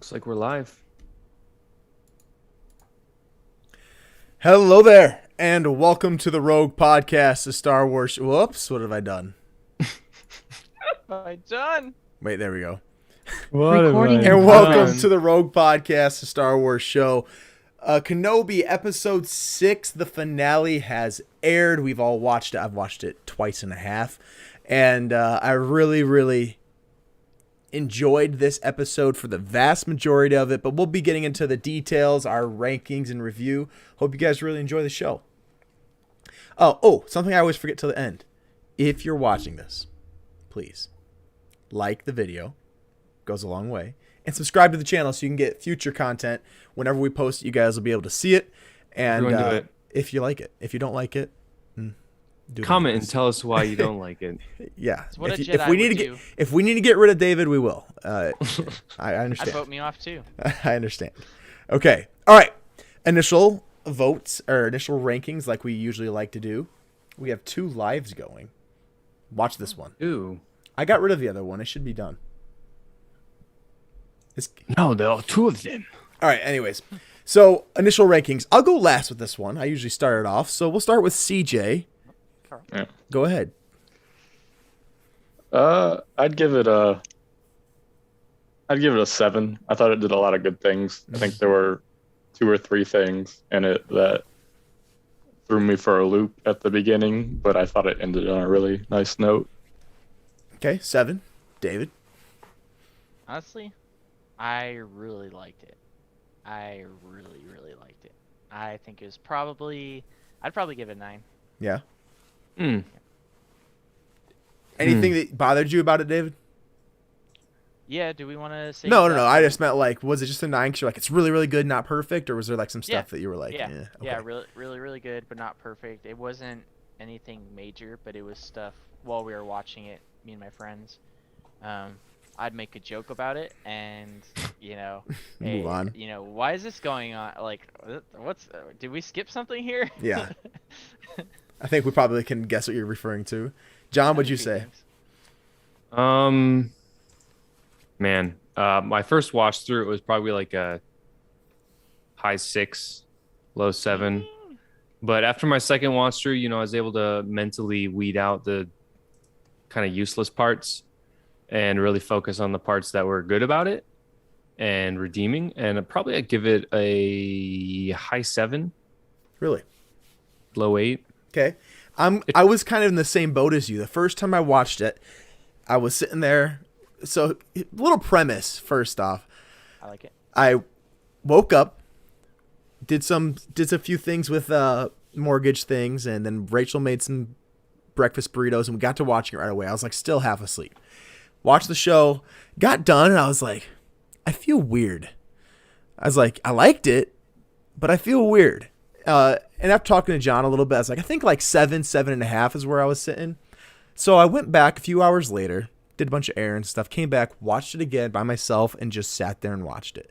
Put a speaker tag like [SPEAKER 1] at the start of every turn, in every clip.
[SPEAKER 1] Looks like we're live.
[SPEAKER 2] Hello there, and welcome to the Rogue Podcast, the Star Wars. Whoops, what have I done?
[SPEAKER 3] By John.
[SPEAKER 2] Wait, there we go.
[SPEAKER 1] What
[SPEAKER 4] Recording
[SPEAKER 2] And welcome to the Rogue Podcast, the Star Wars show. Kenobi episode 6, the finale has aired. We've all watched it. I've watched it twice and a half, and I really enjoyed this episode for the vast majority of it, but we'll be getting into the details, our rankings and review. Hope you guys really enjoy the show. Oh, something I always forget till the end. If you're watching this, please like the video, goes a long way, and subscribe to the channel so you can get future content. Whenever we post it, you guys will be able to see it. And
[SPEAKER 1] Everyone do it.
[SPEAKER 2] if you like it, if you don't like it,
[SPEAKER 1] Comment and tell us why you don't like it.
[SPEAKER 2] Yeah.
[SPEAKER 3] It's what a
[SPEAKER 2] If
[SPEAKER 3] Jedi
[SPEAKER 2] we need
[SPEAKER 3] would
[SPEAKER 2] to
[SPEAKER 3] do.
[SPEAKER 2] if we need to get rid of David, we will. I
[SPEAKER 3] I'd
[SPEAKER 2] understand.
[SPEAKER 3] vote me off too.
[SPEAKER 2] I understand. Okay. All right. Initial votes or initial rankings, like we usually like to do. We have 2 lives going. Watch this one.
[SPEAKER 1] Ooh.
[SPEAKER 2] I got rid of the other one. It should be done.
[SPEAKER 1] No, there are 2 of them.
[SPEAKER 2] All right. Anyways, so initial rankings. I'll go last with this one. I usually start it off. So we'll start with CJ.
[SPEAKER 4] Yeah.
[SPEAKER 2] Go ahead.
[SPEAKER 4] I'd give it a 7. I thought it did a lot of good things. I think there were 2 or 3 things in it that threw me for a loop at the beginning, but I thought it ended on a really nice note.
[SPEAKER 2] Okay. 7. David.
[SPEAKER 3] Honestly, I really liked it. I really liked it. I think it was I'd probably give it a 9.
[SPEAKER 2] Yeah.
[SPEAKER 1] Hmm.
[SPEAKER 2] Anything that bothered you about it, David?
[SPEAKER 3] Yeah, do we want to say
[SPEAKER 2] No. I just meant like, was it just a 9 because you're like, it's really good, not perfect, or was there like some stuff that you were like,
[SPEAKER 3] yeah,
[SPEAKER 2] okay.
[SPEAKER 3] really good, but not perfect. It wasn't anything major, but it was stuff while we were watching it, me and my friends. I'd make a joke about it, and
[SPEAKER 2] Move on.
[SPEAKER 3] Why is this going on? Like, did we skip something here?
[SPEAKER 2] Yeah. I think we probably can guess what you're referring to. John, what'd you say?
[SPEAKER 1] Man, my first watch through it was probably like a high 6, low 7. But after my second watch through, I was able to mentally weed out the kind of useless parts and really focus on the parts that were good about it and redeeming. And I'd give it a high 7,
[SPEAKER 2] Really?
[SPEAKER 1] low 8.
[SPEAKER 2] Okay. I was kind of in the same boat as you. The first time I watched it, I was sitting there. So, little premise first off.
[SPEAKER 3] I like it.
[SPEAKER 2] I woke up, did a few things with mortgage things, and then Rachel made some breakfast burritos, and we got to watching it right away. I was like still half asleep. Watched the show, got done, and I was like, I feel weird. I was like, I liked it, but I feel weird. And after talking to John a little bit, I was like, I think like 7.5 is where I was sitting. So I went back a few hours later, did a bunch of errands stuff, came back, watched it again by myself, and just sat there and watched it.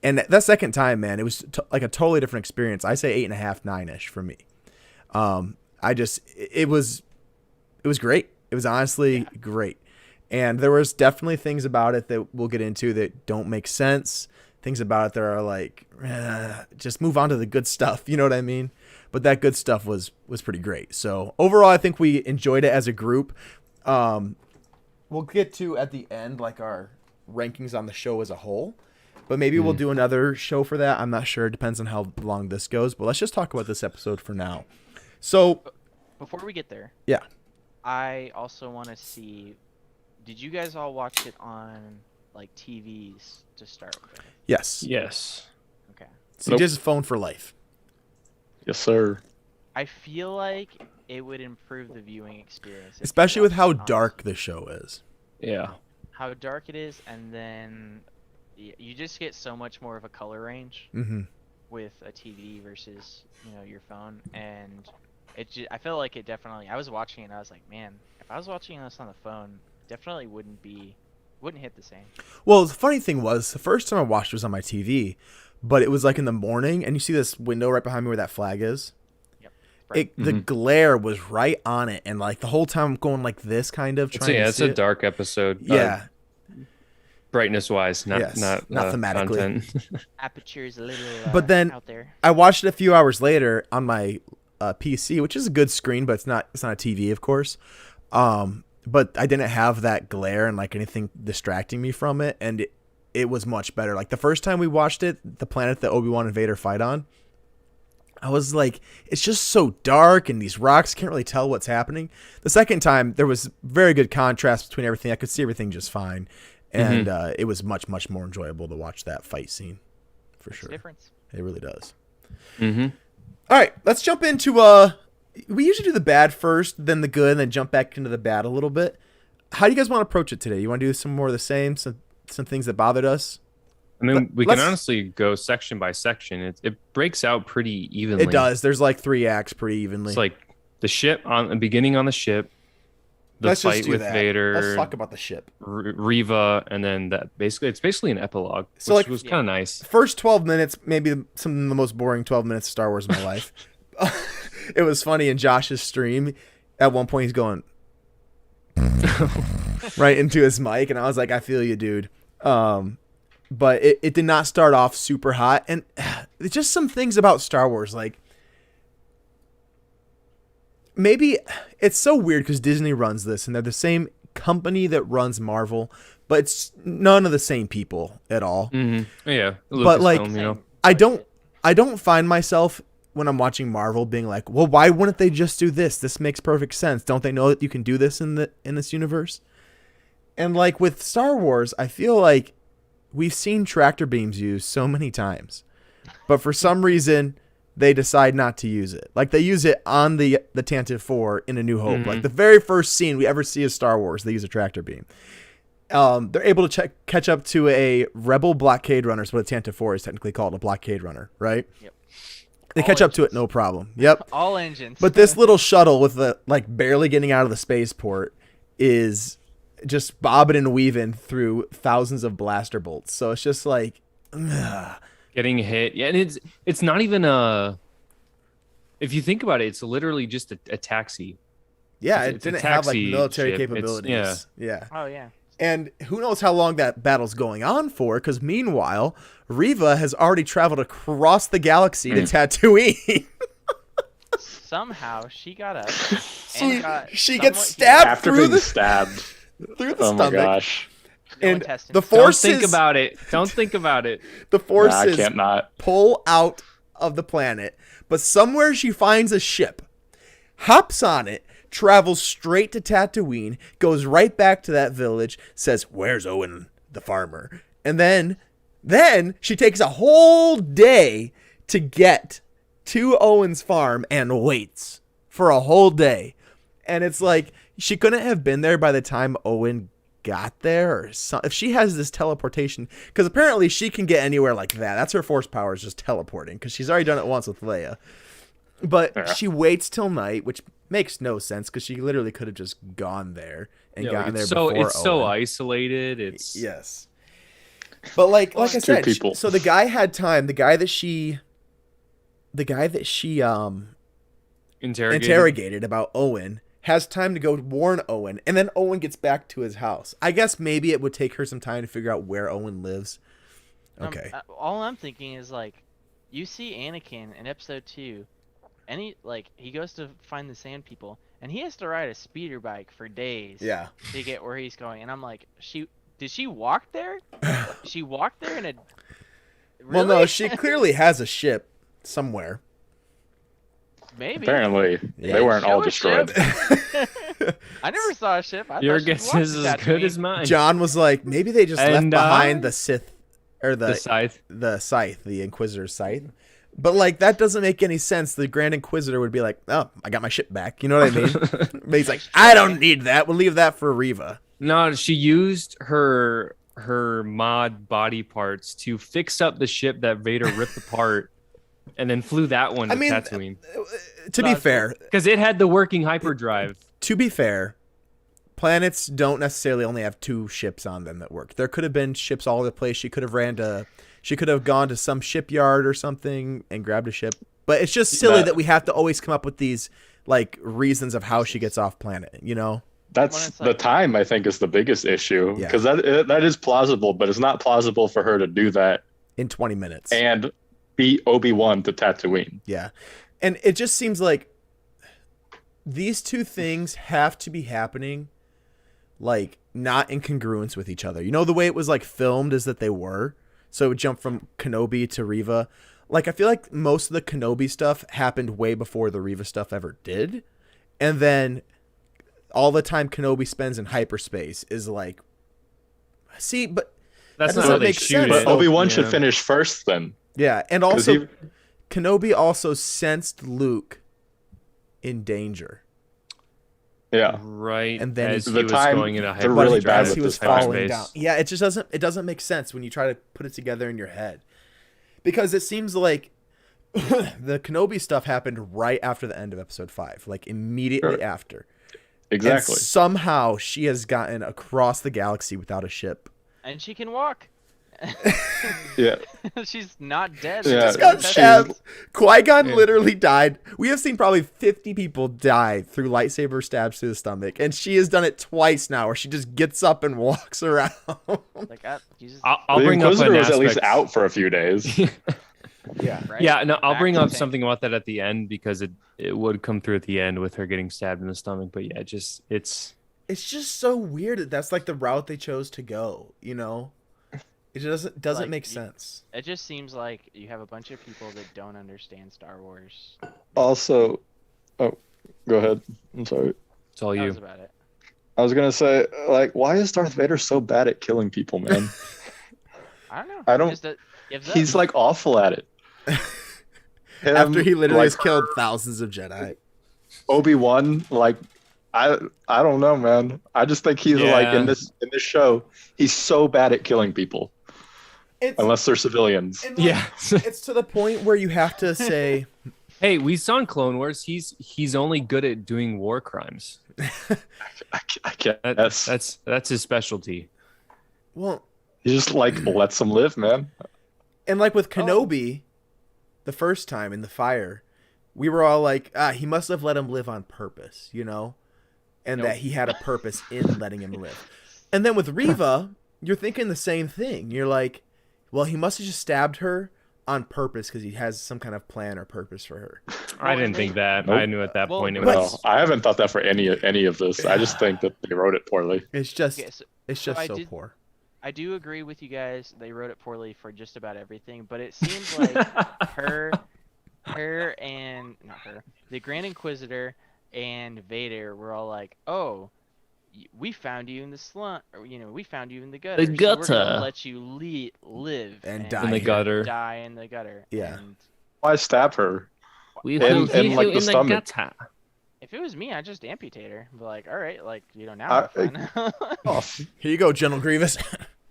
[SPEAKER 2] And that second time, man, it was like a totally different experience. I say 8.5, 9-ish for me. It was great. It was honestly great. And there was definitely things about it that we'll get into that don't make sense. Things about it that are like, just move on to the good stuff. You know what I mean? But that good stuff was pretty great. So overall, I think we enjoyed it as a group. We'll get to at the end like our rankings on the show as a whole. But maybe we'll do another show for that. I'm not sure. It depends on how long this goes. But let's just talk about this episode for now. So
[SPEAKER 3] Before we get there,
[SPEAKER 2] yeah.
[SPEAKER 3] I also want to see. Did you guys all watch it on like TVs to start with?
[SPEAKER 2] Yes.
[SPEAKER 1] Yes.
[SPEAKER 3] Okay.
[SPEAKER 2] CJ's phone for life.
[SPEAKER 4] Yes, sir.
[SPEAKER 3] I feel like it would improve the viewing experience, if you
[SPEAKER 2] Especially with
[SPEAKER 3] watched
[SPEAKER 2] how
[SPEAKER 3] it on
[SPEAKER 2] dark the show is.
[SPEAKER 1] Yeah.
[SPEAKER 3] how dark it is, and then you just get so much more of a color range
[SPEAKER 2] Mm-hmm.
[SPEAKER 3] with a TV versus your phone, and I feel like it definitely. I was watching it and I was like, man, if I was watching this on the phone, definitely wouldn't hit the same.
[SPEAKER 2] Well, the funny thing was, the first time I watched it was on my TV, but it was like in the morning, and you see this window right behind me where that flag is?
[SPEAKER 3] Yep. Right.
[SPEAKER 2] The glare was right on it, and like the whole time I'm going like this kind of trying to
[SPEAKER 1] It's
[SPEAKER 2] see
[SPEAKER 1] a
[SPEAKER 2] it.
[SPEAKER 1] dark episode.
[SPEAKER 2] Yeah.
[SPEAKER 1] brightness wise, not
[SPEAKER 2] Yes,
[SPEAKER 1] not
[SPEAKER 2] not thematically.
[SPEAKER 1] content.
[SPEAKER 3] Aperture is a little
[SPEAKER 2] But then
[SPEAKER 3] out there.
[SPEAKER 2] I watched it a few hours later on my PC, which is a good screen, but it's not a TV, of course. But I didn't have that glare and like anything distracting me from it, and it was much better. Like the first time we watched it, the planet that Obi Wan and Vader fight on, I was like, it's just so dark and these rocks, can't really tell what's happening. The second time, there was very good contrast between everything. I could see everything just fine. And it was much, much more enjoyable to watch that fight scene, for
[SPEAKER 3] Makes a
[SPEAKER 2] sure.
[SPEAKER 3] difference.
[SPEAKER 2] It really does.
[SPEAKER 1] Mm-hmm.
[SPEAKER 2] All right, let's jump into we usually do the bad first, then the good, and then jump back into the bad a little bit. How do you guys want to approach it today? You want to do some more of the same, some things that bothered us?
[SPEAKER 1] I mean, we can
[SPEAKER 2] Let's-
[SPEAKER 1] honestly go section by section. It breaks out pretty evenly.
[SPEAKER 2] It does. There's like 3 acts pretty evenly.
[SPEAKER 1] It's like the ship on the beginning on the ship, the
[SPEAKER 2] Let's just
[SPEAKER 1] fight
[SPEAKER 2] do
[SPEAKER 1] with
[SPEAKER 2] that.
[SPEAKER 1] Vader,
[SPEAKER 2] Let's talk about the ship.
[SPEAKER 1] Riva, and then that it's basically an epilogue,
[SPEAKER 2] So,
[SPEAKER 1] which
[SPEAKER 2] like-
[SPEAKER 1] was kind of nice.
[SPEAKER 2] First 12 minutes, maybe some of the most boring 12 minutes of Star Wars in my life. It was funny in Josh's stream. At one point, he's going right into his mic, and I was like, I feel you, dude. But it did not start off super hot. And it's just some things about Star Wars. Like, maybe it's so weird because Disney runs this, and they're the same company that runs Marvel, but it's none of the same people at all.
[SPEAKER 1] Mm-hmm. Yeah,
[SPEAKER 2] But, like,
[SPEAKER 1] Lucasfilm, you know,
[SPEAKER 2] I don't find myself when I'm watching Marvel being like, well, why wouldn't they just do this? This makes perfect sense. Don't they know that you can do this in this universe? And like with Star Wars, I feel like we've seen tractor beams used so many times, but for some reason they decide not to use it. Like they use it on the Tantive 4 in A New Hope.
[SPEAKER 1] Mm-hmm.
[SPEAKER 2] Like the very first scene we ever see of Star Wars, they use a tractor beam. They're able to catch up to a Rebel blockade runner. So what a Tantive 4 is technically called, a blockade runner, right?
[SPEAKER 3] Yep.
[SPEAKER 2] They
[SPEAKER 3] All
[SPEAKER 2] catch up to it,
[SPEAKER 3] engines.
[SPEAKER 2] no problem. Yep.
[SPEAKER 3] All engines.
[SPEAKER 2] But this little shuttle with the like barely getting out of the spaceport is just bobbing and weaving through thousands of blaster bolts. So it's just like, ugh.
[SPEAKER 1] getting hit. Yeah, and it's not even if you think about it, it's literally just a taxi.
[SPEAKER 2] Yeah,
[SPEAKER 1] It's
[SPEAKER 2] it
[SPEAKER 1] a
[SPEAKER 2] didn't have like
[SPEAKER 1] taxi
[SPEAKER 2] military
[SPEAKER 1] ship. It's-
[SPEAKER 2] capabilities. Yeah.
[SPEAKER 3] Oh yeah.
[SPEAKER 2] And who knows how long that battle's going on for, because meanwhile, Riva has already traveled across the galaxy to Tatooine.
[SPEAKER 3] Somehow she got up. and got
[SPEAKER 2] she gets
[SPEAKER 3] somewhat
[SPEAKER 2] stabbed
[SPEAKER 4] After
[SPEAKER 2] through
[SPEAKER 4] being
[SPEAKER 2] the
[SPEAKER 4] stabbed.
[SPEAKER 2] through the
[SPEAKER 4] Oh my
[SPEAKER 2] stomach.
[SPEAKER 4] gosh.
[SPEAKER 3] healed. No
[SPEAKER 2] And
[SPEAKER 3] intestines.
[SPEAKER 2] the
[SPEAKER 1] Don't
[SPEAKER 2] forces
[SPEAKER 1] think about it. Don't think about it.
[SPEAKER 2] the
[SPEAKER 4] Nah, I
[SPEAKER 2] forces
[SPEAKER 4] can't not.
[SPEAKER 2] pull out of the planet, but somewhere she finds a ship, hops on it, travels straight to Tatooine, goes right back to that village, says, "Where's Owen the farmer?" And then she takes a whole day to get to Owen's farm and waits for a whole day. And it's like she couldn't have been there by the time Owen got there, or if she has this teleportation, because apparently she can get anywhere like that. That's her force power, is just teleporting, because she's already done it once with Leia. But
[SPEAKER 4] Yeah.
[SPEAKER 2] she waits till night, which makes no sense because she literally could have just gone there and
[SPEAKER 1] Yeah,
[SPEAKER 2] gotten there
[SPEAKER 1] it's so
[SPEAKER 2] before
[SPEAKER 1] it's so
[SPEAKER 2] Owen.
[SPEAKER 1] isolated. It's
[SPEAKER 2] Yes. But like I
[SPEAKER 4] Two
[SPEAKER 2] said,
[SPEAKER 4] people.
[SPEAKER 2] so the guy had time. The guy that she interrogated about Owen has time to go warn Owen, and then Owen gets back to his house. I guess maybe it would take her some time to figure out where Owen lives. Okay.
[SPEAKER 3] All I'm thinking is like, you see Anakin in Episode 2, and he goes to find the Sand People, and he has to ride a speeder bike for days.
[SPEAKER 2] Yeah.
[SPEAKER 3] To get where he's going, and I'm like, did she walk there? She walked there in a.
[SPEAKER 2] Well,
[SPEAKER 3] Really?
[SPEAKER 2] no, she clearly has a ship somewhere.
[SPEAKER 3] Maybe.
[SPEAKER 4] Apparently,
[SPEAKER 2] Yeah.
[SPEAKER 4] they weren't all
[SPEAKER 3] Show a ship.
[SPEAKER 4] destroyed.
[SPEAKER 3] I never saw a ship. I
[SPEAKER 1] your
[SPEAKER 3] thought she
[SPEAKER 1] guess
[SPEAKER 3] walked
[SPEAKER 1] is
[SPEAKER 3] to
[SPEAKER 1] as good
[SPEAKER 3] Tatooine.
[SPEAKER 1] as mine.
[SPEAKER 2] John was like, maybe they just left
[SPEAKER 1] And,
[SPEAKER 2] behind the Sith, or
[SPEAKER 1] the scythe.
[SPEAKER 2] the scythe, the Inquisitor's scythe. But like that doesn't make any sense. The Grand Inquisitor would be like, "Oh, I got my ship back." You know what I mean? But he's like, "I don't need that. We'll leave that for Riva."
[SPEAKER 1] No, she used her mod body parts to fix up the ship that Vader ripped apart, and then flew that one to
[SPEAKER 2] I mean,
[SPEAKER 1] Tatooine
[SPEAKER 2] To be fair,
[SPEAKER 1] because it had the working hyperdrive.
[SPEAKER 2] planets don't necessarily only have 2 ships on them that work. There could have been ships all over the place. She could have gone to some shipyard or something and grabbed a ship. But it's just silly that we have to always come up with these like reasons of how she gets off planet, you know?
[SPEAKER 4] That's
[SPEAKER 3] it's
[SPEAKER 4] the
[SPEAKER 3] like-
[SPEAKER 4] time, I think, is the biggest issue.
[SPEAKER 2] Yeah.
[SPEAKER 4] Because that is plausible, but it's not plausible for her to do that
[SPEAKER 2] in 20 minutes.
[SPEAKER 4] and beat Obi-Wan to Tatooine.
[SPEAKER 2] Yeah. And it just seems like these two things have to be happening like not in congruence with each other. You know, the way it was like filmed is that they were. So it would jump from Kenobi to Reva. Like, I feel like most of the Kenobi stuff happened way before the Reva stuff ever did. And then all the time Kenobi spends in hyperspace is like, see, but
[SPEAKER 1] That's
[SPEAKER 2] that
[SPEAKER 1] not
[SPEAKER 2] doesn't
[SPEAKER 1] how they
[SPEAKER 2] make
[SPEAKER 1] shoot
[SPEAKER 2] sense.
[SPEAKER 1] it.
[SPEAKER 4] But Obi-Wan
[SPEAKER 1] Yeah.
[SPEAKER 4] should finish first then.
[SPEAKER 2] yeah. And
[SPEAKER 4] 'Cause
[SPEAKER 2] also,
[SPEAKER 4] he-
[SPEAKER 2] Kenobi also sensed Luke in danger.
[SPEAKER 4] yeah.
[SPEAKER 1] Right.
[SPEAKER 2] And then
[SPEAKER 1] as
[SPEAKER 2] the
[SPEAKER 1] he was
[SPEAKER 4] time-
[SPEAKER 1] going into
[SPEAKER 4] they're really
[SPEAKER 1] hyperdrive
[SPEAKER 4] bad
[SPEAKER 2] as
[SPEAKER 4] with
[SPEAKER 2] he was
[SPEAKER 4] this time
[SPEAKER 2] falling
[SPEAKER 1] hyperspace.
[SPEAKER 2] down. Yeah, it doesn't make sense when you try to put it together in your head. Because it seems like the Kenobi stuff happened right after the end of episode 5, like immediately
[SPEAKER 4] Sure.
[SPEAKER 2] after.
[SPEAKER 4] Exactly.
[SPEAKER 2] And somehow she has gotten across the galaxy without a ship.
[SPEAKER 3] And she can walk.
[SPEAKER 4] Yeah.
[SPEAKER 3] She's not dead.
[SPEAKER 4] Yeah.
[SPEAKER 2] Just got
[SPEAKER 4] She's-
[SPEAKER 2] stabbed. Qui-Gon
[SPEAKER 1] Yeah.
[SPEAKER 2] literally died. We have seen probably 50 people die through lightsaber stabs to the stomach, and she has done it twice now, where she just gets up and walks around.
[SPEAKER 3] Like, Jesus.
[SPEAKER 1] I'll
[SPEAKER 4] the
[SPEAKER 1] bring up
[SPEAKER 4] Inquisitor
[SPEAKER 1] an
[SPEAKER 4] was at least
[SPEAKER 1] aspect.
[SPEAKER 4] out for a few days.
[SPEAKER 2] Yeah.
[SPEAKER 3] Right?
[SPEAKER 1] Yeah, no, I'll
[SPEAKER 3] Back
[SPEAKER 1] bring
[SPEAKER 3] to
[SPEAKER 1] up
[SPEAKER 3] tank.
[SPEAKER 1] something about that at the end because it would come through at the end with her getting stabbed in the stomach. But yeah, it's
[SPEAKER 2] It's just so weird that that's like the route they chose to go, you know? It doesn't
[SPEAKER 3] Like,
[SPEAKER 2] make
[SPEAKER 3] you-
[SPEAKER 2] sense.
[SPEAKER 3] It just seems like you have a bunch of people that don't understand Star Wars.
[SPEAKER 4] Also, oh, go ahead. I'm sorry.
[SPEAKER 1] it's all
[SPEAKER 3] That
[SPEAKER 1] you.
[SPEAKER 3] was about it.
[SPEAKER 4] I was gonna say, like, why is Darth Vader so bad at killing people, man?
[SPEAKER 3] I don't know.
[SPEAKER 4] I don't-
[SPEAKER 3] Just that gives up.
[SPEAKER 4] He's like awful at it.
[SPEAKER 2] After he literally has
[SPEAKER 4] like,
[SPEAKER 2] killed thousands of Jedi.
[SPEAKER 4] Obi-Wan, like, I don't know, man. I just think he's like
[SPEAKER 1] Yeah.
[SPEAKER 4] in this show, he's so bad at killing people
[SPEAKER 2] It's,
[SPEAKER 4] unless they're civilians.
[SPEAKER 2] and, like,
[SPEAKER 1] Yeah.
[SPEAKER 2] it's to the point where you have to say,
[SPEAKER 1] Hey, we saw in Clone Wars. He's only good at doing war crimes.
[SPEAKER 4] I can't.
[SPEAKER 1] That's his specialty.
[SPEAKER 2] well,
[SPEAKER 4] He just like lets them live, man.
[SPEAKER 2] and like with Kenobi, the first time in the fire, we were all like, he must have let him live on purpose, you know? And
[SPEAKER 3] Nope.
[SPEAKER 2] that he had a purpose in letting him live. And then with Reva, you're thinking the same thing. You're like, well, he must have just stabbed her on purpose because he has some kind of plan or purpose for her.
[SPEAKER 1] I didn't think that.
[SPEAKER 4] Nope.
[SPEAKER 1] I knew at that
[SPEAKER 3] Well,
[SPEAKER 1] point it
[SPEAKER 2] but-
[SPEAKER 4] No,
[SPEAKER 1] was.
[SPEAKER 4] I haven't thought that for any of this. I just think that they wrote it poorly.
[SPEAKER 2] It's just,
[SPEAKER 3] Okay, so
[SPEAKER 2] it's just
[SPEAKER 3] I
[SPEAKER 2] so
[SPEAKER 3] did-
[SPEAKER 2] poor.
[SPEAKER 3] I do agree with you guys. They wrote it poorly for just about everything, but it seems like her and not her, the Grand Inquisitor and Vader were all like, "Oh, we found you in the slump, or we found you in the gutter. So we're
[SPEAKER 1] gutter.
[SPEAKER 3] gonna let you live
[SPEAKER 2] And
[SPEAKER 1] in
[SPEAKER 2] die
[SPEAKER 1] the
[SPEAKER 2] here.
[SPEAKER 1] gutter.
[SPEAKER 3] die in the gutter."
[SPEAKER 2] Yeah.
[SPEAKER 3] And
[SPEAKER 4] Why stab her?
[SPEAKER 1] We
[SPEAKER 4] And-
[SPEAKER 1] will
[SPEAKER 4] and,
[SPEAKER 1] hit
[SPEAKER 4] like,
[SPEAKER 1] you
[SPEAKER 4] the
[SPEAKER 1] in the
[SPEAKER 4] stomach.
[SPEAKER 1] gutter.
[SPEAKER 3] if it was me, I'd just amputate her. Be like, "All right, like now
[SPEAKER 4] I-
[SPEAKER 3] have fun."
[SPEAKER 4] Oh,
[SPEAKER 2] Here you go, General Grievous.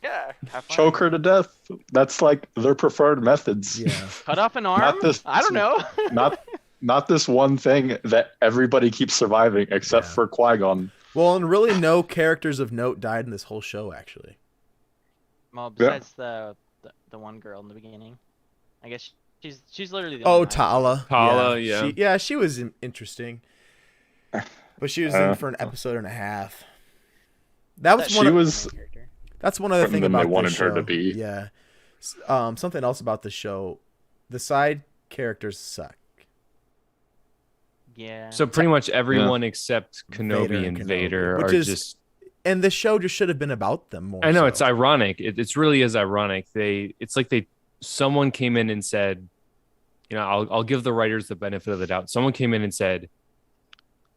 [SPEAKER 3] Yeah, have fun.
[SPEAKER 4] choke her to death. That's like their preferred methods.
[SPEAKER 2] Yeah.
[SPEAKER 3] Cut off an arm.
[SPEAKER 4] this-
[SPEAKER 3] I don't know.
[SPEAKER 4] Not this one thing that everybody keeps surviving except
[SPEAKER 2] Yeah.
[SPEAKER 4] for Qui-Gon.
[SPEAKER 2] Well, and really no characters of note died in this whole show, actually.
[SPEAKER 3] Well, besides the one girl in the beginning, I guess she's literally the
[SPEAKER 2] Oh,
[SPEAKER 3] only one.
[SPEAKER 2] Tala.
[SPEAKER 1] Tala, yeah.
[SPEAKER 2] She was interesting. But she was in for an episode and a half. That was
[SPEAKER 3] That
[SPEAKER 2] one
[SPEAKER 4] She
[SPEAKER 2] of,
[SPEAKER 4] was
[SPEAKER 2] that's one other
[SPEAKER 4] Different
[SPEAKER 2] thing
[SPEAKER 4] than they
[SPEAKER 2] about
[SPEAKER 4] wanted
[SPEAKER 2] this
[SPEAKER 4] her
[SPEAKER 2] show.
[SPEAKER 4] to be.
[SPEAKER 2] Yeah. Something else about the show. The side characters suck.
[SPEAKER 3] Yeah.
[SPEAKER 1] So pretty much everyone except Kenobi
[SPEAKER 2] Vader and
[SPEAKER 1] and
[SPEAKER 2] Kenobi,
[SPEAKER 1] Vader
[SPEAKER 2] which
[SPEAKER 1] are
[SPEAKER 2] is
[SPEAKER 1] just.
[SPEAKER 2] And the show just should have been about them more.
[SPEAKER 1] I know
[SPEAKER 2] so.
[SPEAKER 1] it's ironic. It's really is ironic. It's like someone came in and said, I'll give the writers the benefit of the doubt. Someone came in and said,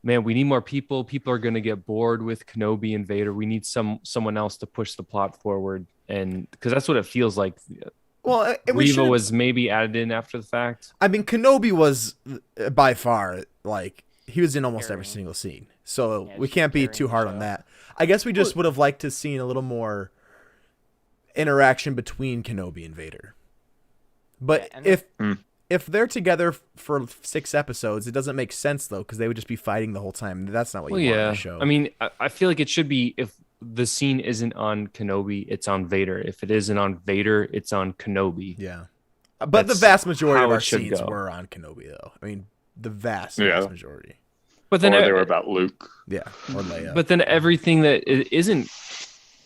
[SPEAKER 1] man, we need more people. People are going to get bored with Kenobi and Vader. We need someone else to push the plot forward. And because that's what it feels like.
[SPEAKER 2] Well, and we
[SPEAKER 1] Reva
[SPEAKER 2] should've-
[SPEAKER 1] was maybe added in after the fact.
[SPEAKER 2] I mean, Kenobi was by far like he was in almost every
[SPEAKER 3] Carrying.
[SPEAKER 2] single scene, so
[SPEAKER 3] Yeah,
[SPEAKER 2] we
[SPEAKER 3] just
[SPEAKER 2] can't be
[SPEAKER 3] carrying
[SPEAKER 2] too
[SPEAKER 3] the
[SPEAKER 2] hard on
[SPEAKER 3] show.
[SPEAKER 2] that. I guess we just would have liked to seen a little more interaction between Kenobi and Vader. But
[SPEAKER 3] Yeah, and
[SPEAKER 2] if they're together for 6 episodes, it doesn't make sense though, because they would just be fighting the whole time. That's not what
[SPEAKER 1] Well,
[SPEAKER 2] you want in
[SPEAKER 1] yeah.
[SPEAKER 2] the show.
[SPEAKER 1] I mean, I feel like it should be if the scene isn't on Kenobi, it's on Vader. If it isn't on Vader, it's on Kenobi.
[SPEAKER 2] yeah. But the
[SPEAKER 1] That's
[SPEAKER 2] vast majority of
[SPEAKER 1] how it
[SPEAKER 2] our
[SPEAKER 1] should
[SPEAKER 2] scenes
[SPEAKER 1] go.
[SPEAKER 2] were on Kenobi, though. I mean, the vast
[SPEAKER 4] Yeah.
[SPEAKER 2] majority.
[SPEAKER 1] But then,
[SPEAKER 4] or they were about Luke.
[SPEAKER 2] Yeah, or Leia.
[SPEAKER 1] but then everything that isn't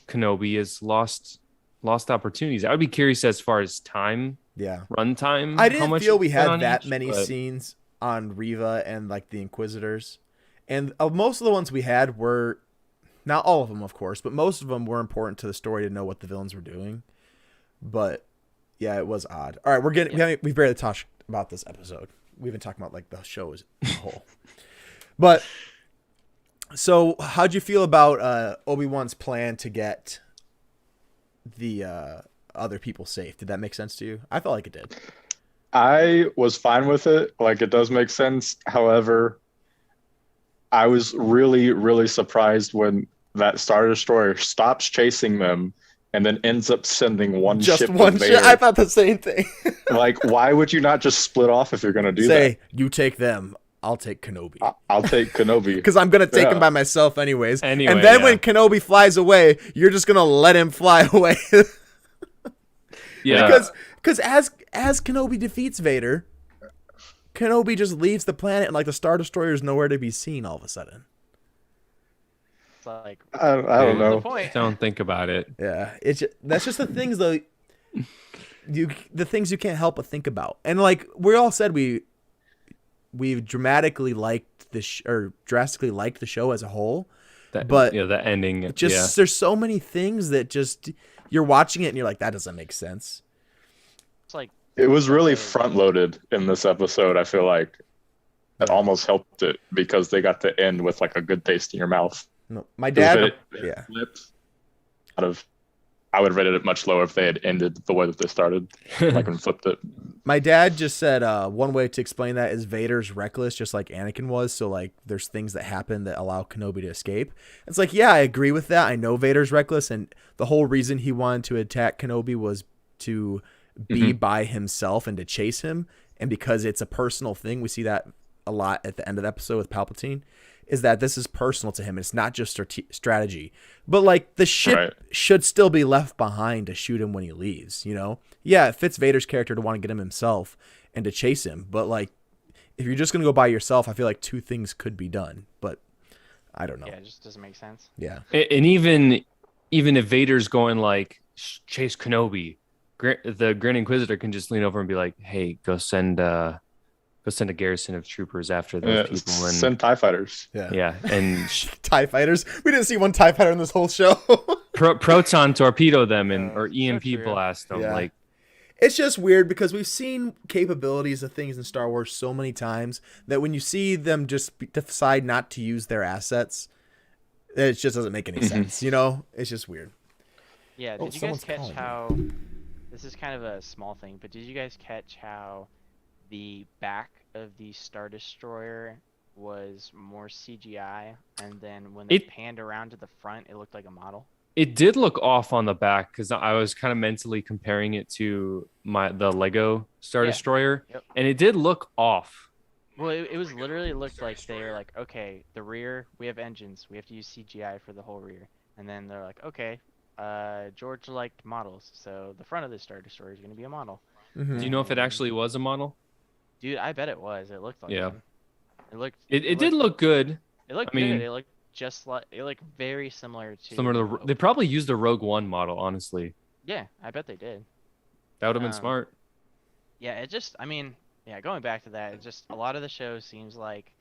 [SPEAKER 1] Kenobi is lost opportunities. I would be curious as far as time,
[SPEAKER 2] yeah,
[SPEAKER 1] runtime.
[SPEAKER 2] I
[SPEAKER 1] how
[SPEAKER 2] didn't
[SPEAKER 1] much
[SPEAKER 2] feel
[SPEAKER 1] is
[SPEAKER 2] we
[SPEAKER 1] spent
[SPEAKER 2] had
[SPEAKER 1] on
[SPEAKER 2] that
[SPEAKER 1] each,
[SPEAKER 2] many
[SPEAKER 1] but-
[SPEAKER 2] scenes on Riva and like the Inquisitors, and most of the ones we had were not all of them, of course, but most of them were important to the story to know what the villains were doing. But yeah, it was odd. All right, we've barely talked about this episode. We've been talking about like the show as a whole. But so, how'd you feel about Obi-Wan's plan to get the other people safe? Did that make sense to you? I felt like it did.
[SPEAKER 4] I was fine with it. Like, it does make sense. However, I was really, really surprised when that Star Destroyer stops chasing them and then ends up sending one
[SPEAKER 2] Just
[SPEAKER 4] ship
[SPEAKER 2] one
[SPEAKER 4] with
[SPEAKER 2] ship.
[SPEAKER 4] Vader.
[SPEAKER 2] I thought the same thing.
[SPEAKER 4] Like, why would you not just split off if you're going to do
[SPEAKER 2] Say, you take them. I'll take Kenobi.
[SPEAKER 4] that? I'll take Kenobi.
[SPEAKER 2] Because I'm going to take
[SPEAKER 4] Yeah.
[SPEAKER 2] him by myself anyways.
[SPEAKER 1] Anyway,
[SPEAKER 2] and then
[SPEAKER 1] yeah.
[SPEAKER 2] when Kenobi flies away, you're just going to let him fly away.
[SPEAKER 1] Yeah.
[SPEAKER 2] Because as Kenobi defeats Vader, Kenobi just leaves the planet and like the Star Destroyer is nowhere to be seen all of a sudden.
[SPEAKER 3] It's like,
[SPEAKER 4] I don't
[SPEAKER 3] what's the
[SPEAKER 4] know.
[SPEAKER 3] point?
[SPEAKER 1] Don't think about it.
[SPEAKER 2] Yeah, that's just the things though. The things you can't help but think about, and like we all said, we dramatically liked or drastically liked the show as a whole. But
[SPEAKER 1] the ending.
[SPEAKER 2] Just there's so many things that just you're watching it and you're like, that doesn't make sense.
[SPEAKER 3] It's like,
[SPEAKER 4] It was really front loaded in this episode. I feel like it almost helped it because they got to end with like a good taste in your mouth.
[SPEAKER 2] No, my dad.
[SPEAKER 4] If
[SPEAKER 2] Yeah.
[SPEAKER 4] flipped, I would have rated it much lower if they had ended the way that they started, like and flipped it.
[SPEAKER 2] My dad just said one way to explain that is Vader's reckless, just like Anakin was. So like, there's things that happen that allow Kenobi to escape. It's like, yeah, I agree with that. I know Vader's reckless, and the whole reason he wanted to attack Kenobi was to be by himself and to chase him. And because it's a personal thing, we see that a lot at the end of the episode with Palpatine. Is that this is personal to him. It's not just strategy. But, like, the ship should still be left behind to shoot him when he leaves, you know? Yeah, it fits Vader's character to want to get him himself and to chase him. But, like, if you're just going to go by yourself, I feel like two things could be done. But I don't know.
[SPEAKER 3] yeah, it just doesn't make sense.
[SPEAKER 2] Yeah.
[SPEAKER 1] And even if Vader's going, like, chase Kenobi, the Grand Inquisitor can just lean over and be like, hey, go send a garrison of troopers after those people. And
[SPEAKER 4] send TIE fighters.
[SPEAKER 1] yeah, and
[SPEAKER 2] TIE fighters. We didn't see one TIE fighter in this whole show.
[SPEAKER 1] proton torpedo them or
[SPEAKER 3] so
[SPEAKER 1] EMP
[SPEAKER 3] true.
[SPEAKER 1] blast them.
[SPEAKER 2] Yeah.
[SPEAKER 1] Like,
[SPEAKER 2] It's just weird because we've seen capabilities of things in Star Wars so many times that when you see them just decide not to use their assets, it just doesn't make any sense. You know, it's just weird.
[SPEAKER 3] Yeah,
[SPEAKER 2] Oh,
[SPEAKER 3] did you guys
[SPEAKER 2] someone's
[SPEAKER 3] catch
[SPEAKER 2] calling me.
[SPEAKER 3] how, this is kind of a small thing, but did you guys catch how the back of the Star Destroyer was more CGI, and then when they panned around to the front, it looked like a model?
[SPEAKER 1] it did look off on the back because I was kind of mentally comparing it to the Lego Star
[SPEAKER 3] Yeah.
[SPEAKER 1] Destroyer,
[SPEAKER 3] Yep.
[SPEAKER 1] and it did look off.
[SPEAKER 3] Well, it was literally looked like they were like, okay, the rear, we have engines, we have to use CGI for the whole rear. And then they're like, okay, George liked models, so the front of the Star Destroyer is going to be a model.
[SPEAKER 2] Mhm.
[SPEAKER 1] Do you know if it actually was a model?
[SPEAKER 3] Dude, I bet it was. It looked like
[SPEAKER 1] Yeah.
[SPEAKER 3] one.
[SPEAKER 1] It did look good.
[SPEAKER 3] It looked
[SPEAKER 1] I mean-
[SPEAKER 3] good. It looked just like, it looked very similar to.
[SPEAKER 1] Similar to they probably used a Rogue One model. Honestly,
[SPEAKER 3] Yeah, I bet they did.
[SPEAKER 1] that would have been
[SPEAKER 3] Um,
[SPEAKER 1] smart.
[SPEAKER 3] Yeah, it just, I mean, yeah, going back to that, it just, a lot of the show seems like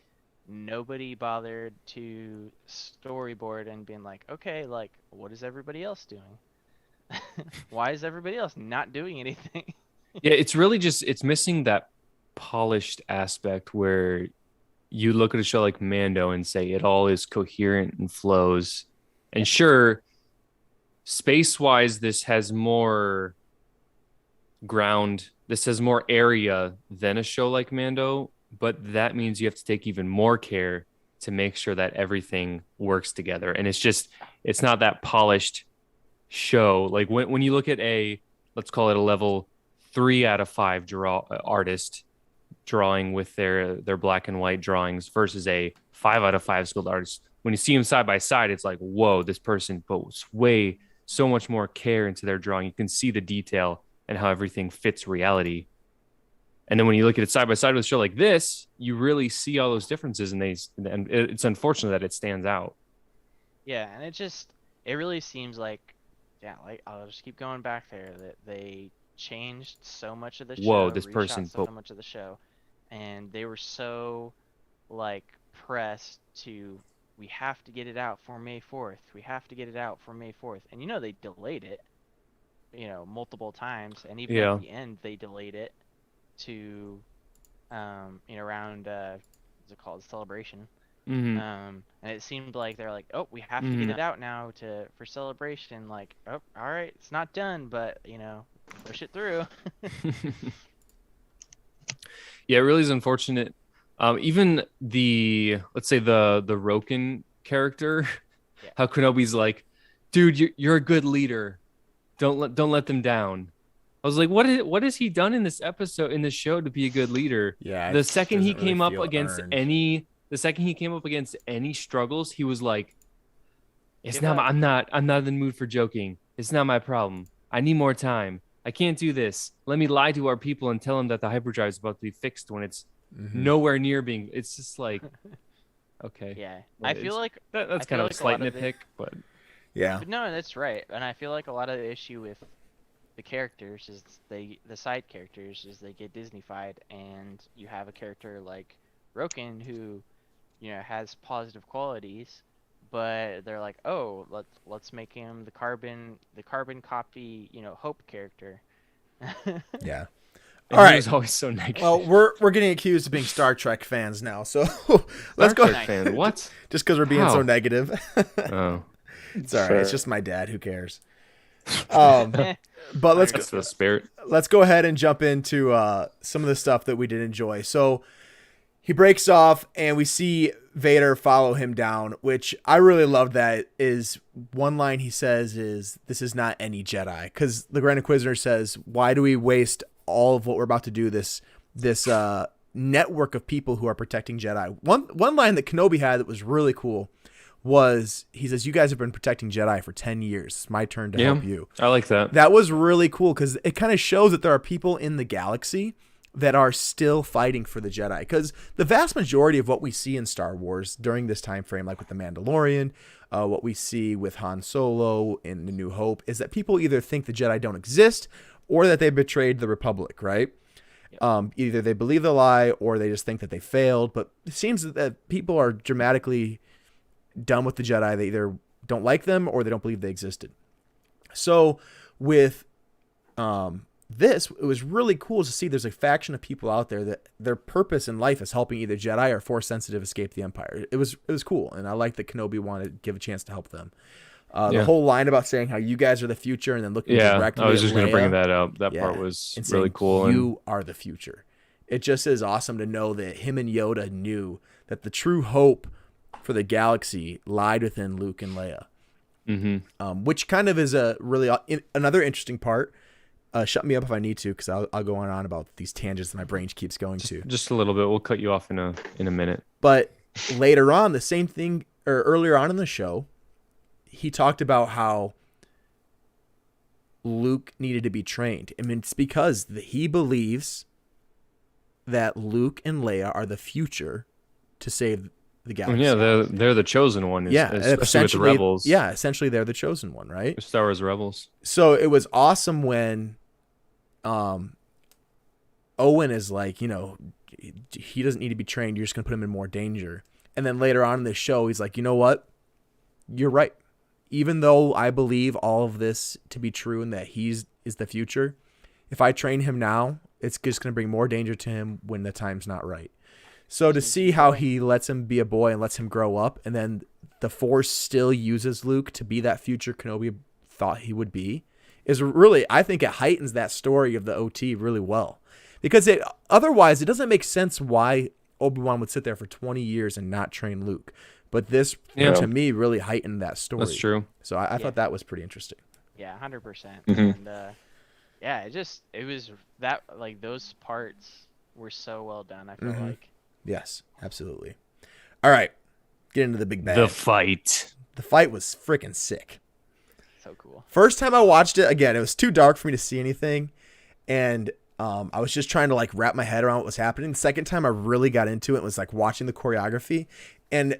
[SPEAKER 3] nobody bothered to storyboard and being like, okay, like, what is everybody else doing? Why is everybody else not doing anything?
[SPEAKER 1] Yeah, it's really just it's missing that polished aspect where you look at a show like Mando and say it all is coherent and flows. And sure, space-wise, this has more ground, this has more area than a show like Mando, but that means you have to take even more care to make sure that everything works together. And it's not that polished show. Like when you look at let's call it a level 3 out of 5 artist drawing with their black and white drawings versus a 5 out of 5 skilled artist, when you see them side by side, it's like, whoa, this person puts so much more care into their drawing. You can see the detail and how everything fits reality. And then when you look at it side by side with a show like this, you really see all those differences, and it's unfortunate that it stands out.
[SPEAKER 3] Yeah, and it really seems like, yeah, like I'll just keep going back there, that they changed so much of the
[SPEAKER 1] Whoa,
[SPEAKER 3] show,
[SPEAKER 1] this
[SPEAKER 3] reshot
[SPEAKER 1] person.
[SPEAKER 3] so much of the show, and they were so like pressed to, we have to get it out for May 4th. We have to get it out for May 4th. And they delayed it, multiple times, and even at
[SPEAKER 1] Yeah.
[SPEAKER 3] the end they delayed it to around what's it called, Celebration.
[SPEAKER 1] Mm-hmm.
[SPEAKER 3] And it seemed like they're like, oh, we have to get it out now for Celebration. Like, oh, all right, it's not done, but push it through.
[SPEAKER 1] Yeah, it really is unfortunate. Even let's say the Roken character,
[SPEAKER 3] Yeah.
[SPEAKER 1] how Kenobi's like, dude, you're a good leader. Don't let them down. I was like, what has he done in this episode, in this show, to be a good leader?
[SPEAKER 2] Yeah.
[SPEAKER 1] The second he
[SPEAKER 2] doesn't really
[SPEAKER 1] came up
[SPEAKER 2] feel
[SPEAKER 1] against
[SPEAKER 2] earned.
[SPEAKER 1] the second he came up against any struggles, he was like, it's
[SPEAKER 3] Give
[SPEAKER 1] not.
[SPEAKER 3] up.
[SPEAKER 1] I'm not in the mood for joking. It's not my problem. I need more time. I can't do this. Let me lie to our people and tell them that the hyperdrive is about to be fixed when it's nowhere near being. It's just like, okay.
[SPEAKER 3] Yeah,
[SPEAKER 1] Well,
[SPEAKER 3] I feel like
[SPEAKER 1] that's
[SPEAKER 3] I
[SPEAKER 1] kind
[SPEAKER 3] feel
[SPEAKER 1] of a
[SPEAKER 3] like
[SPEAKER 1] slight
[SPEAKER 3] lot of
[SPEAKER 1] nitpick, but
[SPEAKER 2] Yeah.
[SPEAKER 3] But no, that's right. And I feel like a lot of the issue with the characters is the side characters is they get Disneyfied, and you have a character like Roken who, has positive qualities, but they're like, oh, let's make him the carbon copy, Hope character.
[SPEAKER 2] Yeah.
[SPEAKER 1] and
[SPEAKER 2] All
[SPEAKER 1] he
[SPEAKER 2] right.
[SPEAKER 1] was always so negative.
[SPEAKER 2] Well, we're getting accused of being Star Trek fans now, so let's
[SPEAKER 1] Star
[SPEAKER 2] go.
[SPEAKER 1] Trek fan. What?
[SPEAKER 2] Just because we're being so
[SPEAKER 1] How?
[SPEAKER 2] negative.
[SPEAKER 1] Oh,
[SPEAKER 2] It's all right.
[SPEAKER 4] Sure.
[SPEAKER 2] It's just my dad. Who cares? But
[SPEAKER 1] that's the spirit.
[SPEAKER 2] let's go ahead and jump into some of the stuff that we did enjoy. So he breaks off, and we see Vader follow him down, which I really loved. That is one line he says is, "This is not any Jedi," because the Grand Inquisitor says, "Why do we waste all of what we're about to do? This network of people who are protecting Jedi." One line that Kenobi had that was really cool was, he says, "You guys have been protecting Jedi for 10 years. It's my turn to help you."
[SPEAKER 1] I like that.
[SPEAKER 2] That was really cool because it kind of shows that there are people in the galaxy that are still fighting for the Jedi. Because the vast majority of what we see in Star Wars during this time frame, like with The Mandalorian, what we see with Han Solo in The New Hope, is that people either think the Jedi don't exist or that they betrayed the Republic, right?
[SPEAKER 3] Yep.
[SPEAKER 2] Either they believe the lie or they just think that they failed. But it seems that people are dramatically done with the Jedi. They either don't like them or they don't believe they existed. So with this, it was really cool to see there's a faction of people out there that their purpose in life is helping either Jedi or Force sensitive escape the Empire. It was cool, and I like that Kenobi wanted to give a chance to help them. The whole line about saying how you guys are the future and then looking directly
[SPEAKER 1] I was
[SPEAKER 2] at
[SPEAKER 1] just going to bring
[SPEAKER 2] Leia,
[SPEAKER 1] that up. That
[SPEAKER 2] yeah,
[SPEAKER 1] part was
[SPEAKER 2] and
[SPEAKER 1] really
[SPEAKER 2] saying,
[SPEAKER 1] cool.
[SPEAKER 2] You are the future. It just is awesome to know that him and Yoda knew that the true hope for the galaxy lied within Luke and Leia. Which kind of is a really another interesting part. Shut me up if I need to, because I'll go on about these tangents that my brain keeps going to.
[SPEAKER 1] Just a little bit. We'll cut you off in a minute.
[SPEAKER 2] But later on, the same thing, or earlier on in the show, he talked about how Luke needed to be trained. I mean, it's because he believes that Luke and Leia are the future to save the galaxy.
[SPEAKER 1] Yeah, they're the chosen one. Especially with the
[SPEAKER 2] essentially,
[SPEAKER 1] rebels.
[SPEAKER 2] yeah, essentially they're the chosen one, right?
[SPEAKER 1] Star Wars rebels.
[SPEAKER 2] So it was awesome when Owen is like, he doesn't need to be trained. You're just going to put him in more danger. And then later on in the show, he's like, you know what? You're right. Even though I believe all of this to be true and that is the future, if I train him now, it's just going to bring more danger to him when the time's not right. So to see how he lets him be a boy and lets him grow up, and then the Force still uses Luke to be that future Kenobi thought he would be, is really, I think it heightens that story of the OT really well. Because otherwise, it doesn't make sense why Obi Wan would sit there for 20 years and not train Luke. But this, to me, really heightened that story.
[SPEAKER 1] That's true.
[SPEAKER 2] So I thought that was pretty interesting.
[SPEAKER 3] Yeah, 100%.
[SPEAKER 4] Mhm.
[SPEAKER 3] And yeah, it was that, like, those parts were so well done. I feel like.
[SPEAKER 2] Yes, absolutely. All right, get into the big bang.
[SPEAKER 1] The fight.
[SPEAKER 2] The fight was freaking sick.
[SPEAKER 3] So cool.
[SPEAKER 2] First time I watched it, again, it was too dark for me to see anything. And I was just trying to like wrap my head around what was happening. The second time I really got into it was like watching the choreography, and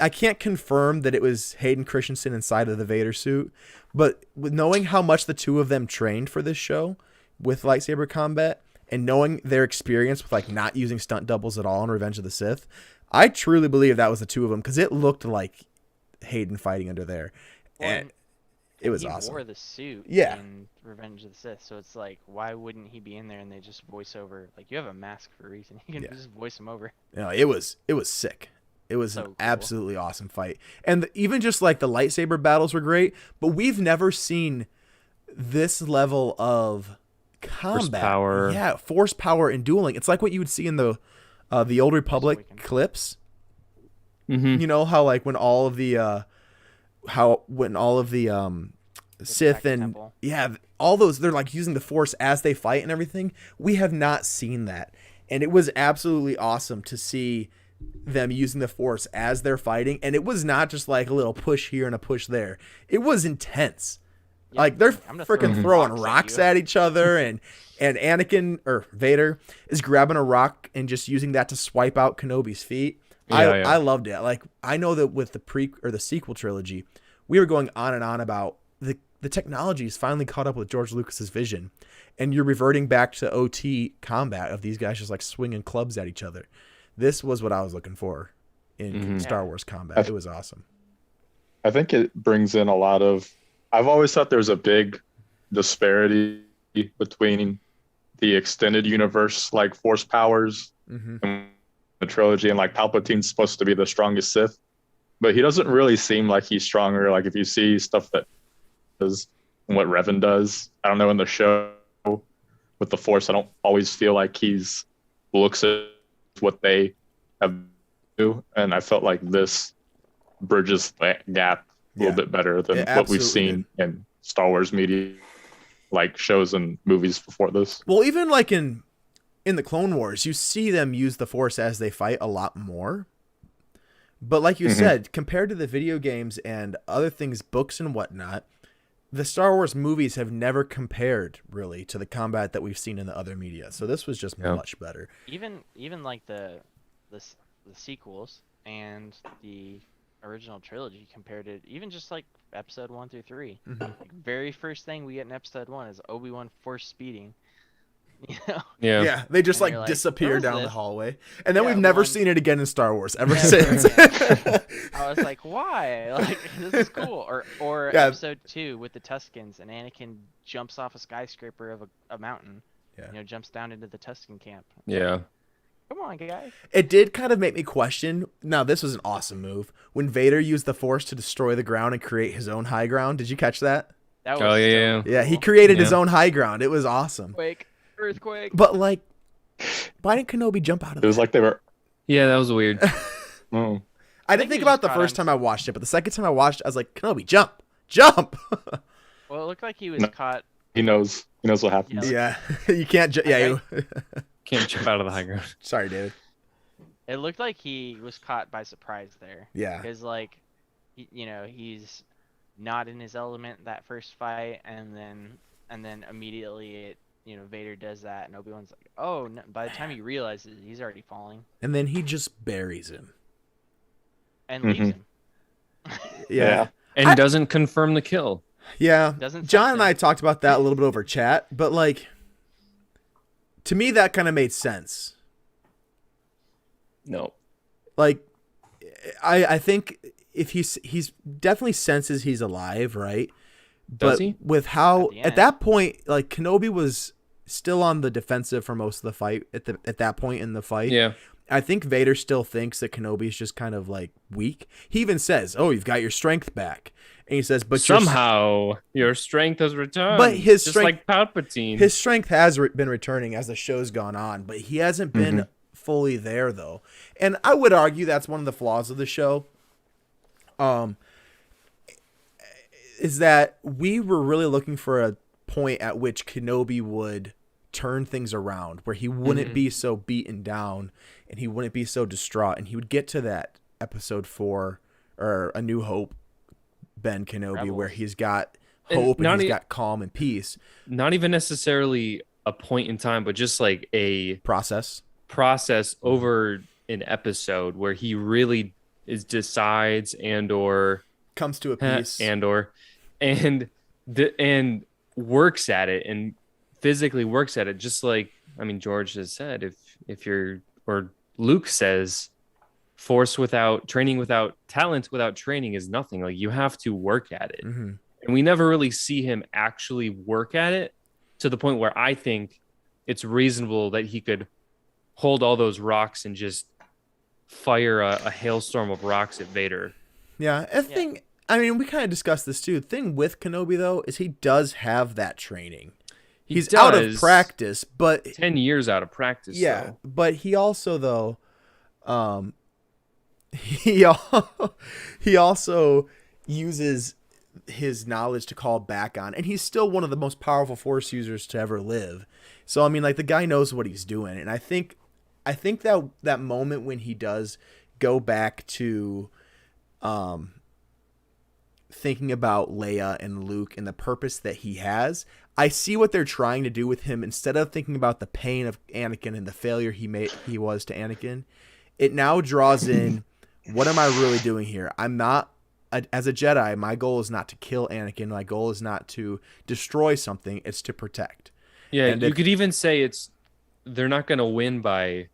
[SPEAKER 2] I can't confirm that it was Hayden Christensen inside of the Vader suit, but with knowing how much the two of them trained for this show with lightsaber combat and knowing their experience with like not using stunt doubles at all in Revenge of the Sith, I truly believe that was the two of them because it looked like Hayden fighting under there. And it was awesome.
[SPEAKER 3] He wore the suit
[SPEAKER 2] Yeah.
[SPEAKER 3] in Revenge of the Sith, so it's like, why wouldn't he be in there and they just voice over? Like, you have a mask for a reason. You can just voice him over.
[SPEAKER 2] You know, it was sick. It was
[SPEAKER 3] So
[SPEAKER 2] an
[SPEAKER 3] cool.
[SPEAKER 2] absolutely awesome fight. And even just like the lightsaber battles were great, but we've never seen this level of combat.
[SPEAKER 1] Force power.
[SPEAKER 2] Yeah, force power in dueling. It's like what you would see in the Old Republic
[SPEAKER 3] Awakened.
[SPEAKER 2] clips.
[SPEAKER 1] Mm-hmm.
[SPEAKER 2] You know how like when all of the Sith
[SPEAKER 3] Second
[SPEAKER 2] and
[SPEAKER 3] Temple.
[SPEAKER 2] all those, they're like using the force as they fight and everything. We have not seen that, and it was absolutely awesome to see them using the force as they're fighting. And it was not just like a little push here and a push there. It was intense.
[SPEAKER 3] Yeah,
[SPEAKER 2] Like they're
[SPEAKER 3] I'm gonna throw
[SPEAKER 2] freaking
[SPEAKER 3] some
[SPEAKER 2] throwing
[SPEAKER 3] rocks
[SPEAKER 2] rocks
[SPEAKER 3] at
[SPEAKER 2] at each other, and Anakin or Vader is grabbing a rock and just using that to swipe out Kenobi's feet.
[SPEAKER 1] Yeah.
[SPEAKER 2] I loved it. Like I know that with the sequel trilogy, we were going on and on about the technology is finally caught up with George Lucas's vision, and you're reverting back to OT combat of these guys just like swinging clubs at each other. This was what I was looking for in Star Wars combat. It was awesome.
[SPEAKER 4] I think it brings in a lot of. I've always thought there's a big disparity between the extended universe, like force powers, and the trilogy, and like Palpatine's supposed to be the strongest Sith, but he doesn't really seem like he's stronger. Like if you see stuff that does and what Revan does, I don't know, in the show with the Force, I don't always feel like he's looks at what they have do, and I felt like this bridges that gap a little bit better than what we've seen in Star Wars media, like shows and movies before this.
[SPEAKER 2] Well, even like in the Clone Wars, you see them use the Force as they fight a lot more. But like you said, compared to the video games and other things, books and whatnot, the Star Wars movies have never compared really to the combat that we've seen in the other media. So this was just much better.
[SPEAKER 3] Even like the sequels and the original trilogy compared to even just like episode 1 through 3. Like, very first thing we get in episode 1 is Obi Wan force speeding. You know?
[SPEAKER 2] Yeah, they just
[SPEAKER 3] And
[SPEAKER 2] like
[SPEAKER 3] you're like,
[SPEAKER 2] disappear
[SPEAKER 3] "What is
[SPEAKER 2] down the
[SPEAKER 3] this?"
[SPEAKER 2] hallway, and then
[SPEAKER 3] Yeah,
[SPEAKER 2] we've never
[SPEAKER 3] one-
[SPEAKER 2] seen it again in Star Wars ever
[SPEAKER 3] Never
[SPEAKER 2] since.
[SPEAKER 3] again. I was like, why? Like, this is cool. Or
[SPEAKER 2] Yeah.
[SPEAKER 3] episode 2 with the Tuscans, and Anakin jumps off a skyscraper of a mountain.
[SPEAKER 2] Yeah.
[SPEAKER 3] You know, jumps down into the Tuscan camp.
[SPEAKER 1] Yeah.
[SPEAKER 3] Come on, guys.
[SPEAKER 2] It did kind of make me question. Now, this was an awesome move when Vader used the Force to destroy the ground and create his own high ground. Did you catch that?
[SPEAKER 3] That was
[SPEAKER 1] Oh, yeah,
[SPEAKER 3] so
[SPEAKER 2] Yeah, he
[SPEAKER 3] cool.
[SPEAKER 2] created his
[SPEAKER 1] Yeah.
[SPEAKER 2] own high ground. It was awesome.
[SPEAKER 3] Quake, earthquake.
[SPEAKER 2] But like, why didn't Kenobi jump out of
[SPEAKER 4] It was
[SPEAKER 2] that?
[SPEAKER 4] like they were.
[SPEAKER 1] Yeah, that was weird.
[SPEAKER 4] Oh.
[SPEAKER 2] I didn't
[SPEAKER 3] think
[SPEAKER 2] think
[SPEAKER 3] he
[SPEAKER 2] about
[SPEAKER 3] just
[SPEAKER 2] the
[SPEAKER 3] caught
[SPEAKER 2] first
[SPEAKER 3] on-
[SPEAKER 2] time I watched it, but the second time I watched it, I was like, Kenobi, jump, jump.
[SPEAKER 3] Well, it looked like he was
[SPEAKER 4] No.
[SPEAKER 3] caught.
[SPEAKER 4] He knows what happens.
[SPEAKER 2] Yeah, you can't.
[SPEAKER 1] Can't jump out of the high ground.
[SPEAKER 2] Sorry, David.
[SPEAKER 3] It looked like he was caught by surprise there.
[SPEAKER 2] Yeah.
[SPEAKER 3] Because like, you know, he's not in his element that first fight, and then immediately Vader does that, and Obi-Wan's like, oh no. By the time he realizes, he's already falling
[SPEAKER 2] And then he just buries him.
[SPEAKER 3] and leaves him.
[SPEAKER 2] Yeah.
[SPEAKER 1] And doesn't confirm the kill.
[SPEAKER 2] Yeah.
[SPEAKER 3] Doesn't
[SPEAKER 2] John
[SPEAKER 3] touch
[SPEAKER 2] and
[SPEAKER 3] him.
[SPEAKER 2] I talked about that a little bit over chat, but like, to me, that kind of made sense.
[SPEAKER 1] No.
[SPEAKER 2] Like, I think if he's definitely senses he's alive, right?
[SPEAKER 1] Does
[SPEAKER 2] But
[SPEAKER 1] he?
[SPEAKER 2] with how
[SPEAKER 3] At the
[SPEAKER 2] at
[SPEAKER 3] end.
[SPEAKER 2] that point, like Kenobi was still on the defensive for most of the fight at that point in the fight.
[SPEAKER 1] Yeah.
[SPEAKER 2] I think Vader still thinks that Kenobi's just kind of like weak. He even says, "Oh, you've got your strength back," and he says, "But
[SPEAKER 1] Somehow your strength has returned."
[SPEAKER 2] But his
[SPEAKER 1] just
[SPEAKER 2] strength-
[SPEAKER 1] like Palpatine.
[SPEAKER 2] his strength has been returning as the show's gone on, but he hasn't been fully there though." And I would argue that's one of the flaws of the show. Is that we were really looking for a point at which Kenobi would turn things around, where he wouldn't be so beaten down and he wouldn't be so distraught, and he would get to that episode 4 or A New Hope Ben Kenobi, where
[SPEAKER 3] Rebels.
[SPEAKER 2] he's got
[SPEAKER 1] And
[SPEAKER 2] hope and
[SPEAKER 1] not
[SPEAKER 2] he's
[SPEAKER 1] e-
[SPEAKER 2] got calm and peace.
[SPEAKER 1] Not even necessarily a point in time, but just like a
[SPEAKER 2] Process.
[SPEAKER 1] process over an episode where he really decides
[SPEAKER 2] Comes to a piece.
[SPEAKER 1] and and works at it and physically works at it, just like, I mean, George has said, if you're, or Luke says, force without training, without talent, without training is nothing. Like, you have to work at it.
[SPEAKER 2] Mm-hmm.
[SPEAKER 1] And we never really see him actually work at it to the point where I think it's reasonable that he could hold all those rocks and just fire a hailstorm of rocks at Vader.
[SPEAKER 2] Yeah, I mean, we kind of discussed this too. The thing with Kenobi, though, is he does have that training. He's out of practice, but
[SPEAKER 1] 10 years out of practice.
[SPEAKER 2] Yeah,
[SPEAKER 1] though.
[SPEAKER 2] but he also, though, he also uses his knowledge to call back on, and he's still one of the most powerful Force users to ever live. So I mean, like, the guy knows what he's doing, and I think that moment when he does go back to thinking about Leia and Luke and the purpose that he has, I see what they're trying to do with him. Instead of thinking about the pain of Anakin and the failure he was to Anakin, it now draws in, what am I really doing here? I'm not, as a Jedi, my goal is not to kill Anakin. My goal is not to destroy something. It's to protect.
[SPEAKER 1] Yeah, and you could even say they're not going to win by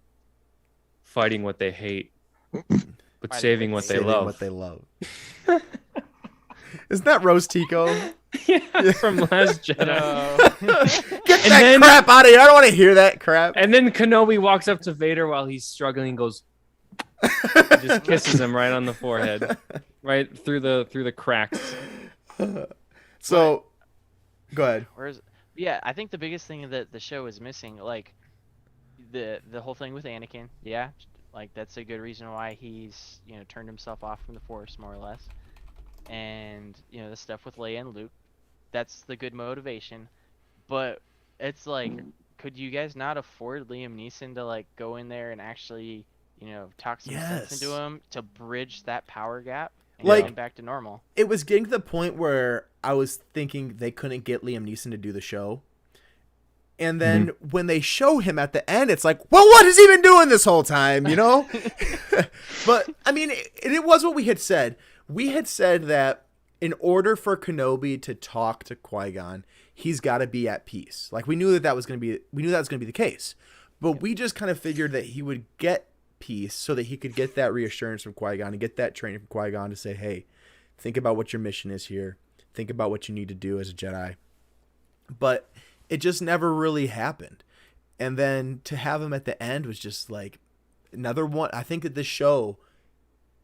[SPEAKER 1] fighting what they hate, but saving what they love.
[SPEAKER 2] What they love. Isn't that Rose Tico?
[SPEAKER 1] Yeah, from Last Jedi.
[SPEAKER 2] Get that crap out of here! I don't want to hear that crap.
[SPEAKER 1] And then Kenobi walks up to Vader while he's struggling, and goes, just kisses him right on the forehead, right through the cracks.
[SPEAKER 2] So, go ahead.
[SPEAKER 3] Yeah, I think the biggest thing that the show is missing, like the whole thing with Anakin. Yeah, like that's a good reason why he's turned himself off from the Force, more or less. And the stuff with Leia and Luke, that's the good motivation. But it's like, could you guys not afford Liam Neeson to like go in there and actually talk some sense into him to bridge that power gap and get him back to normal?
[SPEAKER 2] It was getting to the point where I was thinking they couldn't get Liam Neeson to do the show. And then when they show him at the end, it's like, well, what has he been doing this whole time, But, I mean, it was what we had said. We had said that in order for Kenobi to talk to Qui-Gon, he's got to be at peace. Like, we knew that was going to be the case. But we just kind of figured that he would get peace so that he could get that reassurance from Qui-Gon and get that training from Qui-Gon to say, hey, think about what your mission is here. Think about what you need to do as a Jedi. But it just never really happened. And then to have him at the end was just like another one. I think that this show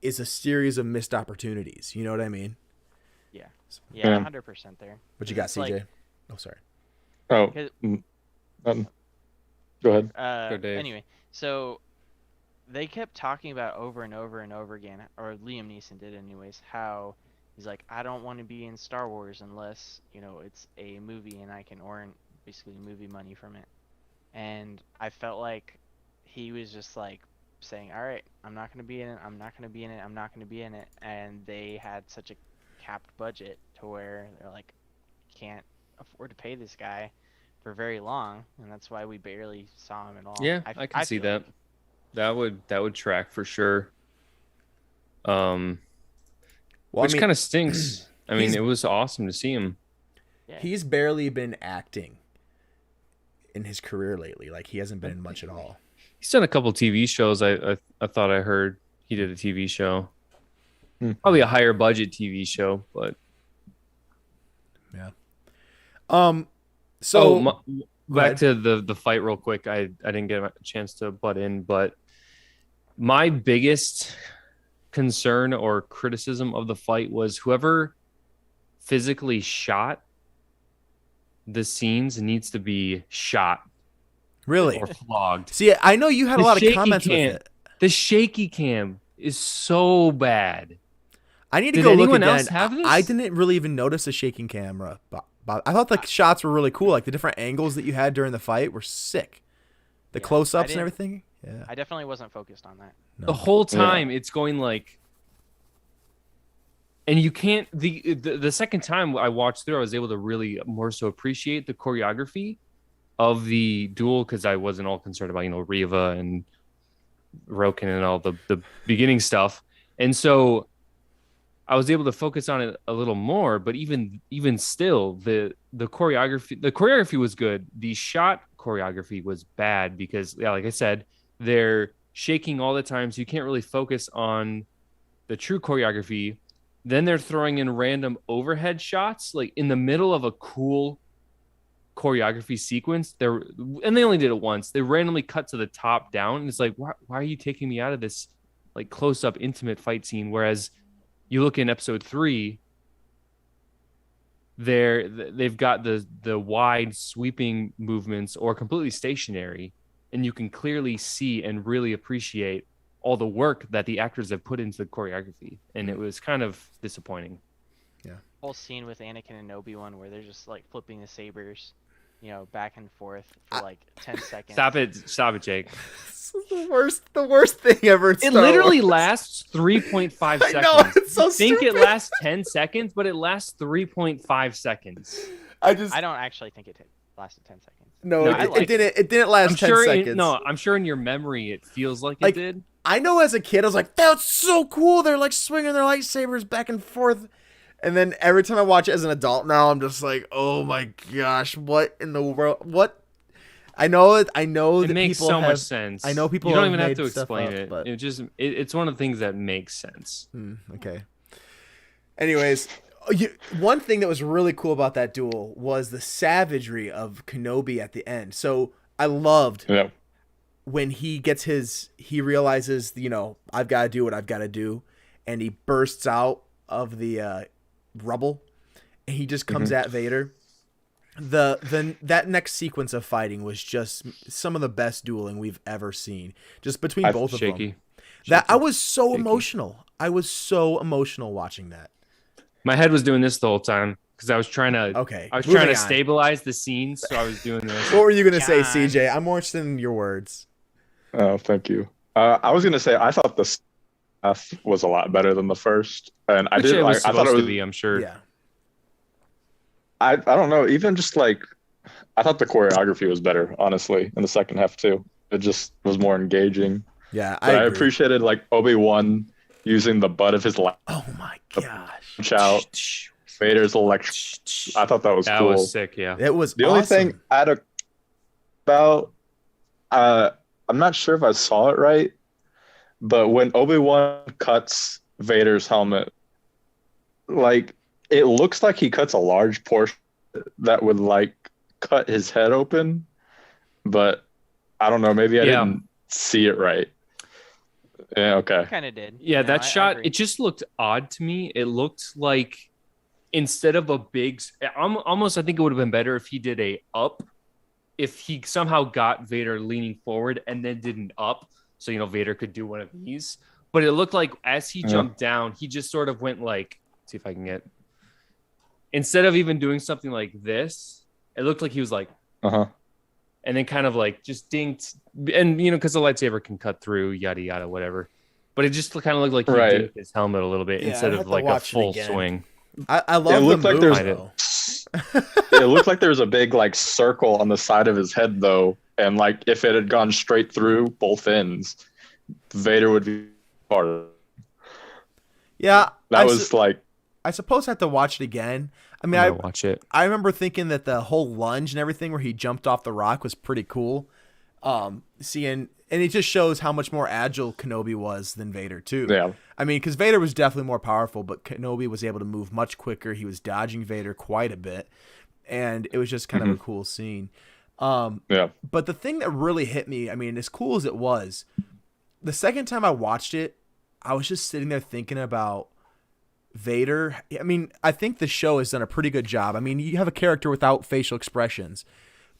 [SPEAKER 2] is a series of missed opportunities. You know what I mean?
[SPEAKER 3] Yeah. Yeah, 100% there.
[SPEAKER 2] What you got, CJ?
[SPEAKER 3] Like,
[SPEAKER 2] oh, sorry.
[SPEAKER 4] Oh, go ahead.
[SPEAKER 1] Go, Dave.
[SPEAKER 3] Anyway, so they kept talking about over and over and over again, or Liam Neeson did anyways, how he's like, I don't want to be in Star Wars unless, it's a movie and I can earn basically movie money from it. And I felt like he was just like saying, all right, I'm not going to be in it, I'm not going to be in it, I'm not going to be in it. And they had such a capped budget to where they're like, can't afford to pay this guy for very long, and that's why we barely saw him at all.
[SPEAKER 1] Yeah, I can see that. Like that would track for sure. Which kind of stinks. I mean, it was awesome to see him.
[SPEAKER 3] Yeah.
[SPEAKER 2] He's barely been acting in his career lately. Like, he hasn't been in much at all.
[SPEAKER 1] He's done a couple TV shows. I thought I heard he did a TV show. Probably a higher budget TV show, but
[SPEAKER 2] yeah. So
[SPEAKER 1] back to the fight real quick. I didn't get a chance to butt in, but my biggest concern or criticism of the fight was whoever physically shot the scenes needs to be shot.
[SPEAKER 2] Really?
[SPEAKER 1] Or flogged.
[SPEAKER 2] See, I know you had a lot of comments with it.
[SPEAKER 1] The shaky cam is so bad.
[SPEAKER 2] I need to go look again.
[SPEAKER 1] Did anyone else have this?
[SPEAKER 2] I didn't really even notice a shaking camera. But I thought the shots were really cool. Like, the different angles that you had during the fight were sick. The close-ups and everything. Yeah.
[SPEAKER 3] I definitely wasn't focused on that.
[SPEAKER 2] No.
[SPEAKER 1] The whole time it's going like, and you can't. The second time I watched through, I was able to really more so appreciate the choreography. of the duel because I wasn't all concerned about, Riva and Roken and all the beginning stuff. And so I was able to focus on it a little more, but even still, the choreography was good. The shot choreography was bad because, yeah, like I said, they're shaking all the time, so you can't really focus on the true choreography. Then they're throwing in random overhead shots, like in the middle of a cool choreography sequence. And they only did it once. They randomly cut to the top down, and it's like, why are you taking me out of this like close up intimate fight scene? Whereas you look in episode 3, they've got the wide sweeping movements or completely stationary, and you can clearly see and really appreciate all the work that the actors have put into the choreography, and it was kind of disappointing.
[SPEAKER 2] Yeah.
[SPEAKER 3] Whole scene with Anakin and Obi Wan where they're just like flipping the sabers, back and forth for like 10 seconds.
[SPEAKER 1] Stop it, Jake.
[SPEAKER 2] This is the worst thing ever.
[SPEAKER 1] It literally lasts 3.5 seconds.
[SPEAKER 2] I know, it's so
[SPEAKER 1] You think
[SPEAKER 2] stupid.
[SPEAKER 1] it lasts 10 seconds, but it lasts 3.5 seconds.
[SPEAKER 3] I don't actually think it lasted 10 seconds.
[SPEAKER 2] No,
[SPEAKER 1] No,
[SPEAKER 2] it didn't. It didn't last 10 seconds.
[SPEAKER 1] I'm sure in your memory it feels like
[SPEAKER 2] Like,
[SPEAKER 1] it did.
[SPEAKER 2] I know as a kid, I was like, that's so cool. They're like swinging their lightsabers back and forth. And then every time I watch it as an adult now, I'm just like, oh my gosh, what in the world? What? I know that
[SPEAKER 1] Makes
[SPEAKER 2] people
[SPEAKER 1] so
[SPEAKER 2] have,
[SPEAKER 1] much sense.
[SPEAKER 2] I know people
[SPEAKER 1] You don't
[SPEAKER 2] have
[SPEAKER 1] even have
[SPEAKER 2] made
[SPEAKER 1] to
[SPEAKER 2] stuff
[SPEAKER 1] explain
[SPEAKER 2] up,
[SPEAKER 1] it.
[SPEAKER 2] but-
[SPEAKER 1] It's one of the things that makes sense.
[SPEAKER 2] Okay. Anyways, one thing that was really cool about that duel was the savagery of Kenobi at the end. So I loved
[SPEAKER 4] Yeah.
[SPEAKER 2] when he realizes, I've got to do what I've got to do, and he bursts out of the rubble, and he just comes at Vader. That next sequence of fighting was just some of the best dueling we've ever seen, just between both of them. I was so emotional. I was so emotional watching that.
[SPEAKER 1] My head was doing this the whole time because I was trying to.
[SPEAKER 2] Okay,
[SPEAKER 1] I was
[SPEAKER 2] moving
[SPEAKER 1] trying to
[SPEAKER 2] on.
[SPEAKER 1] stabilize the scene, so I was doing this.
[SPEAKER 2] What were you gonna say,
[SPEAKER 3] John.
[SPEAKER 2] CJ? I'm more interested in your words.
[SPEAKER 4] Oh, thank you. I was gonna say I thought the stuff was a lot better than the first, and
[SPEAKER 1] Which it was
[SPEAKER 4] I thought
[SPEAKER 1] supposed
[SPEAKER 4] it was.
[SPEAKER 1] to be, I'm sure.
[SPEAKER 2] Yeah.
[SPEAKER 4] I don't know. Even just like, I thought the choreography was better, honestly, in the second half too. It just was more engaging.
[SPEAKER 2] Yeah,
[SPEAKER 4] But I
[SPEAKER 2] agree.
[SPEAKER 4] appreciated like Obi-Wan using the butt of his launch
[SPEAKER 2] Oh my gosh,
[SPEAKER 4] out Vader's electric. I thought that was
[SPEAKER 1] That
[SPEAKER 4] cool.
[SPEAKER 1] was sick, yeah.
[SPEAKER 2] it was
[SPEAKER 4] The
[SPEAKER 2] awesome.
[SPEAKER 4] only thing I had about, I'm not sure if I saw it right, but when Obi-Wan cuts Vader's helmet, like it looks like he cuts a large portion that would like cut his head open, but I don't know. Maybe I didn't see it right. Yeah. Okay.
[SPEAKER 3] Kind of did.
[SPEAKER 1] Yeah, that
[SPEAKER 3] I
[SPEAKER 1] shot,
[SPEAKER 3] agree.
[SPEAKER 1] it just looked odd to me. It looked like instead of a big, almost I think it would have been better if he did a up, if he somehow got Vader leaning forward and then did an up, so, Vader could do one of these. But it looked like as he jumped down, he just sort of went like, let's see if I can get, instead of even doing something like this, it looked like he was like, and then kind of like just dinked, and because the lightsaber can cut through, yada yada, whatever. But it just kind of looked like he dinked his helmet a little bit
[SPEAKER 2] Yeah,
[SPEAKER 1] instead
[SPEAKER 2] I'd have
[SPEAKER 1] of
[SPEAKER 2] to
[SPEAKER 1] like a
[SPEAKER 2] watch it
[SPEAKER 1] full
[SPEAKER 2] again.
[SPEAKER 1] swing.
[SPEAKER 2] I love
[SPEAKER 4] It
[SPEAKER 2] the
[SPEAKER 4] looked like
[SPEAKER 2] move,
[SPEAKER 4] there's-
[SPEAKER 2] though.
[SPEAKER 4] It looked like there was a big like circle on the side of his head though, and like if it had gone straight through both ends, Vader would be part of it.
[SPEAKER 2] Yeah,
[SPEAKER 4] That was like,
[SPEAKER 2] I suppose I have to watch it again. I mean,
[SPEAKER 1] I'm gonna watch it.
[SPEAKER 2] I remember thinking that the whole lunge and everything where he jumped off the rock was pretty cool. And it just shows how much more agile Kenobi was than Vader too.
[SPEAKER 4] yeah.
[SPEAKER 2] I mean, because Vader was definitely more powerful, but Kenobi was able to move much quicker. He was dodging Vader quite a bit, and it was just kind of a cool scene.
[SPEAKER 4] Yeah.
[SPEAKER 2] But the thing that really hit me, I mean, as cool as it was, the second time I watched it, I was just sitting there thinking about Vader. I mean, I think the show has done a pretty good job. I mean, you have a character without facial expressions,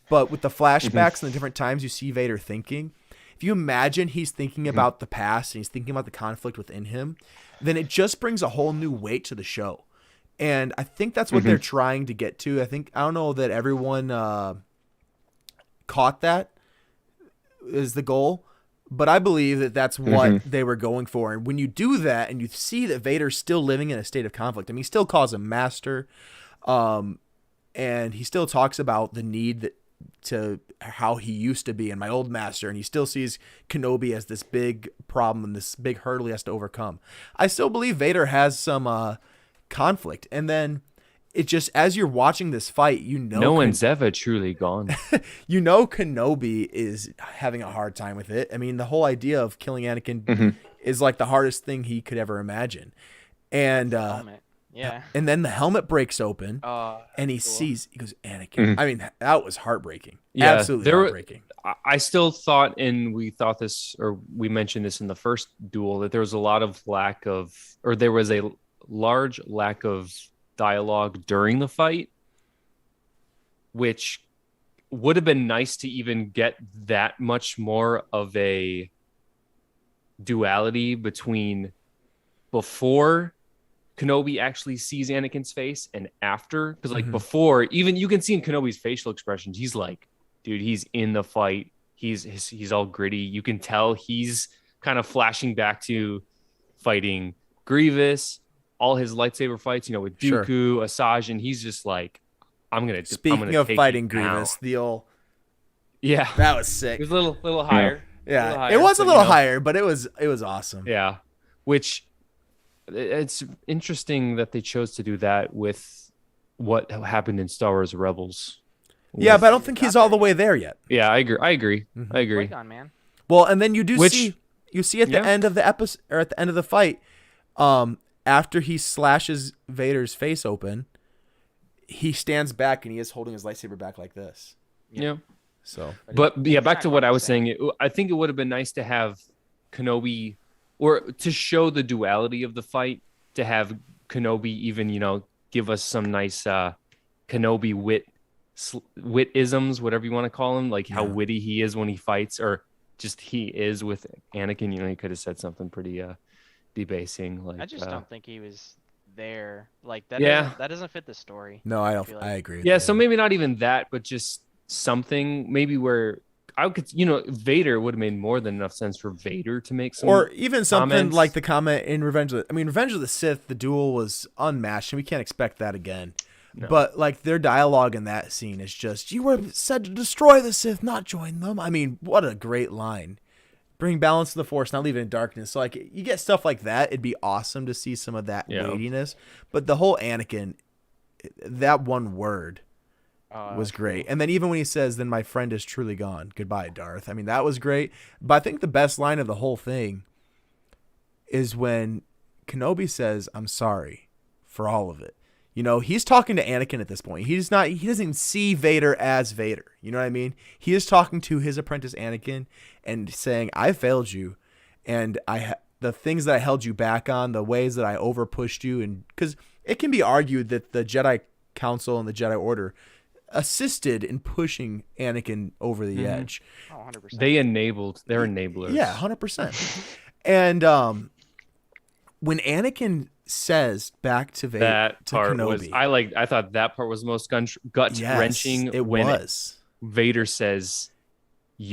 [SPEAKER 2] but with the flashbacks and the different times you see Vader thinking, if you imagine he's thinking about the past and he's thinking about the conflict within him, then it just brings a whole new weight to the show. And I think that's what they're trying to get to. I don't know that everyone caught that is the goal, but I believe that that's what they were going for. And when you do that and you see that Vader's still living in a state of conflict, I mean, he still calls him master, and he still talks about the need to how he used to be and my old master, and he still sees Kenobi as this big problem and this big hurdle he has to overcome. I still believe Vader has some conflict, and then it just, as you're watching this fight,
[SPEAKER 1] no one's ever truly gone.
[SPEAKER 2] Kenobi is having a hard time with it. I mean, the whole idea of killing Anakin is like the hardest thing he could ever imagine. And
[SPEAKER 3] yeah.
[SPEAKER 2] And then the helmet breaks open, and he sees, he goes, Anakin. I mean, that was heartbreaking. Yeah, absolutely heartbreaking.
[SPEAKER 1] I still thought, and we thought this, or we mentioned this in the first duel, that there was a lot of there was a large lack of dialogue during the fight, which would have been nice to even get that much more of a duality between before Kenobi actually sees Anakin's face and after, because like before, even you can see in Kenobi's facial expressions, he's like, dude, he's in the fight, he's all gritty, you can tell he's kind of flashing back to fighting Grievous, all his lightsaber fights, with Dooku, Asajj, and he's just like,
[SPEAKER 2] Speaking of fighting Grievous, the old that was sick.
[SPEAKER 1] It was a little higher.
[SPEAKER 2] Yeah, it was a little higher, but it was awesome.
[SPEAKER 1] Yeah, which it's interesting that they chose to do that with what happened in Star Wars Rebels.
[SPEAKER 2] Yeah, but I don't think he's all the way there yet.
[SPEAKER 1] Yeah, I agree. I agree.
[SPEAKER 3] On, man.
[SPEAKER 2] Well, and then you see at the end of the episode, or at the end of the fight, after he slashes Vader's face open, he stands back and he is holding his lightsaber back like this.
[SPEAKER 1] Yeah.
[SPEAKER 2] So,
[SPEAKER 1] but back to what I was saying. I think it would have been nice to have Kenobi, or to show the duality of the fight, to have Kenobi even, give us some nice Kenobi wit-isms, whatever you want to call him, like how witty he is when he fights, or just he is with Anakin. He could have said something pretty debasing. Like,
[SPEAKER 3] I just don't think he was there. Like that. That doesn't fit the story.
[SPEAKER 2] No, I don't. I agree.
[SPEAKER 1] Yeah, so maybe not even that, but just something maybe where I could, Vader would have made more than enough sense for Vader to make some,
[SPEAKER 2] or even something
[SPEAKER 1] comments.
[SPEAKER 2] like the comment in Revenge of the Sith. The duel was unmatched, and we can't expect that again. No. But like their dialogue in that scene is just, "You were said to destroy the Sith, not join them." I mean, what a great line. Bring balance to the Force, not leave it in darkness. So like you get stuff like that, it'd be awesome to see some of that weightiness. But the whole Anakin, that one word was great. And then even when he says, "Then my friend is truly gone. Goodbye, Darth." I mean, that was great. But I think the best line of the whole thing is when Kenobi says, "I'm sorry for all of it." He's talking to Anakin at this point. He doesn't even see Vader as Vader. You know what I mean? He is talking to his apprentice Anakin and saying, "I failed you, and the things that I held you back on, the ways that I overpushed you," and because it can be argued that the Jedi Council and the Jedi Order assisted in pushing Anakin over the edge.
[SPEAKER 3] Oh, 100%.
[SPEAKER 1] They're enablers.
[SPEAKER 2] Yeah, 100%. And when Anakin says back to Vader,
[SPEAKER 1] that
[SPEAKER 2] to
[SPEAKER 1] part
[SPEAKER 2] Kenobi,
[SPEAKER 1] I thought that part was the most gut wrenching.
[SPEAKER 2] It was.
[SPEAKER 1] Vader says,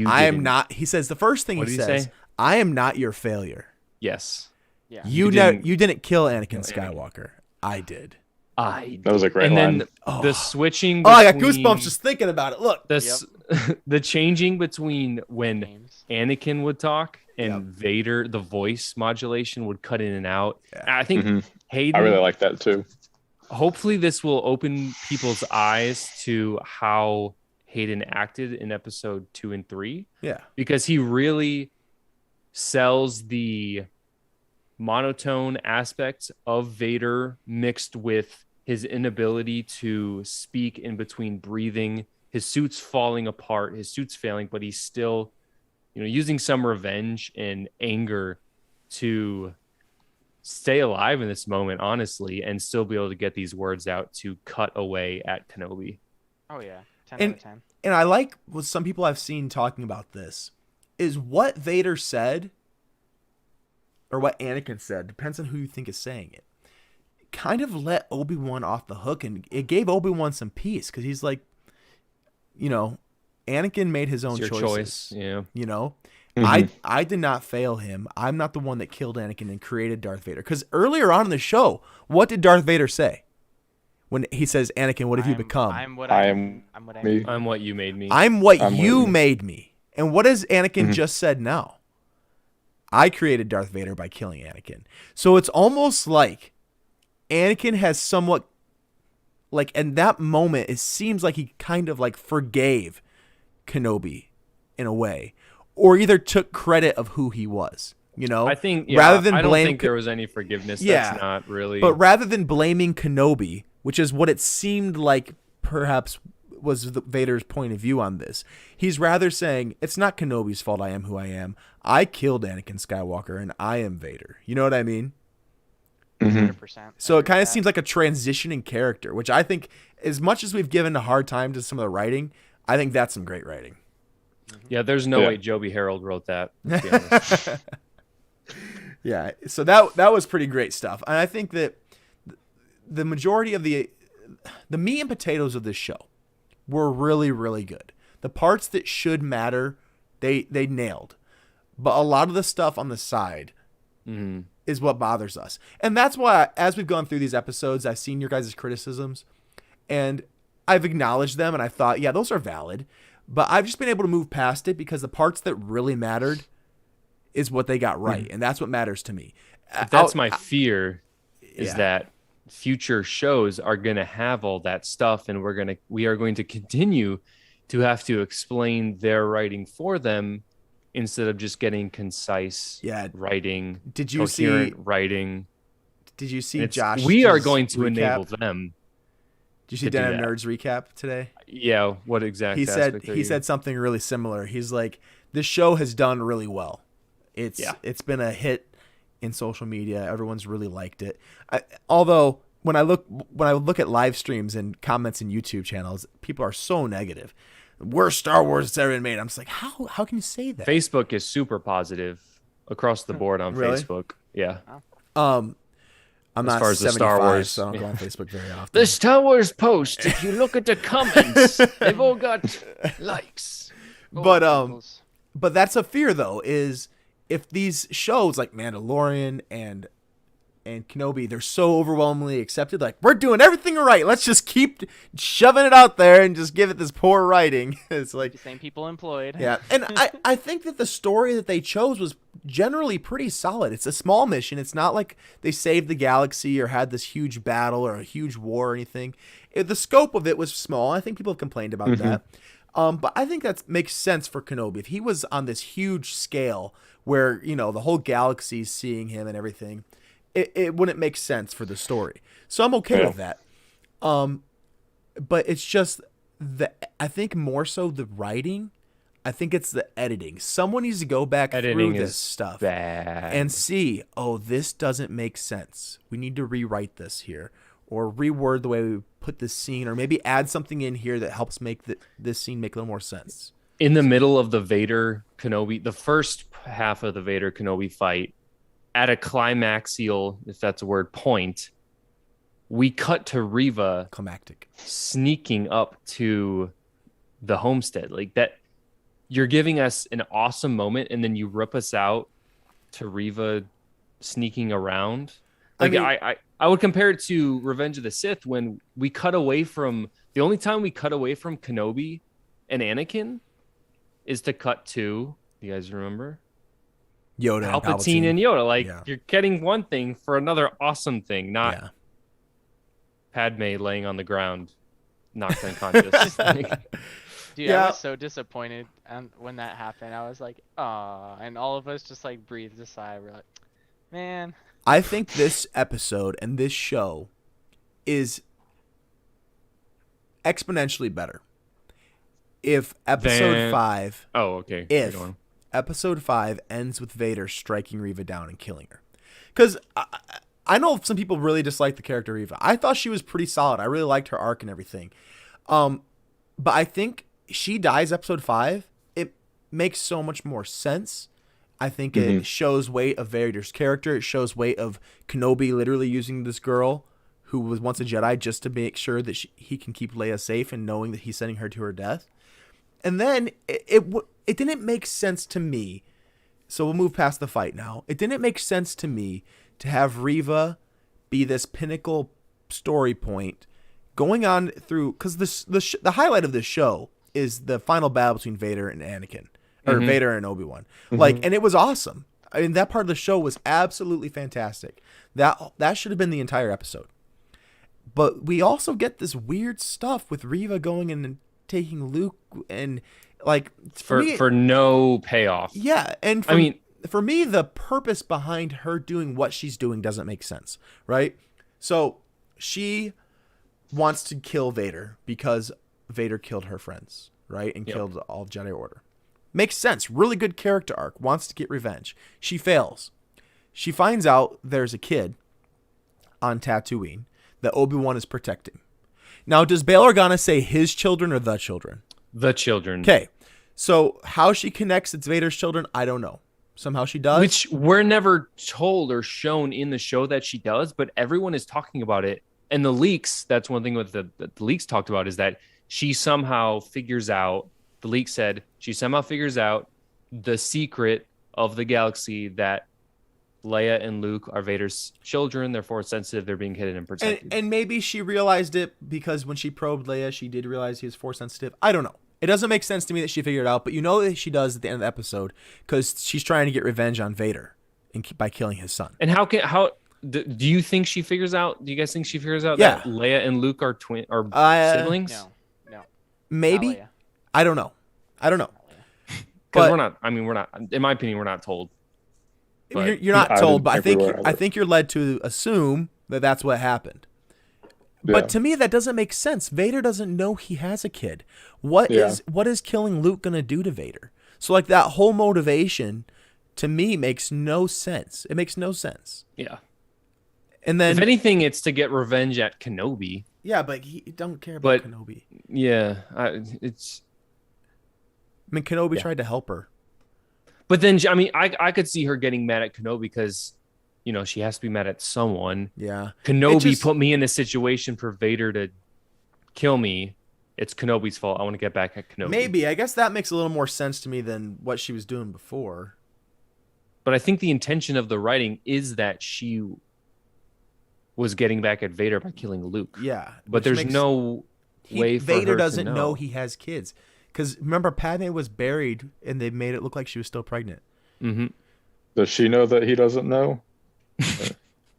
[SPEAKER 2] I am not. He says the first thing he says,
[SPEAKER 1] say?
[SPEAKER 2] "I am not your failure."
[SPEAKER 1] Yes.
[SPEAKER 3] Yeah.
[SPEAKER 2] You didn't kill Anakin Skywalker. I did.
[SPEAKER 4] That was a great
[SPEAKER 1] and
[SPEAKER 4] line.
[SPEAKER 1] Then the switching.
[SPEAKER 2] I got goosebumps just thinking about it. Look,
[SPEAKER 1] the changing between when Anakin would talk and Vader, the voice modulation would cut in and out. Yeah. I think Hayden.
[SPEAKER 4] I really like that too.
[SPEAKER 1] Hopefully, this will open people's eyes to how Hayden acted in episode 2 and 3.
[SPEAKER 2] Yeah,
[SPEAKER 1] because he really sells the monotone aspects of Vader mixed with his inability to speak in between breathing, his suit's falling apart, his suit's failing, but he's still, using some revenge and anger to stay alive in this moment, honestly, and still be able to get these words out to cut away at Kenobi.
[SPEAKER 3] Oh yeah, 10 out of 10.
[SPEAKER 2] And I like what some people I've seen talking about this is what Vader said, or what Anakin said, depends on who you think is saying it, kind of let Obi-Wan off the hook, and it gave Obi-Wan some peace, because he's like, Anakin made his own choices.
[SPEAKER 1] Yeah.
[SPEAKER 2] I did not fail him. I'm not the one that killed Anakin and created Darth Vader. Because earlier on in the show, what did Darth Vader say? when he says, Anakin, what have you become?
[SPEAKER 3] I'm what
[SPEAKER 4] I
[SPEAKER 3] I'm.
[SPEAKER 4] am
[SPEAKER 3] I'm what
[SPEAKER 4] me.
[SPEAKER 1] I'm what you made me.
[SPEAKER 2] I'm what
[SPEAKER 4] I'm
[SPEAKER 2] you
[SPEAKER 4] waiting.
[SPEAKER 2] made me. And what has Anakin
[SPEAKER 4] Mhm.
[SPEAKER 2] just said now? I created Darth Vader by killing Anakin. So it's almost like Anakin has somewhat, like, in that moment, it seems like he kind of like forgave Kenobi in a way, or either took credit of who he was, you know?
[SPEAKER 1] I think,
[SPEAKER 2] rather than
[SPEAKER 1] I don't
[SPEAKER 2] blame,
[SPEAKER 1] think there was any forgiveness.
[SPEAKER 2] Yeah.
[SPEAKER 1] That's not really.
[SPEAKER 2] but rather than blaming Kenobi, which is what it seemed like perhaps was Vader's point of view on this, he's rather saying, it's not Kenobi's fault I am who I am. I killed Anakin Skywalker and I am Vader. You know what I mean?
[SPEAKER 4] Mhm.
[SPEAKER 3] 100%.
[SPEAKER 2] So it kind of seems like a transitioning character, which I think, as much as we've given a hard time to some of the writing, I think that's some great writing.
[SPEAKER 1] Yeah, there's no
[SPEAKER 4] Yeah.
[SPEAKER 1] way Joby Harold wrote that. Let's be honest.
[SPEAKER 2] Yeah, so that was pretty great stuff, and I think that the majority of the meat and potatoes of this show were really, really good. The parts that should matter, they nailed, but a lot of the stuff on the side
[SPEAKER 1] Mhm.
[SPEAKER 2] is what bothers us, and that's why, as we've gone through these episodes, I've seen your guys' criticisms, and I've acknowledged them, and I thought, yeah, those are valid, but I've just been able to move past it because the parts that really mattered is what they got right, and that's what matters to me.
[SPEAKER 1] That's my fear, is
[SPEAKER 2] Yeah.
[SPEAKER 1] that future shows are going to have all that stuff, and we are going to continue to have to explain their writing for them instead of just getting concise
[SPEAKER 2] Yeah.
[SPEAKER 1] writing,
[SPEAKER 2] Did you
[SPEAKER 1] coherent
[SPEAKER 2] see?
[SPEAKER 1] writing.
[SPEAKER 2] Did you see
[SPEAKER 1] It's-
[SPEAKER 2] Josh?
[SPEAKER 1] we are going to enable
[SPEAKER 2] recap?
[SPEAKER 1] them.
[SPEAKER 2] Did you see
[SPEAKER 1] to do
[SPEAKER 2] Den of
[SPEAKER 1] that.
[SPEAKER 2] Nerds recap today?
[SPEAKER 1] Yeah, what exact
[SPEAKER 2] He said
[SPEAKER 1] aspect are
[SPEAKER 2] he
[SPEAKER 1] you-
[SPEAKER 2] said something really similar. He's like, this show has done really well.
[SPEAKER 1] Yeah.
[SPEAKER 2] It's been a hit in social media. Everyone's really liked it. Although when I look at live streams and comments in YouTube channels, people are so negative. Worst Star Wars that's ever been made. I'm just like, how can you say that?
[SPEAKER 1] Facebook is super positive across the board on
[SPEAKER 2] Really?
[SPEAKER 1] Facebook. Yeah.
[SPEAKER 2] I'm
[SPEAKER 1] As
[SPEAKER 2] not
[SPEAKER 1] far as the
[SPEAKER 2] 75,
[SPEAKER 1] Star Wars-
[SPEAKER 2] so I don't go on Facebook very often.
[SPEAKER 1] The Star Wars post, if you look at the comments, they've all got likes.
[SPEAKER 2] But
[SPEAKER 3] Pickles.
[SPEAKER 2] But that's a fear, though, is if these shows like Mandalorian and Kenobi, they're so overwhelmingly accepted, like, we're doing everything right, let's just keep shoving it out there and just give it this poor writing. It's like,
[SPEAKER 3] The same people employed.
[SPEAKER 2] yeah. And I think that the story that they chose was generally pretty solid. It's a small mission. It's not like they saved the galaxy or had this huge battle or a huge war or anything. The scope of it was small. I think people have complained about that. But I think that makes sense for Kenobi. If he was on this huge scale where, you know, the whole galaxy's seeing him and everything, it wouldn't make sense for the story. So I'm okay with that. But it's just I think more so the writing. I think it's the editing. Someone needs to go back
[SPEAKER 1] Editing
[SPEAKER 2] through this
[SPEAKER 1] is
[SPEAKER 2] stuff
[SPEAKER 1] bad.
[SPEAKER 2] and see, oh, this doesn't make sense. We need to rewrite this here, or reword the way we put this scene, or maybe add something in here that helps make this scene make a little more sense.
[SPEAKER 1] In the middle of the Vader Kenobi, the first half of the Vader Kenobi fight, at a climaxial, if that's a word, point, we cut to Reva
[SPEAKER 2] Climactic.
[SPEAKER 1] sneaking up to the homestead. Like that, you're giving us an awesome moment, and then you rip us out to Reva sneaking around. Like I would compare it to Revenge of the Sith, when we cut away from the only time we cut away from Kenobi and Anakin is to cut to, you guys remember?
[SPEAKER 2] Yoda and
[SPEAKER 1] Palpatine and Yoda. Like,
[SPEAKER 2] Yeah.
[SPEAKER 1] you're getting one thing for another awesome thing, not
[SPEAKER 2] Yeah.
[SPEAKER 1] Padme laying on the ground, knocked unconscious. Like,
[SPEAKER 3] Dude,
[SPEAKER 2] Yeah.
[SPEAKER 3] I was so disappointed when that happened. I was like, "Aw," and all of us just like breathed a sigh. We're like, "Man."
[SPEAKER 2] I think this episode and this show is exponentially better. If episode
[SPEAKER 1] Than-
[SPEAKER 2] 5
[SPEAKER 1] oh, okay.
[SPEAKER 2] If-
[SPEAKER 1] Go on.
[SPEAKER 2] episode 5 ends with Vader striking Reva down and killing her. Because I know some people really dislike the character Reva. I thought she was pretty solid. I really liked her arc and everything. But I think she dies episode 5. It makes so much more sense. I think it shows weight of Vader's character. It shows weight of Kenobi literally using this girl who was once a Jedi just to make sure that he can keep Leia safe, and knowing that he's sending her to her death. And then it didn't make sense to me. So we'll move past the fight now. It didn't make sense to me to have Reva be this pinnacle story point going on through, because the highlight of this show is the final battle between Vader and Anakin, or Vader and Obi-Wan. Like, and it was awesome. I mean, that part of the show was absolutely fantastic. That should have been the entire episode. But we also get this weird stuff with Reva going in and taking Luke, and like
[SPEAKER 1] for no payoff.
[SPEAKER 2] Yeah, and for me, the purpose behind her doing what she's doing doesn't make sense, right? So she wants to kill Vader because Vader killed her friends, right? And killed all of Jedi Order. Makes sense. Really good character arc. Wants to get revenge. She fails. She finds out there's a kid on Tatooine that Obi-Wan is protecting. Now, does Bail Organa say his children or the children?
[SPEAKER 1] The children.
[SPEAKER 2] Okay. So how she connects it's Vader's children, I don't know. Somehow she does.
[SPEAKER 1] Which we're never told or shown in the show that she does, but everyone is talking about it. And the leaks, that's one thing with the leaks talked about, is that she somehow figures out, the leak said, she somehow figures out the secret of the galaxy that Leia and Luke are Vader's children. They're force sensitive. They're being hidden and protected.
[SPEAKER 2] And maybe she realized it because when she probed Leia, she did realize he was force sensitive. I don't know. It doesn't make sense to me that she figured it out, but you know that she does at the end of the episode because she's trying to get revenge on Vader by killing his son.
[SPEAKER 1] And how do you think she figures out? Do you guys think she figures out
[SPEAKER 2] Yeah.
[SPEAKER 1] that Leia and Luke are siblings?
[SPEAKER 3] No.
[SPEAKER 2] Maybe. I don't know.
[SPEAKER 1] Because
[SPEAKER 2] But-
[SPEAKER 1] we're not. I mean, we're not. In my opinion, we're not told. But
[SPEAKER 2] You're not
[SPEAKER 4] I
[SPEAKER 2] told, but
[SPEAKER 4] didn't
[SPEAKER 2] I think you're led to assume that that's what happened.
[SPEAKER 4] Yeah.
[SPEAKER 2] But to me, that doesn't make sense. Vader doesn't know he has a kid. What is killing Luke gonna do to Vader? So like that whole motivation, to me, makes no sense. It makes no sense.
[SPEAKER 1] yeah.
[SPEAKER 2] And then
[SPEAKER 1] If anything, it's to get revenge at Kenobi.
[SPEAKER 2] yeah, but he don't care about Kenobi.
[SPEAKER 1] Yeah, it's.
[SPEAKER 2] I mean, Kenobi tried to help her.
[SPEAKER 1] But then, I mean, I could see her getting mad at Kenobi because, you know, she has to be mad at someone.
[SPEAKER 2] Yeah.
[SPEAKER 1] Kenobi put me in a situation for Vader to kill me. It's Kenobi's fault. I want to get back at Kenobi.
[SPEAKER 2] Maybe. I guess that makes a little more sense to me than what she was doing before.
[SPEAKER 1] But I think the intention of the writing is that she was getting back at Vader by killing Luke.
[SPEAKER 2] Yeah.
[SPEAKER 1] But there's no way for
[SPEAKER 2] Vader
[SPEAKER 1] her
[SPEAKER 2] doesn't
[SPEAKER 1] to
[SPEAKER 2] know he has kids. Because remember, Padme was buried, and they made it look like she was still pregnant.
[SPEAKER 1] Mm-hmm.
[SPEAKER 4] Does she know that he doesn't know?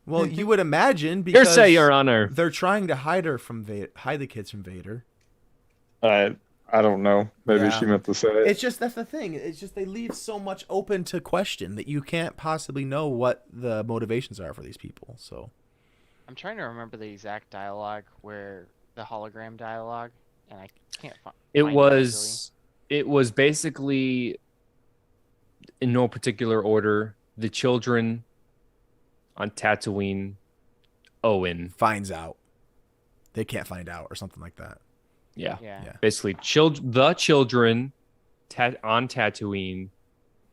[SPEAKER 2] Well, you would imagine because
[SPEAKER 1] Hearsay, Your Honor.
[SPEAKER 2] they're trying to hide her from hide the kids from Vader.
[SPEAKER 4] I don't know. Maybe
[SPEAKER 2] Yeah.
[SPEAKER 4] she meant to say it.
[SPEAKER 2] It's just that's the thing. It's just they leave so much open to question that you can't possibly know what the motivations are for these people. So
[SPEAKER 3] I'm trying to remember the exact dialogue where the hologram dialogue, and I can't find
[SPEAKER 1] It was basically, in no particular order, the children on Tatooine, Owen.
[SPEAKER 2] finds out they can't find out or something like that.
[SPEAKER 1] Yeah.
[SPEAKER 3] Yeah.
[SPEAKER 1] Basically, the children on Tatooine,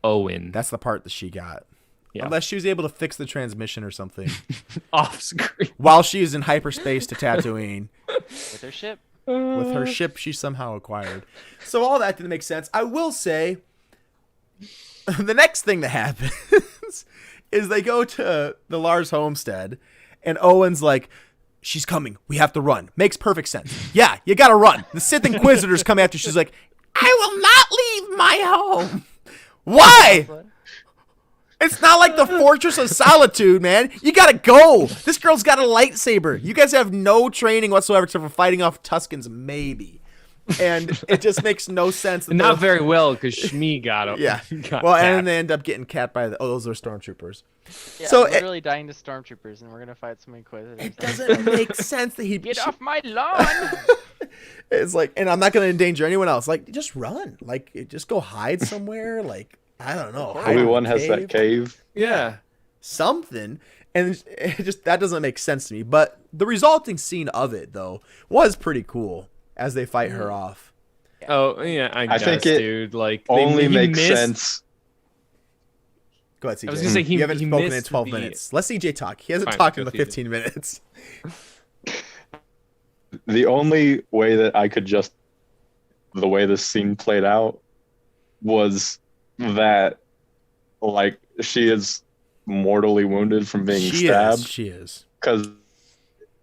[SPEAKER 1] Owen.
[SPEAKER 2] That's the part that she got.
[SPEAKER 1] Yeah.
[SPEAKER 2] Unless she was able to fix the transmission or something
[SPEAKER 1] Off screen.
[SPEAKER 2] while she is in hyperspace to Tatooine.
[SPEAKER 3] With her ship.
[SPEAKER 2] With her ship she somehow acquired. So all that didn't make sense. I will say the next thing that happens is they go to the Lars homestead and Owen's like, she's coming. We have to run. Makes perfect sense. Yeah, you gotta run. The Sith Inquisitors come after. She's like, I will not leave my home. Why? It's not like the Fortress of Solitude, man. You gotta go. This girl's got a lightsaber. You guys have no training whatsoever except for fighting off Tuskens, maybe. And it just makes no sense. That
[SPEAKER 1] Not very well because Shmi got him.
[SPEAKER 2] Yeah.
[SPEAKER 1] got
[SPEAKER 2] Well,
[SPEAKER 1] capped.
[SPEAKER 2] and they end up getting capped by those are stormtroopers.
[SPEAKER 3] Yeah,
[SPEAKER 2] So
[SPEAKER 3] I'm literally dying to stormtroopers, and we're gonna fight some Inquisitors.
[SPEAKER 2] It doesn't make sense that he
[SPEAKER 3] Get off my lawn!
[SPEAKER 2] It's like, and I'm not gonna endanger anyone else. Like, just run. Like, just go hide somewhere. Like, I don't know. hide in a
[SPEAKER 4] Obi-Wan has that cave.
[SPEAKER 1] Yeah.
[SPEAKER 2] something, and it just that doesn't make sense to me. But the resulting scene of it though was pretty cool as they fight her off.
[SPEAKER 1] Oh, yeah. I guess,
[SPEAKER 4] think it
[SPEAKER 1] dude. Like,
[SPEAKER 4] Only
[SPEAKER 1] he
[SPEAKER 4] makes
[SPEAKER 1] missed-
[SPEAKER 4] sense.
[SPEAKER 2] Go ahead, CJ.
[SPEAKER 1] I was gonna say
[SPEAKER 2] you haven't
[SPEAKER 1] he
[SPEAKER 2] spoken in
[SPEAKER 1] missed
[SPEAKER 2] 12
[SPEAKER 1] the-
[SPEAKER 2] minutes. Let CJ talk. He hasn't
[SPEAKER 1] Fine,
[SPEAKER 2] talked
[SPEAKER 1] go
[SPEAKER 2] in the
[SPEAKER 1] CJ.
[SPEAKER 2] 15 minutes.
[SPEAKER 4] The only way that I could just the way this scene played out was that like she is mortally wounded from being stabbed.
[SPEAKER 2] She is.
[SPEAKER 4] Because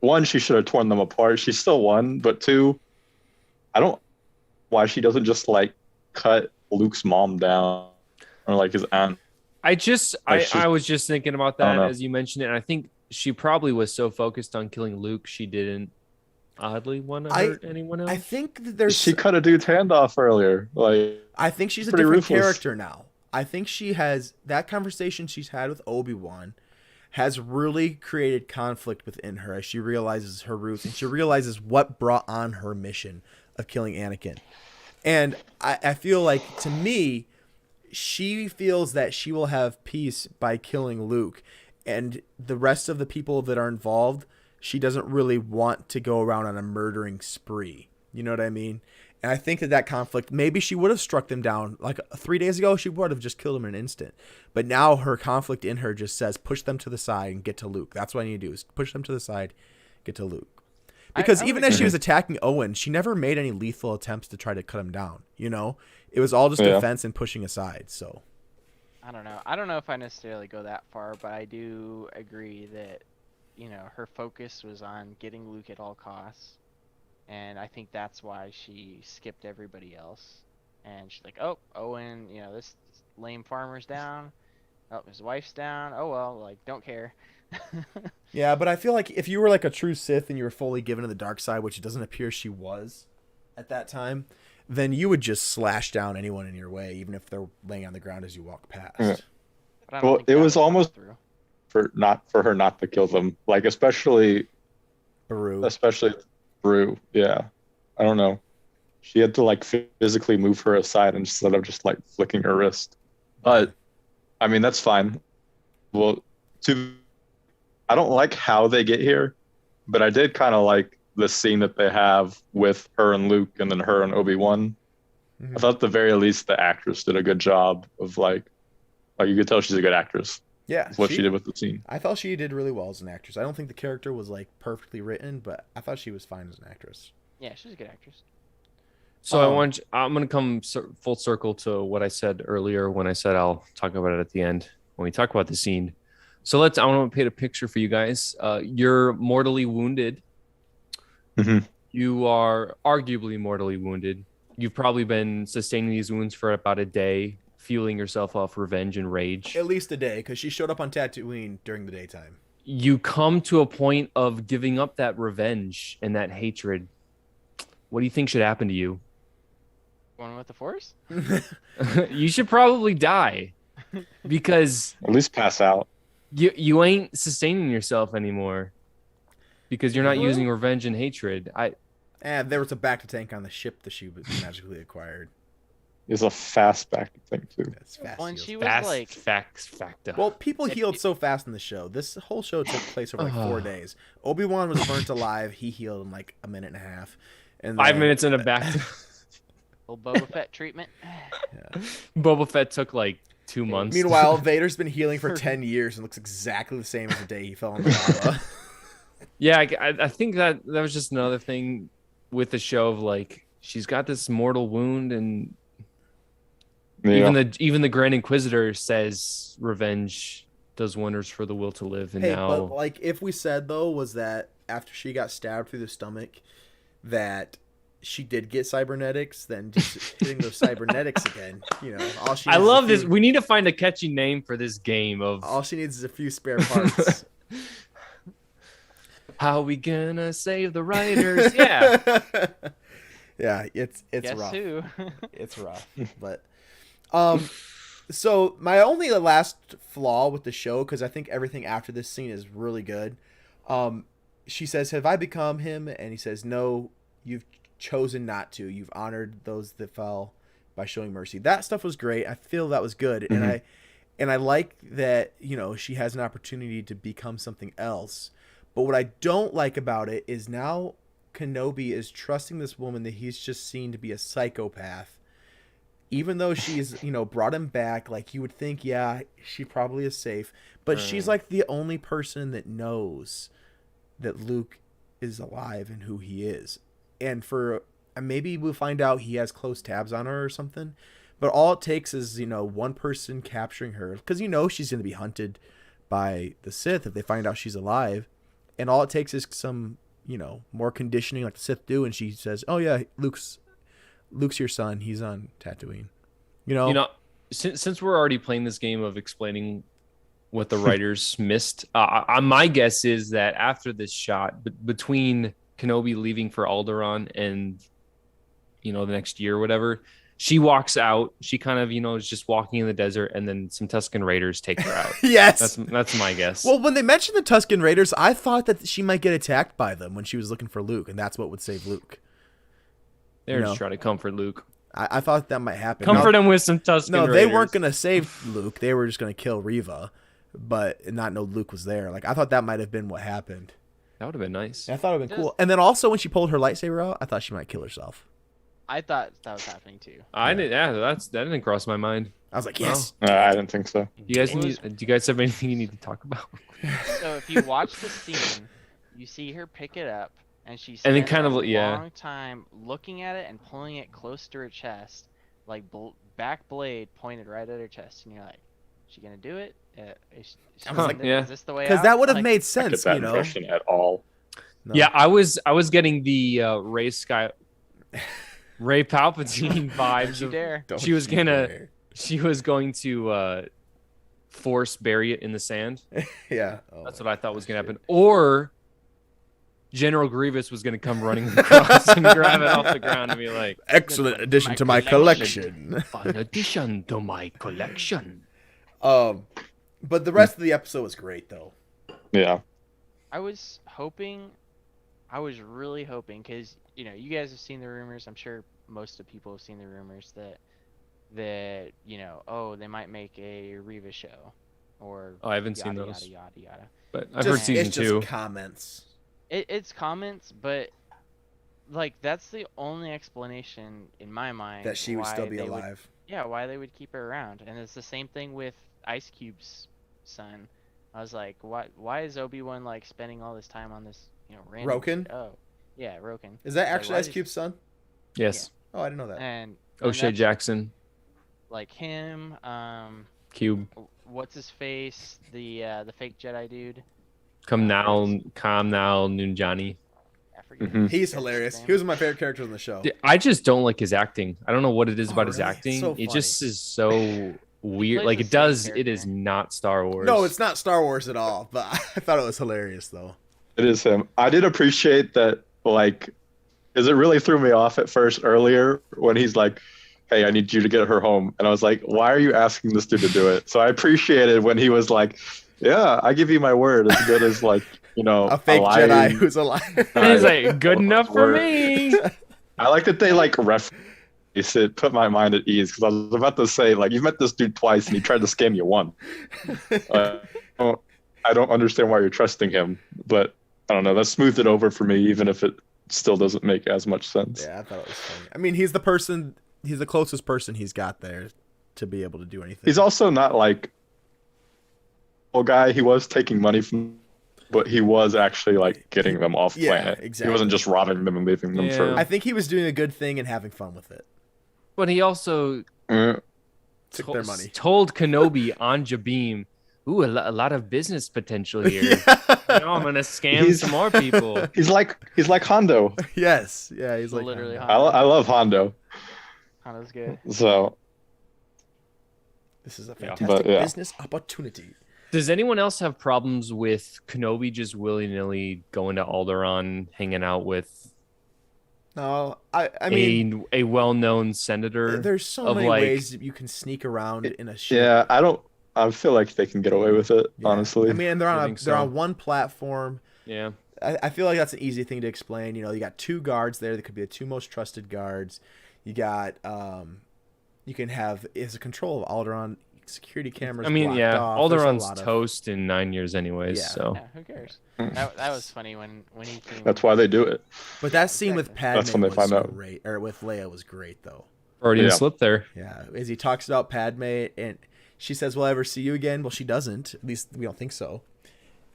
[SPEAKER 4] one, she should have torn them apart. She still won, but two, I don't why she doesn't just like cut Luke's mom down or like his aunt. Like she's
[SPEAKER 1] I was just thinking about
[SPEAKER 4] I don't
[SPEAKER 1] that
[SPEAKER 4] know.
[SPEAKER 1] as you mentioned it. And I think she probably was so focused on killing Luke, she didn't oddly want to
[SPEAKER 2] I
[SPEAKER 1] hurt anyone
[SPEAKER 2] I
[SPEAKER 1] else.
[SPEAKER 2] think that there's
[SPEAKER 4] She cut a dude's hand off earlier. Like
[SPEAKER 2] I think she's a
[SPEAKER 4] pretty
[SPEAKER 2] different
[SPEAKER 4] ruthless.
[SPEAKER 2] character now. I think she has that conversation she's had with Obi-Wan has really created conflict within her as she realizes her roots and she realizes what brought on her mission of killing Anakin. And I feel like, to me, she feels that she will have peace by killing Luke. And the rest of the people that are involved, she doesn't really want to go around on a murdering spree. You know what I mean? And I think that conflict, maybe she would have struck them down. Like 3 days ago, she would have just killed them in an instant. But now her conflict in her just says, push them to the side and get to Luke. That's what I need to do, is push them to the side, get to Luke. Because
[SPEAKER 3] I
[SPEAKER 2] even
[SPEAKER 3] would
[SPEAKER 2] as she
[SPEAKER 3] agree.
[SPEAKER 2] was attacking Owen, she never made any lethal attempts to try to cut him down. You know, it was all just
[SPEAKER 4] Yeah.
[SPEAKER 2] defense and pushing aside. So
[SPEAKER 3] I don't know. I don't know if I necessarily go that far, but I do agree that, her focus was on getting Luke at all costs. And I think that's why she skipped everybody else. And she's like, oh, Owen, this lame farmer's down. Oh, his wife's down. Oh, well, like, don't care.
[SPEAKER 2] yeah, but I feel like if you were like a true Sith and you were fully given to the dark side, which it doesn't appear she was at that time, then you would just slash down anyone in your way, even if they're laying on the ground as you walk past.
[SPEAKER 4] Yeah.
[SPEAKER 3] But I don't
[SPEAKER 4] Well,
[SPEAKER 3] think
[SPEAKER 4] it
[SPEAKER 3] that
[SPEAKER 4] was
[SPEAKER 3] thought
[SPEAKER 4] almost
[SPEAKER 3] through.
[SPEAKER 4] for her not to kill them. Like especially
[SPEAKER 2] Baru.
[SPEAKER 4] Brew. Yeah. I don't know. She had to like physically move her aside instead of just like flicking her wrist. But I mean that's fine. Well, I don't like how they get here, but I did kind of like the scene that they have with her and Luke and then her and Obi-Wan.
[SPEAKER 2] Mhm.
[SPEAKER 4] I thought at the very least the actress did a good job of like you could tell she's a good actress.
[SPEAKER 2] Yeah,
[SPEAKER 4] What she did with the scene.
[SPEAKER 2] I thought she did really well as an actress. I don't think the character was like perfectly written, but I thought she was fine as an actress.
[SPEAKER 3] Yeah, she's a good actress.
[SPEAKER 1] So
[SPEAKER 2] Um,
[SPEAKER 1] I'm going to come full circle to what I said earlier when I said I'll talk about it at the end when we talk about the scene. So I want to paint a picture for you guys. You're mortally wounded.
[SPEAKER 4] Mhm.
[SPEAKER 1] You are arguably mortally wounded. You've probably been sustaining these wounds for about a day, fueling yourself off revenge and rage.
[SPEAKER 2] At least a day, because she showed up on Tatooine during the daytime.
[SPEAKER 1] You come to a point of giving up that revenge and that hatred. What do you think should happen to you?
[SPEAKER 3] One with the Force?
[SPEAKER 1] You should probably die because
[SPEAKER 4] At least pass out.
[SPEAKER 1] you ain't sustaining yourself anymore because you're not
[SPEAKER 2] Well-
[SPEAKER 1] using revenge and hatred.
[SPEAKER 2] And there was a back to tank on the ship that she was magically acquired.
[SPEAKER 4] It's a fast back thing too.
[SPEAKER 2] That's fast.
[SPEAKER 3] When
[SPEAKER 2] heals.
[SPEAKER 3] she was
[SPEAKER 1] Fast
[SPEAKER 3] like,
[SPEAKER 1] factor.
[SPEAKER 2] Well, people healed so fast in the show. This whole show took place over like 4 days. Obi-Wan was burnt alive. He healed in like a minute and a half. And
[SPEAKER 1] 5
[SPEAKER 2] then-
[SPEAKER 1] minutes in a back.
[SPEAKER 3] little Boba Fett treatment.
[SPEAKER 2] Yeah.
[SPEAKER 1] Boba Fett took like 2 months.
[SPEAKER 2] Meanwhile, Vader's been healing for 10 years and looks exactly the same as the day he fell in the lava.
[SPEAKER 1] Yeah, I think that was just another thing with the show of like she's got this mortal wound, and
[SPEAKER 4] Yeah.
[SPEAKER 1] even the Grand Inquisitor says revenge does wonders for the will to live, and
[SPEAKER 2] Hey,
[SPEAKER 1] now
[SPEAKER 2] but like if we said though was that after she got stabbed through the stomach that she did get cybernetics, then just hitting those cybernetics again, all she
[SPEAKER 1] I
[SPEAKER 2] needs is
[SPEAKER 1] love
[SPEAKER 2] a
[SPEAKER 1] this.
[SPEAKER 2] few-
[SPEAKER 1] We need to find a catchy name for this game of
[SPEAKER 2] All she needs is a few spare parts.
[SPEAKER 1] how we gonna save the writers. Yeah.
[SPEAKER 2] Yeah, it's
[SPEAKER 3] Guess
[SPEAKER 2] rough.
[SPEAKER 3] who?
[SPEAKER 2] It's rough. But so my only last flaw with the show, because I think everything after this scene is really good. She says, "Have I become him?" And he says, "No, you've chosen not to. You've honored those that fell by showing mercy." That stuff was great. I feel that was good. And I like that, she has an opportunity to become something else. But what I don't like about it is now Kenobi is trusting this woman that he's just seen to be a psychopath. Even though she's, brought him back, like you would think, yeah, she probably is safe. But she's like the only person that knows that Luke is alive and who he is. And maybe we'll find out he has close tabs on her or something. But all it takes is, one person capturing her. Because she's going to be hunted by the Sith if they find out she's alive. and all it takes is some, more conditioning like the Sith do, and she says, "Oh yeah, Luke's your son. He's on Tatooine."
[SPEAKER 1] Since we're already playing this game of explaining what the writers missed, my guess is that after this shot, between Kenobi leaving for Alderaan and the next year or whatever, she walks out. She kind of is just walking in the desert, and then some Tusken Raiders take her out.
[SPEAKER 2] Yes,
[SPEAKER 1] that's my guess.
[SPEAKER 2] Well, when they mentioned the Tusken Raiders, I thought that she might get attacked by them when she was looking for Luke, and that's what would save Luke.
[SPEAKER 1] They're just trying to comfort Luke.
[SPEAKER 2] I thought that might happen.
[SPEAKER 1] Comfort him with some Tusken Raiders.
[SPEAKER 2] No, they weren't going to save Luke. They were just going to kill Reva, but not know Luke was there. Like, I thought that might have been what happened.
[SPEAKER 1] That would have been nice.
[SPEAKER 2] I thought it would have been cool. And then also when she pulled her lightsaber out, I thought she might kill herself.
[SPEAKER 3] I thought that was happening too.
[SPEAKER 1] I didn't. Yeah, that didn't cross my mind.
[SPEAKER 2] I was like, yes.
[SPEAKER 4] I didn't think so.
[SPEAKER 1] Do you guys have anything you need to talk about?
[SPEAKER 3] So if you watch the scene, you see her pick it up, and she
[SPEAKER 1] And then
[SPEAKER 3] spends
[SPEAKER 1] kind of,
[SPEAKER 3] a
[SPEAKER 1] yeah.
[SPEAKER 3] long time looking at it and pulling it close to her chest, like back blade pointed right at her chest, and you're like, "Is she gonna do it? Is this the way out?"
[SPEAKER 2] Because that would have made
[SPEAKER 4] I get
[SPEAKER 2] sense,
[SPEAKER 4] that impression at all.
[SPEAKER 2] No.
[SPEAKER 1] Yeah, I was getting the Ray Palpatine vibes.
[SPEAKER 3] You dare.
[SPEAKER 1] She was going to force bury it in the sand.
[SPEAKER 2] Yeah.
[SPEAKER 1] That's what I thought was going to happen. Or General Grievous was going to come running across and grab it off the ground and be like,
[SPEAKER 2] excellent addition to my collection.
[SPEAKER 1] Fun addition to my collection.
[SPEAKER 2] But the rest of the episode was great, though.
[SPEAKER 4] Yeah.
[SPEAKER 3] I was really hoping, because you guys have seen the rumors. I'm sure most of people have seen the rumors that they might make a Reva show, or
[SPEAKER 1] I haven't seen those.
[SPEAKER 3] Yada yada yada.
[SPEAKER 1] But I've heard season 2.
[SPEAKER 2] It's just comments.
[SPEAKER 3] It's comments, but like that's the only explanation in my mind
[SPEAKER 2] That she would still be alive.
[SPEAKER 3] Why they would keep her around. And it's the same thing with Ice Cube's son. I was like, why is Obi-Wan like spending all this time on this, random
[SPEAKER 2] Roken?
[SPEAKER 3] shit? Oh, yeah, Roken.
[SPEAKER 2] Is that
[SPEAKER 3] Like,
[SPEAKER 2] actually
[SPEAKER 3] why
[SPEAKER 2] Ice
[SPEAKER 3] does-
[SPEAKER 2] Cube's son?
[SPEAKER 1] Yes.
[SPEAKER 2] Oh, I didn't know that.
[SPEAKER 3] And
[SPEAKER 1] O'Shea
[SPEAKER 3] that's,
[SPEAKER 1] Jackson.
[SPEAKER 3] like him,
[SPEAKER 1] Cube.
[SPEAKER 3] what's his face? The fake Jedi dude.
[SPEAKER 1] Calm now, Nunjani.
[SPEAKER 3] I forget.
[SPEAKER 4] Mhm.
[SPEAKER 2] He's hilarious. He was one of my favorite characters on the show.
[SPEAKER 1] I just don't like his acting. I don't know what it is about his
[SPEAKER 2] really?
[SPEAKER 1] acting.
[SPEAKER 2] It's so
[SPEAKER 1] It just
[SPEAKER 2] funny.
[SPEAKER 1] is so weird.
[SPEAKER 3] plays
[SPEAKER 1] Like
[SPEAKER 3] the
[SPEAKER 1] it
[SPEAKER 3] same
[SPEAKER 1] does. It
[SPEAKER 3] character.
[SPEAKER 1] is not Star Wars.
[SPEAKER 2] No, it's not Star Wars at all, but I thought it was hilarious, though.
[SPEAKER 4] It is him. I did appreciate that, like, because it really threw me off at first earlier when he's like, "Hey, I need you to get her home," and I was like, "Why are you asking this dude to do it?" So I appreciated when he was like, "Yeah, I give you my word, as good as like
[SPEAKER 2] A fake
[SPEAKER 4] lying-
[SPEAKER 2] Jedi who's alive.
[SPEAKER 1] And he's like, good enough for
[SPEAKER 4] Word.
[SPEAKER 1] me.
[SPEAKER 4] I like that they like it put my mind at ease because I was about to say like you've met this dude twice and he tried to scam you once. I don't understand why you're trusting him, but I don't know. That smoothed it over for me, even if it still doesn't make as much sense.
[SPEAKER 2] Yeah, I thought it was funny. I mean, he's the closest person he's got there to be able to do anything.
[SPEAKER 4] He's also not like a guy. He was taking money from, but he was actually like getting them off planet.
[SPEAKER 2] Exactly.
[SPEAKER 4] He wasn't just robbing them and leaving them
[SPEAKER 1] Yeah.
[SPEAKER 4] for.
[SPEAKER 2] I think he was doing a good thing and having fun with it.
[SPEAKER 1] But he also
[SPEAKER 2] Took their money.
[SPEAKER 1] told Kenobi on Jabim, "Ooh, a lot of business potential here. I'm gonna scam
[SPEAKER 4] He's-
[SPEAKER 1] some more people."
[SPEAKER 4] He's like Hondo.
[SPEAKER 2] Yes. Yeah, he's like
[SPEAKER 3] Literally
[SPEAKER 4] I love Hondo.
[SPEAKER 3] Honda's good.
[SPEAKER 4] So
[SPEAKER 2] This is a
[SPEAKER 1] Yeah.
[SPEAKER 2] fantastic
[SPEAKER 4] But, yeah.
[SPEAKER 2] business opportunity.
[SPEAKER 1] Does anyone else have problems with Kenobi just willy-nilly going to Alderaan, hanging out with
[SPEAKER 2] No, I mean,
[SPEAKER 1] a well-known senator?
[SPEAKER 2] there's so
[SPEAKER 1] of,
[SPEAKER 2] many
[SPEAKER 1] like-
[SPEAKER 2] ways that you can sneak around in a ship.
[SPEAKER 4] yeah, I feel like they can get away with it.
[SPEAKER 2] Yeah.
[SPEAKER 4] Honestly,
[SPEAKER 2] I mean, and they're
[SPEAKER 1] I
[SPEAKER 2] on
[SPEAKER 1] think
[SPEAKER 2] they're
[SPEAKER 1] so.
[SPEAKER 2] on one platform.
[SPEAKER 1] Yeah.
[SPEAKER 2] I feel like that's an easy thing to explain. You got 2 guards there that could be the 2 most trusted guards. You got you can have as a control of Alderaan security cameras.
[SPEAKER 1] I mean,
[SPEAKER 2] blocked
[SPEAKER 1] yeah,
[SPEAKER 2] off. There's a
[SPEAKER 1] Alderaan's
[SPEAKER 2] lot of-
[SPEAKER 1] toast in 9 years anyways,
[SPEAKER 2] Yeah.
[SPEAKER 1] so.
[SPEAKER 3] Yeah, who cares? That was funny when he came.
[SPEAKER 4] that's why they do it.
[SPEAKER 2] But that scene with Padme
[SPEAKER 4] That's when they
[SPEAKER 2] was
[SPEAKER 4] find out.
[SPEAKER 2] great, or with Leia was great though.
[SPEAKER 1] Freudian
[SPEAKER 4] Yeah.
[SPEAKER 1] slip there.
[SPEAKER 2] Yeah, as he talks about Padme and she says, "Will I ever see you again?" Well, she doesn't. At least we don't think so.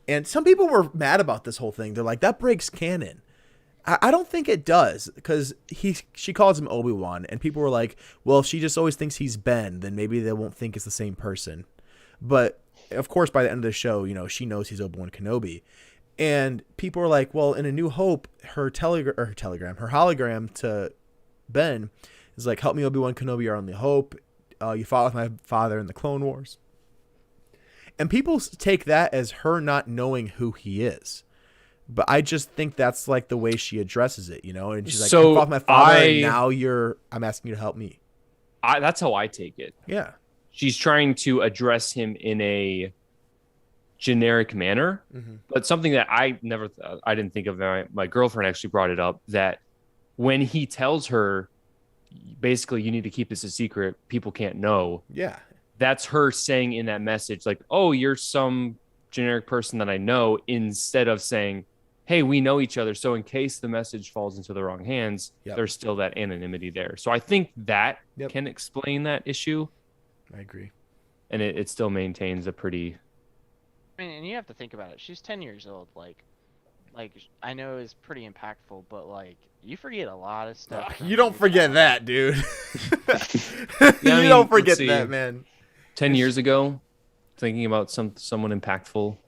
[SPEAKER 2] And some people were mad about this whole thing. They're like, "That breaks canon." I don't think it does, because she calls him Obi-Wan, and people were like, "Well, if she just always thinks he's Ben, then maybe they won't think it's the same person." But of course, by the end of the show, she knows he's Obi-Wan Kenobi. And people are like, well, in A New Hope, her hologram to Ben is like, help me, Obi Wan Kenobi, your only hope. You fought with my father in the Clone Wars. And people take that as her not knowing who he is. But I just think that's like the way she addresses it, you know? And she's like,
[SPEAKER 1] So
[SPEAKER 2] I fought with my father, and now I'm asking you to help me.
[SPEAKER 1] That's how I take it.
[SPEAKER 2] Yeah.
[SPEAKER 1] She's trying to address him in a generic manner, but something that I didn't think of. My girlfriend actually brought it up, that when he tells her, basically, you need to keep this a secret, people can't know.
[SPEAKER 2] Yeah.
[SPEAKER 1] That's her saying in that message, like, oh, you're some generic person that I know, instead of saying, hey, we know each other. So in case the message falls into the wrong hands, there's still that anonymity there. So I think that can explain that issue.
[SPEAKER 2] I agree.
[SPEAKER 1] And it still maintains a pretty...
[SPEAKER 3] I mean, and you have to think about it. She's 10 years old. Like I know it's pretty impactful, but like you forget a lot of stuff.
[SPEAKER 2] You don't forget that, dude.
[SPEAKER 1] Yeah,
[SPEAKER 2] you don't forget that, man.
[SPEAKER 1] 10 years ago, thinking about someone impactful.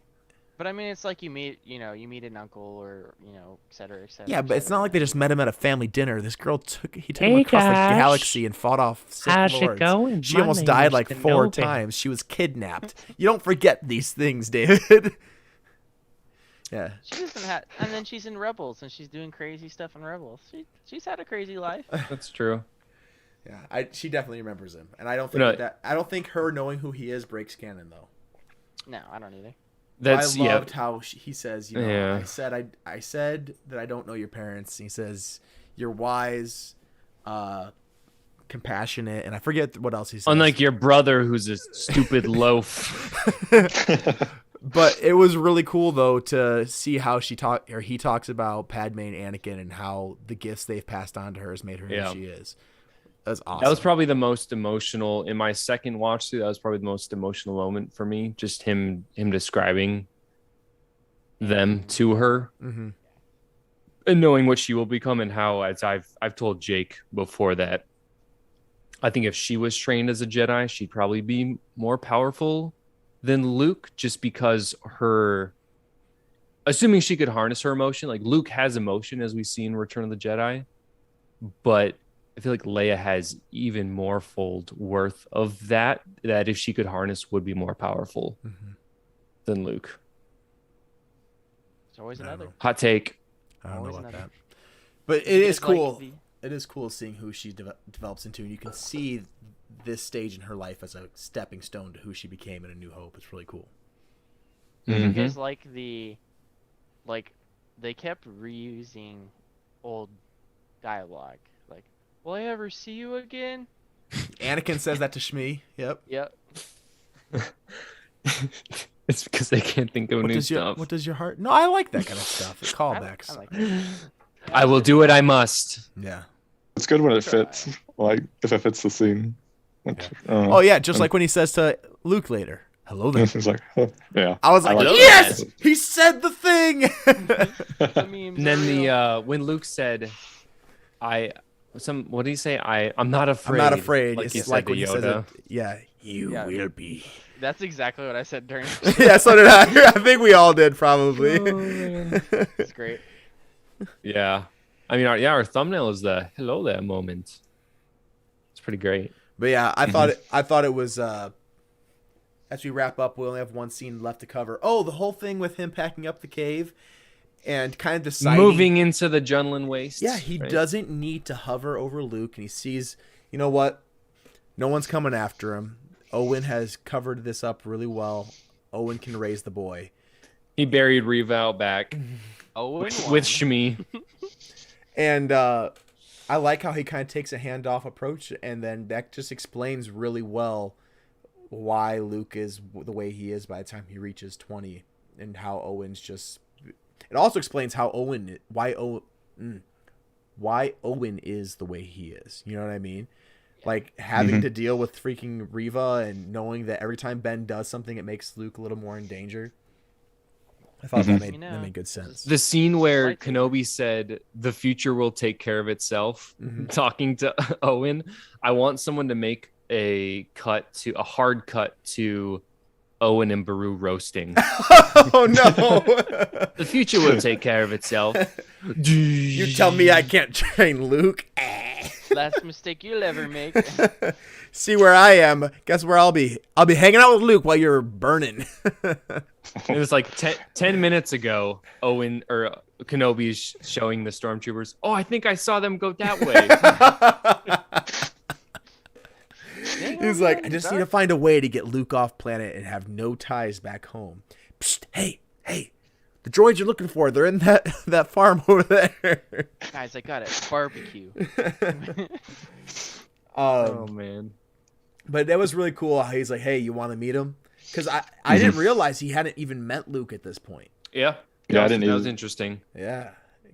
[SPEAKER 3] But I mean, it's like you meet an uncle, or et cetera, et cetera.
[SPEAKER 2] Yeah, but it's not like they just met him at a family dinner. This girl took him
[SPEAKER 5] Hey,
[SPEAKER 2] across the
[SPEAKER 5] Josh.
[SPEAKER 2] galaxy and fought off Sith
[SPEAKER 5] How's it
[SPEAKER 2] lords.
[SPEAKER 5] going?
[SPEAKER 2] She
[SPEAKER 5] My
[SPEAKER 2] almost
[SPEAKER 5] name
[SPEAKER 2] died
[SPEAKER 5] is
[SPEAKER 2] like 4
[SPEAKER 5] Kenobi.
[SPEAKER 2] times. She was kidnapped. You don't forget these things, David. Yeah.
[SPEAKER 3] She doesn't have, and then she's in Rebels, and she's doing crazy stuff in Rebels. She's had a crazy life.
[SPEAKER 1] That's true.
[SPEAKER 2] Yeah, she definitely remembers him, and I don't think I don't think her knowing who he is breaks canon though.
[SPEAKER 3] No, I don't either.
[SPEAKER 2] I loved how he says,
[SPEAKER 1] Yeah.
[SPEAKER 2] I said that I don't know your parents. And he says you're wise, compassionate, and I forget what else he says.
[SPEAKER 1] Unlike your brother, who's a stupid loaf.
[SPEAKER 2] But it was really cool though to see how he talks about Padme and Anakin and how the gifts they've passed on to her has made her who she is. That's awesome.
[SPEAKER 1] That was probably the most emotional in my second watch through. That was probably the most emotional moment for me. Just him describing them to her, and knowing what she will become, and how, as I've told Jake before, that I think if she was trained as a Jedi, she'd probably be more powerful than Luke, just because assuming she could harness her emotion. Like Luke has emotion, as we see in Return of the Jedi, but I feel like Leia has even more fold worth of that if she could harness, would be more powerful than Luke.
[SPEAKER 3] It's always another.
[SPEAKER 1] Hot take.
[SPEAKER 2] I don't know
[SPEAKER 3] Always
[SPEAKER 2] about
[SPEAKER 3] another.
[SPEAKER 2] that. But it is cool. It is cool seeing who she develops into, and you can see this stage in her life as a stepping stone to who she became in A New Hope. It's really cool.
[SPEAKER 3] You guys like they kept reusing old dialogue. Like, will I ever see you again?
[SPEAKER 2] Anakin says that to Shmi. Yep.
[SPEAKER 1] It's because they can't think of new stuff.
[SPEAKER 2] What does your heart? No, I like that kind of stuff. The callbacks.
[SPEAKER 3] I like that.
[SPEAKER 1] I will do what I must.
[SPEAKER 2] Yeah.
[SPEAKER 4] It's good when it fits, like if it fits the scene.
[SPEAKER 2] Oh yeah, just like when he says to Luke later, "Hello there."
[SPEAKER 4] It's like, yeah.
[SPEAKER 2] I was like,
[SPEAKER 1] like
[SPEAKER 2] yes,
[SPEAKER 1] that.
[SPEAKER 2] he said the thing.
[SPEAKER 1] And then when Luke said, what did he say? I'm not afraid.
[SPEAKER 2] I'm not afraid.
[SPEAKER 1] Like
[SPEAKER 2] It's like
[SPEAKER 1] to
[SPEAKER 2] when he says
[SPEAKER 1] Yoda.
[SPEAKER 2] it. Yeah, you will be.
[SPEAKER 3] That's exactly what I said during.
[SPEAKER 2] Yeah, so did I. I think we all did probably.
[SPEAKER 3] It's great.
[SPEAKER 1] Yeah. I mean, our thumbnail is the hello there moment. It's pretty great.
[SPEAKER 2] But yeah, I thought it was. As we wrap up, we only have one scene left to cover. Oh, the whole thing with him packing up the cave and kind of deciding
[SPEAKER 1] Moving into the Junlin Waste.
[SPEAKER 2] Yeah, he doesn't need to hover over Luke, and he sees, you know what? No one's coming after him. Owen has covered this up really well. Owen can raise the boy.
[SPEAKER 1] He buried Reva out back with Shmi.
[SPEAKER 2] And I like how he kind of takes a handoff approach, and then that just explains really well why Luke is the way he is by the time he reaches 20, and how Owen's just. It also explains how why Owen is the way he is. You know what I mean? Like having to deal with freaking Reva and knowing that every time Ben does something, it makes Luke a little more in danger. I thought that made good sense.
[SPEAKER 1] The scene where Kenobi said the future will take care of itself, talking to Owen. I want someone to make a hard cut to Owen and Beru roasting.
[SPEAKER 2] Oh no!
[SPEAKER 1] The future will take care of itself.
[SPEAKER 2] You tell me I can't train Luke.
[SPEAKER 3] Last mistake you'll ever make.
[SPEAKER 2] See where I am. Guess where I'll be? I'll be hanging out with Luke while you're burning.
[SPEAKER 1] It was like 10 minutes ago. Owen or Kenobi's showing the stormtroopers. Oh, I think I saw them go that way.
[SPEAKER 2] He's like, I just need to find a way to get Luke off planet and have no ties back home. Psst, hey, the droids you're looking for, they're in that farm over there.
[SPEAKER 3] Guys, I got it. Barbecue.
[SPEAKER 1] Oh man.
[SPEAKER 2] But that was really cool how he's like, hey, you want to meet him? Because I didn't realize he hadn't even met Luke at this point.
[SPEAKER 1] Yeah.
[SPEAKER 4] Yeah, I didn't
[SPEAKER 1] That
[SPEAKER 4] either.
[SPEAKER 1] was interesting.
[SPEAKER 2] Yeah.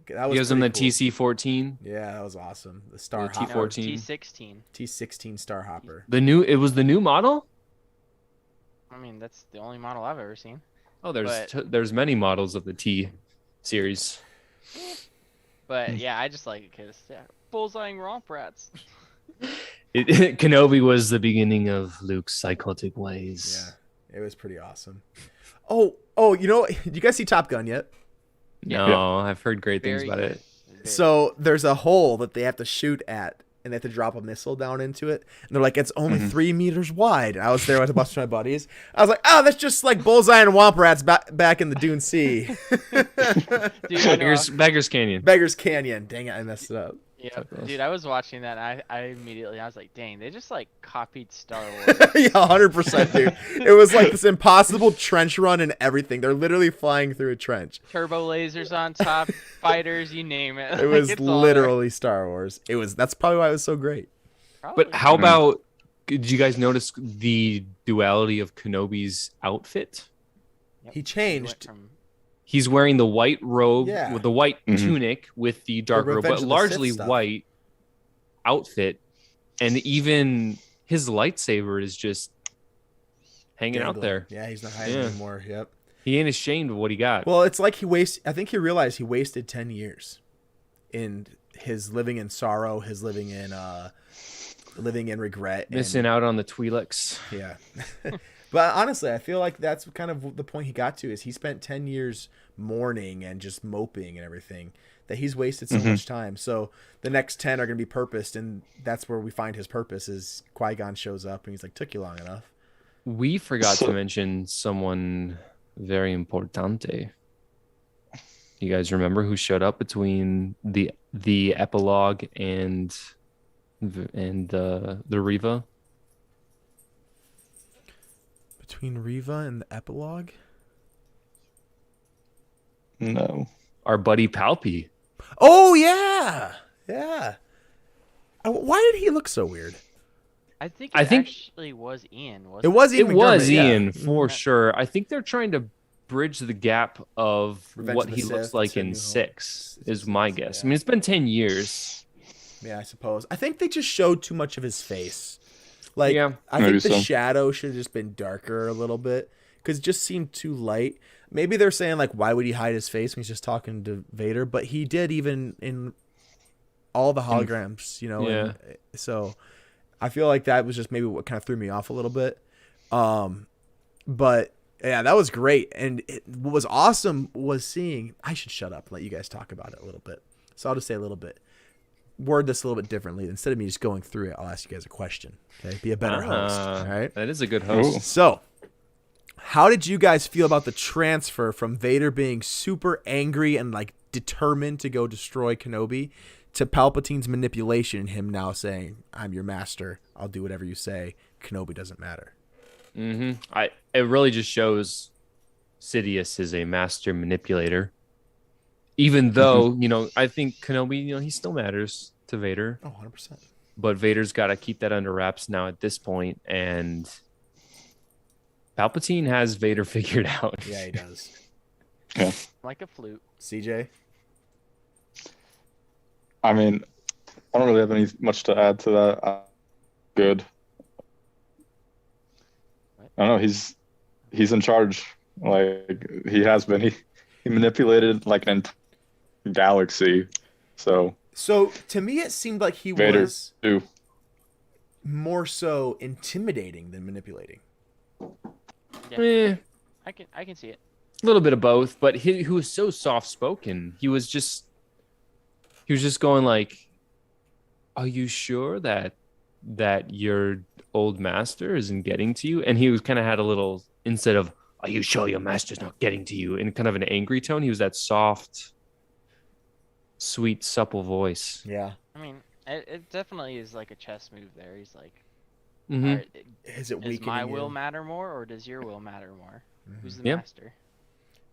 [SPEAKER 2] That was
[SPEAKER 1] He gives him the
[SPEAKER 2] pretty cool.
[SPEAKER 1] TC-14.
[SPEAKER 2] Yeah, that was awesome. The Star
[SPEAKER 1] The
[SPEAKER 2] Hopper.
[SPEAKER 1] T14.
[SPEAKER 3] T16.
[SPEAKER 2] T16 Star Hopper.
[SPEAKER 1] It was the new model?
[SPEAKER 3] I mean, that's the only model I've ever seen.
[SPEAKER 1] Oh, there's
[SPEAKER 3] But-
[SPEAKER 1] there's many models of the T series.
[SPEAKER 3] But yeah, I just like it because bullseyeing romp rats.
[SPEAKER 1] Kenobi was the beginning of Luke's psychotic ways.
[SPEAKER 2] Yeah, it was pretty awesome. Oh, you know, did you guys see Top Gun yet?
[SPEAKER 1] No, I've heard great things
[SPEAKER 3] Very
[SPEAKER 1] about
[SPEAKER 3] good.
[SPEAKER 1] it.
[SPEAKER 3] Very
[SPEAKER 2] So there's a hole that they have to shoot at, and they have to drop a missile down into it. And they're like, it's only 3 meters wide. And I was there with a bunch of my buddies. I was like, oh, that's just like bullseye and womp rats back in the Dune Sea.
[SPEAKER 3] Dude, I know,
[SPEAKER 1] Beggars Canyon.
[SPEAKER 2] Beggars Canyon. Dang it, I messed it up.
[SPEAKER 3] yeah,
[SPEAKER 1] close.
[SPEAKER 3] dude, I was watching that. And I immediately, I was like, dang, they just like copied Star Wars.
[SPEAKER 2] Yeah, 100%, dude. It was like this impossible trench run and everything. They're literally flying through a trench.
[SPEAKER 3] Turbo lasers on top, fighters, you name it.
[SPEAKER 2] It
[SPEAKER 3] Like,
[SPEAKER 2] was
[SPEAKER 3] it's all
[SPEAKER 2] literally Star Wars. That's probably why it was so great.
[SPEAKER 3] there.
[SPEAKER 1] But
[SPEAKER 3] Probably.
[SPEAKER 1] how about, did you guys notice the duality of Kenobi's outfit?
[SPEAKER 3] Yep.
[SPEAKER 2] He
[SPEAKER 3] Went
[SPEAKER 2] changed.
[SPEAKER 3] from-
[SPEAKER 1] He's wearing the white robe
[SPEAKER 2] Yeah.
[SPEAKER 1] with the white
[SPEAKER 4] Mhm.
[SPEAKER 1] tunic with the dark robe,
[SPEAKER 2] Revenge
[SPEAKER 1] but
[SPEAKER 2] of the
[SPEAKER 1] largely
[SPEAKER 2] Sith stuff.
[SPEAKER 1] white outfit. And even his lightsaber is just hanging out
[SPEAKER 2] Dangling.
[SPEAKER 1] there.
[SPEAKER 2] Yeah, he's not hiding
[SPEAKER 1] Yeah.
[SPEAKER 2] anymore. Yep.
[SPEAKER 1] He ain't ashamed of what he got.
[SPEAKER 2] Well, it's like I think he realized he wasted 10 years in his living in sorrow, his living in regret.
[SPEAKER 1] Missing out on the Twi'leks.
[SPEAKER 2] Yeah. But honestly, I feel like that's kind of the point he got to is he spent 10 years mourning and just moping and everything that he's wasted so much time. So the next 10 are going to be purposed, and that's where we find his purpose is Qui-Gon shows up and he's like, took you long enough.
[SPEAKER 1] We forgot
[SPEAKER 4] So-
[SPEAKER 1] to mention someone very importante. You guys remember who showed up between the epilogue and the Riva?
[SPEAKER 2] Between Riva and the epilogue?
[SPEAKER 4] No.
[SPEAKER 1] Our buddy Palpy.
[SPEAKER 2] Oh, yeah. Yeah. Why did he look so weird?
[SPEAKER 3] I think
[SPEAKER 1] I
[SPEAKER 3] it
[SPEAKER 1] think-
[SPEAKER 3] actually was Ian,
[SPEAKER 2] It
[SPEAKER 3] wasn't
[SPEAKER 2] was
[SPEAKER 1] It
[SPEAKER 2] Ian
[SPEAKER 1] was
[SPEAKER 2] McDermott, yeah.
[SPEAKER 1] Ian for
[SPEAKER 3] Yeah.
[SPEAKER 1] sure. I think they're trying to bridge the gap of
[SPEAKER 2] Revenge
[SPEAKER 1] what
[SPEAKER 2] of the
[SPEAKER 1] he looks
[SPEAKER 2] Sith
[SPEAKER 1] like
[SPEAKER 2] to
[SPEAKER 1] in
[SPEAKER 2] New Hope.
[SPEAKER 1] 6 is my guess.
[SPEAKER 2] Yeah.
[SPEAKER 1] I mean, it's been 10 years.
[SPEAKER 2] Yeah, I suppose. I think they just showed too much of his face. Like,
[SPEAKER 1] Yeah,
[SPEAKER 2] I
[SPEAKER 4] maybe
[SPEAKER 2] think the
[SPEAKER 4] so.
[SPEAKER 2] shadow should have just been darker a little bit because it just seemed too light. Maybe they're saying, like, why would he hide his face when he's just talking to Vader? But he did even in all the holograms, you know?
[SPEAKER 1] Yeah.
[SPEAKER 2] And so I feel like that was just maybe what kind of threw me off a little bit. But yeah, that was great. And what was awesome was seeing, I should shut up and let you guys talk about it a little bit. So I'll just say a little bit. Word this a little bit differently. Instead of me just going through it, I'll ask you guys a question. Okay, be a better host. All right.
[SPEAKER 1] That is a good host.
[SPEAKER 4] Ooh.
[SPEAKER 2] So, how did you guys feel about the transfer from Vader being super angry and like determined to go destroy Kenobi to Palpatine's manipulation and him now saying, "I'm your master. I'll do whatever you say. Kenobi doesn't matter."
[SPEAKER 1] It really just shows Sidious is a master manipulator. Even though, I think Kenobi, he still matters to Vader,
[SPEAKER 2] Oh, 100%.
[SPEAKER 1] but Vader's got to keep that under wraps now at this point, and Palpatine has Vader figured out.
[SPEAKER 2] Yeah, he does.
[SPEAKER 3] like a flute.
[SPEAKER 2] CJ?
[SPEAKER 4] I mean, I don't really have much to add to that. Good. I don't know. He's in charge. Like he has been. He manipulated like an entire galaxy. So
[SPEAKER 2] So, to me, it seemed like he
[SPEAKER 4] Vader
[SPEAKER 2] was
[SPEAKER 4] too.
[SPEAKER 2] more so intimidating than manipulating.
[SPEAKER 3] Yeah,
[SPEAKER 1] Eh,
[SPEAKER 3] I can see it.
[SPEAKER 1] a little bit of both, but he was so soft spoken. He was just going like, "Are you sure that your old master isn't getting to you?" And he was kind of had a little instead of, "Are you sure your master's not getting to you?" in kind of an angry tone. He was that soft, sweet, supple voice.
[SPEAKER 2] Yeah.
[SPEAKER 3] I mean, it definitely is like a chess move there. He's like, all
[SPEAKER 1] Hmm.
[SPEAKER 3] right,
[SPEAKER 2] Is it
[SPEAKER 3] does
[SPEAKER 2] weakening
[SPEAKER 3] my will
[SPEAKER 2] you?
[SPEAKER 3] matter more, or does your will matter more? Who's the
[SPEAKER 1] Yeah,
[SPEAKER 3] master?